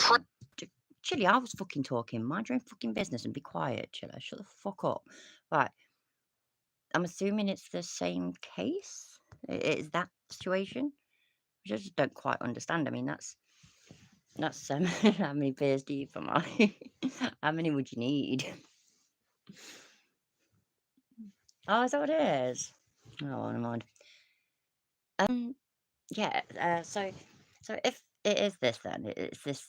Chilly, I was fucking talking. Mind your own fucking business and be quiet, Chilla. Shut the fuck up. Right. I'm assuming it's the same case. It is that situation. Which I just don't quite understand. I mean, that's how many beers do you for my? How many would you need? Oh, is that what it is? Oh, never mind. Yeah. So if it is this, then it's this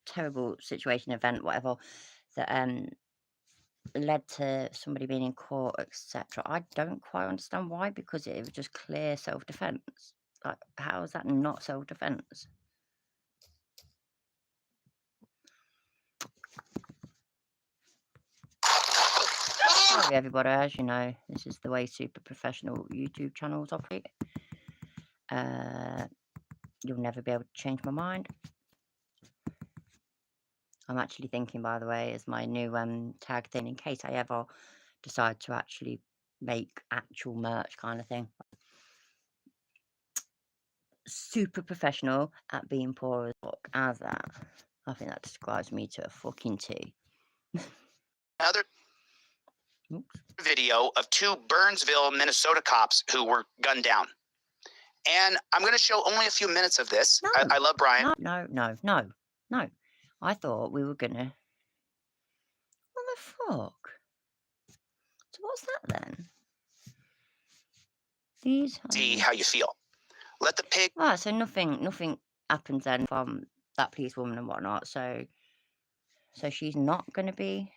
terrible situation, event, whatever, that led to somebody being in court, etc. I don't quite understand why, because it was just clear self-defense. Like, how is that not self-defense? Sorry, everybody. As you know, this is the way super professional YouTube channels operate. You'll never be able to change my mind. I'm actually thinking, by the way, as my new tag thing, in case I ever decide to actually make actual merch kind of thing. Super professional at being poor as fuck. As that, I think that describes me to a fucking T. another Oops. video of two Burnsville, Minnesota cops who were gunned down. And I'm going to show only a few minutes of this. No. I love Brian. No. I thought we were gonna. What the fuck? So what's that then? These. See how you feel. Let the pig. Right, so nothing happens then from that policewoman and whatnot. So she's not gonna be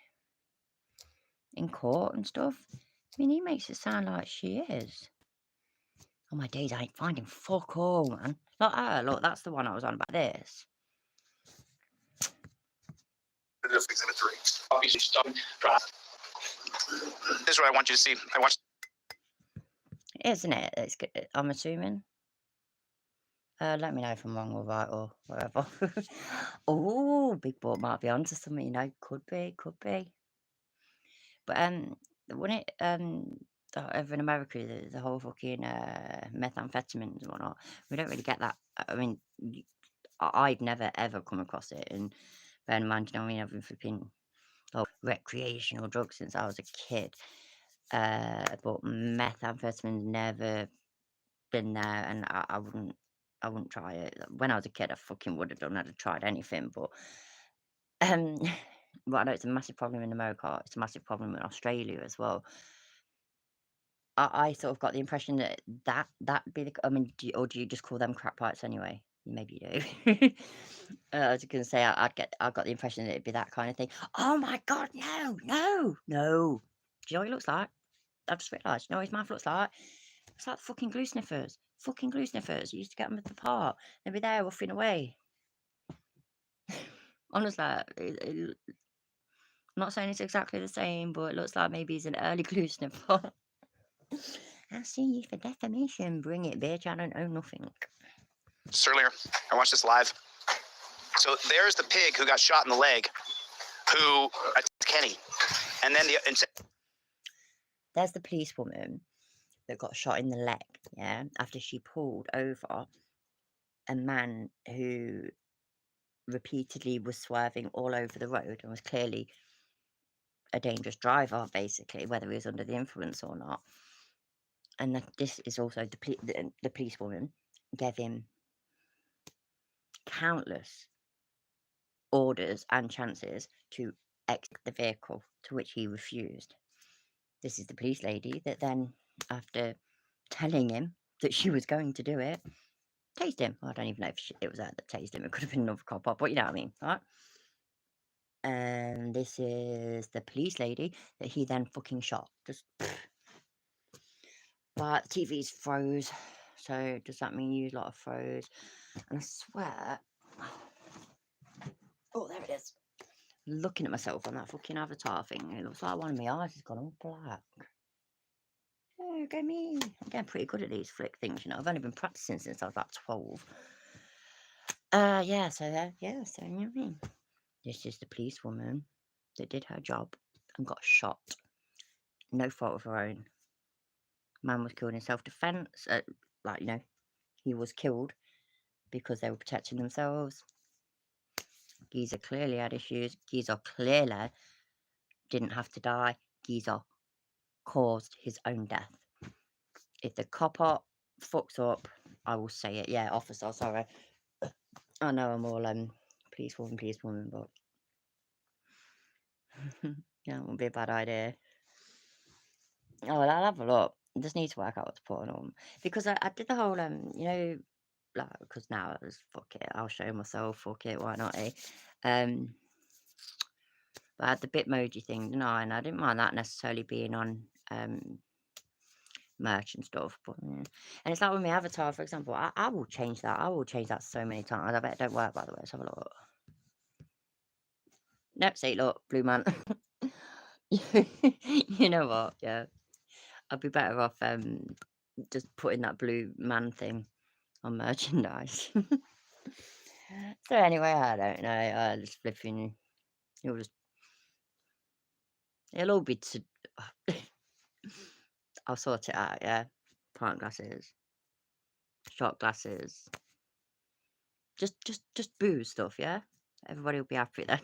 in court and stuff. I mean, he makes it sound like she is. Oh my days, I ain't finding fuck all, man. Not her, look, that's the one I was on about this. This is what I want you to see. I want. Isn't it? It's good. I'm assuming. Let me know if I'm wrong or right or whatever. Oh, Big Boy might be onto something, you know. Could be. But when it over in America, the whole fucking methamphetamines and whatnot, we don't really get that. I mean, I've never ever come across it, and bear in mind, you know, I mean, I've been flipping recreational drugs since I was a kid. But methamphetamine's never been there, and I wouldn't try it. When I was a kid, I fucking would have done. I'd have tried anything, but well, I know it's a massive problem in America. It's a massive problem in Australia as well. I sort of got the impression that'd be the. I mean, do you just call them crack pipes anyway? Maybe you do. I was gonna say I got the impression that it'd be that kind of thing. Oh my god, no. Do you know what he looks like? I just realised. You know what his mouth looks like? It's like fucking glue sniffers. Fucking glue sniffers. You used to get them at the park. They'd be there ruffing away. Honestly, I'm not saying it's exactly the same, but it looks like maybe he's an early glue sniffer. I see you for defamation. Bring it, bitch. I don't own nothing. Earlier, I watched this live. So there's the pig who got shot in the leg, who attacked Kenny, and then there's the policewoman that got shot in the leg. Yeah, after she pulled over a man who repeatedly was swerving all over the road and was clearly a dangerous driver, basically, whether he was under the influence or not. And this is also the policewoman gave him countless orders and chances to exit the vehicle, to which he refused. This is the police lady that then, after telling him that she was going to do it, tased him. I don't even know if it was her that tased him. It could have been another cop, but you know what I mean, right? And this is the police lady that he then fucking shot. Just, but the TV's froze. So does that mean you lot are froze? And I swear, oh, there it is. Looking at myself on that fucking avatar thing, it looks like one of my eyes has gone all black. Oh, go me. I'm getting pretty good at these flick things, you know. I've only been practicing since I was about 12. Yeah, so you know what I mean. This is the policewoman that did her job and got shot. No fault of her own. Man was killed in self-defense. Like, you know, he was killed because they were protecting themselves. Geezer clearly had issues. Geezer clearly didn't have to die. Geezer caused his own death. If the copper fucks up, I will say it. Yeah, officer, sorry. I know I'm all policewoman, but yeah, it wouldn't be a bad idea. Oh, well, I'll have a look. I just need to work out what to put on because I did the whole you know, like, because now I just fuck it, I'll show myself. Fuck it, why not? But I had the Bitmoji thing, didn't I? And I didn't mind that necessarily being on merch and stuff, but yeah. And it's like with my avatar, for example, I will change that. I will change that so many times. I bet it don't work, by the way. Let's have a look. Nope, see, look, blue man. You know what? Yeah, I'd be better off just putting that blue man thing on merchandise. So anyway, I don't know. Just flipping. It'll all be to. I'll sort it out. Yeah, pint glasses, shot glasses. Just booze stuff. Yeah, everybody will be happy then.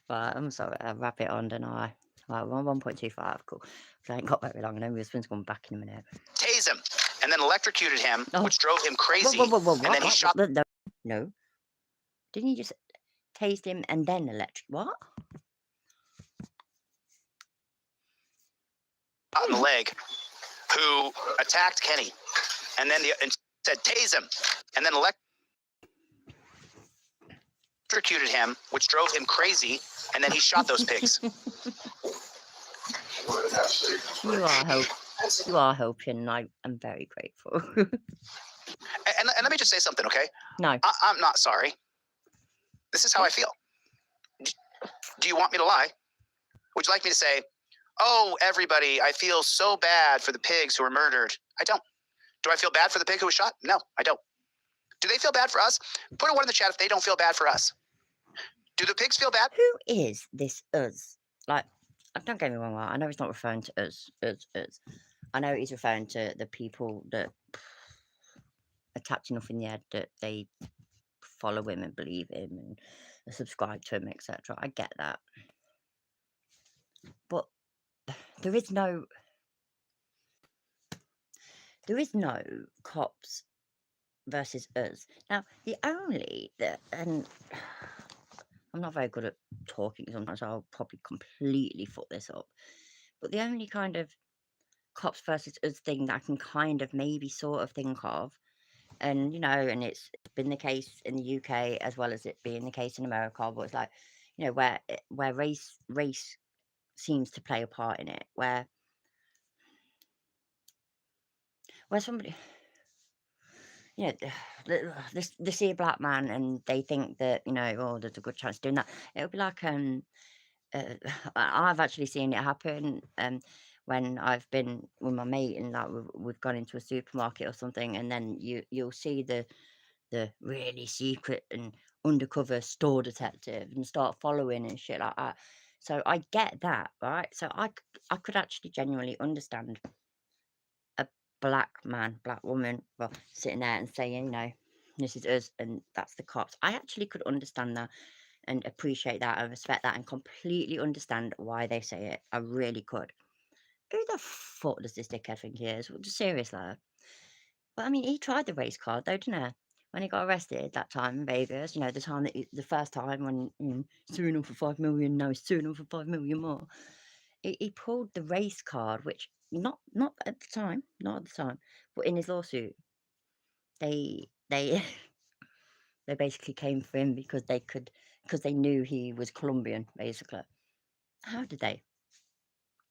But I'm sorry, I'll wrap it on, don't I? Right, we're on 1.25, cool. So I ain't got very long, and then my husband's going back in a minute. Tase him, and then electrocuted him, which drove him crazy. Whoa, and then he shot. No. Didn't he just tased him and then what? In the leg, who attacked Kenny, and then said tase him, and then electrocuted him, which drove him crazy, and then he shot those pigs. You are You are helping, and I am very grateful. And let me just say something, okay? No, I'm not sorry. This is how I feel. Do you want me to lie? Would you like me to say, oh, everybody, I feel so bad for the pigs who were murdered? I don't. Do I feel bad for the pig who was shot? No, I don't. Do they feel bad for us? Put a one in the chat if they don't feel bad for us. Do the pigs feel bad? who is this us? Like, don't get me wrong, I know he's not referring to us. I know he's referring to the people that attach enough in the head that they follow him and believe him and subscribe to him, etc. I get that. But there is no cops versus us. Now, and I'm not very good at talking sometimes, so I'll probably completely fuck this up. But the only kind of cops versus us thing that I can kind of maybe sort of think of, and and it's been the case in the UK as well as it being the case in America, but it's like, where race seems to play a part in it, where somebody, they see a black man and they think that, oh, there's a good chance of doing that. It'll be like, I've actually seen it happen when I've been with my mate and like we've gone into a supermarket or something, and then you'll see the really secret and undercover store detective and start following and shit like that. So I get that, right? So I could actually genuinely understand a black man, black woman, well, sitting there and saying, this is us and that's the cops. I actually could understand that and appreciate that and respect that and completely understand why they say it. I really could. Who the fuck does this dickhead think he is? Seriously. But I mean, he tried the race card though, didn't he? When he got arrested that time in Vegas, the first time when suing him for 5 million, now he's suing him for 5 million more. He pulled the race card, which not at the time, but in his lawsuit, they they basically came for him because they knew he was Colombian, basically. How did they?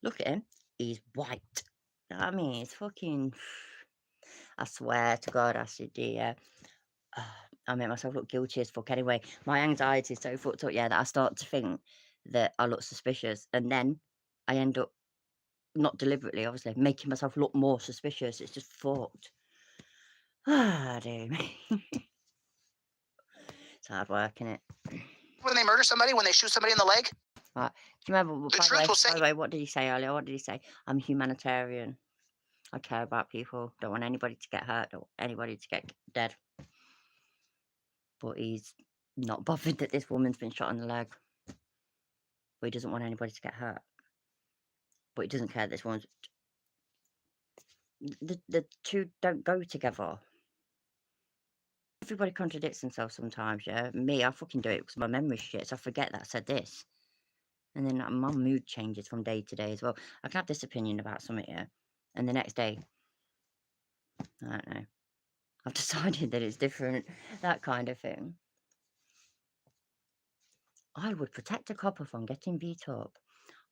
Look at him. He's white. I mean, it's fucking. I swear to God, I said, yeah. I made myself look guilty as fuck anyway. My anxiety is so fucked up, that I start to think that I look suspicious, and then I end up, not deliberately, obviously, making myself look more suspicious. It's just fucked. Ah, dear me. It's hard work, innit? When they murder somebody, when they shoot somebody in the leg? Right. Do you remember, The truth will set by the way, what did he say earlier? What did he say? I'm a humanitarian. I care about people. Don't want anybody to get hurt. Don't want anybody to get dead. But he's not bothered that this woman's been shot in the leg. But he doesn't want anybody to get hurt. But he doesn't care that this one's. The two don't go together. Everybody contradicts themselves sometimes, yeah. Me, I fucking do it because my memory shit, so I forget that I said this. And then my mood changes from day to day as well. I can have this opinion about something, yeah, and the next day, I don't know, I've decided that it's different, that kind of thing. I would protect a copper from getting beat up.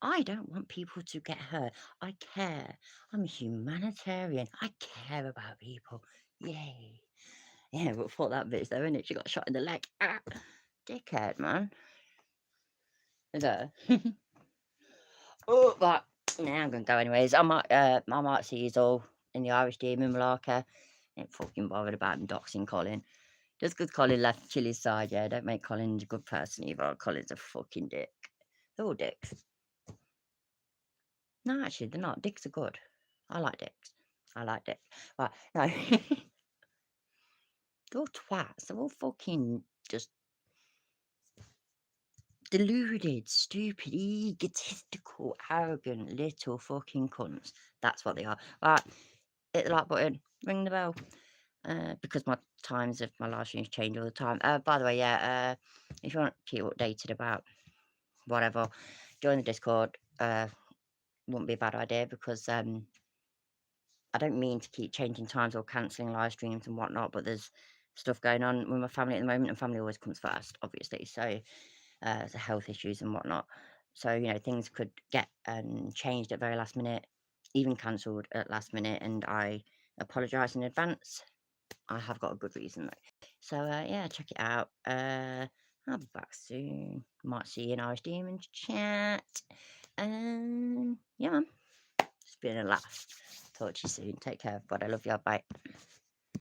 I don't want people to get hurt. I care. I'm a humanitarian. I care about people. Yay. Yeah, but fuck that bitch though, innit? She got shot in the leg. Ah, dickhead, man. Is that? Oh, but now I'm gonna go anyways. I might see you all in the Irish Demon Malarkey. Ain't fucking bothered about him doxing Colin. Just because Colin left Chili's side, yeah, don't make Colin a good person either. Colin's a fucking dick. They're all dicks. No, actually, they're not. Dicks are good. I like dicks. Right, no. They're all twats. They're all fucking just deluded, stupid, egotistical, arrogant, little fucking cunts. That's what they are. Right, hit the like button, ring the bell. Because my times of my live streams change all the time. By the way, yeah, if you want to keep updated about whatever, join the Discord. Wouldn't be a bad idea because I don't mean to keep changing times or cancelling live streams and whatnot, but there's stuff going on with my family at the moment, and family always comes first, obviously. So there's health issues and whatnot. So things could get changed at very last minute even cancelled at last minute, and I apologise in advance. I have got a good reason though. So yeah, check it out. I'll be back soon. Might see you in Irish Demons chat. Yeah, man. It's been a laugh. Talk to you soon. Take care, everybody. I love you. Bye.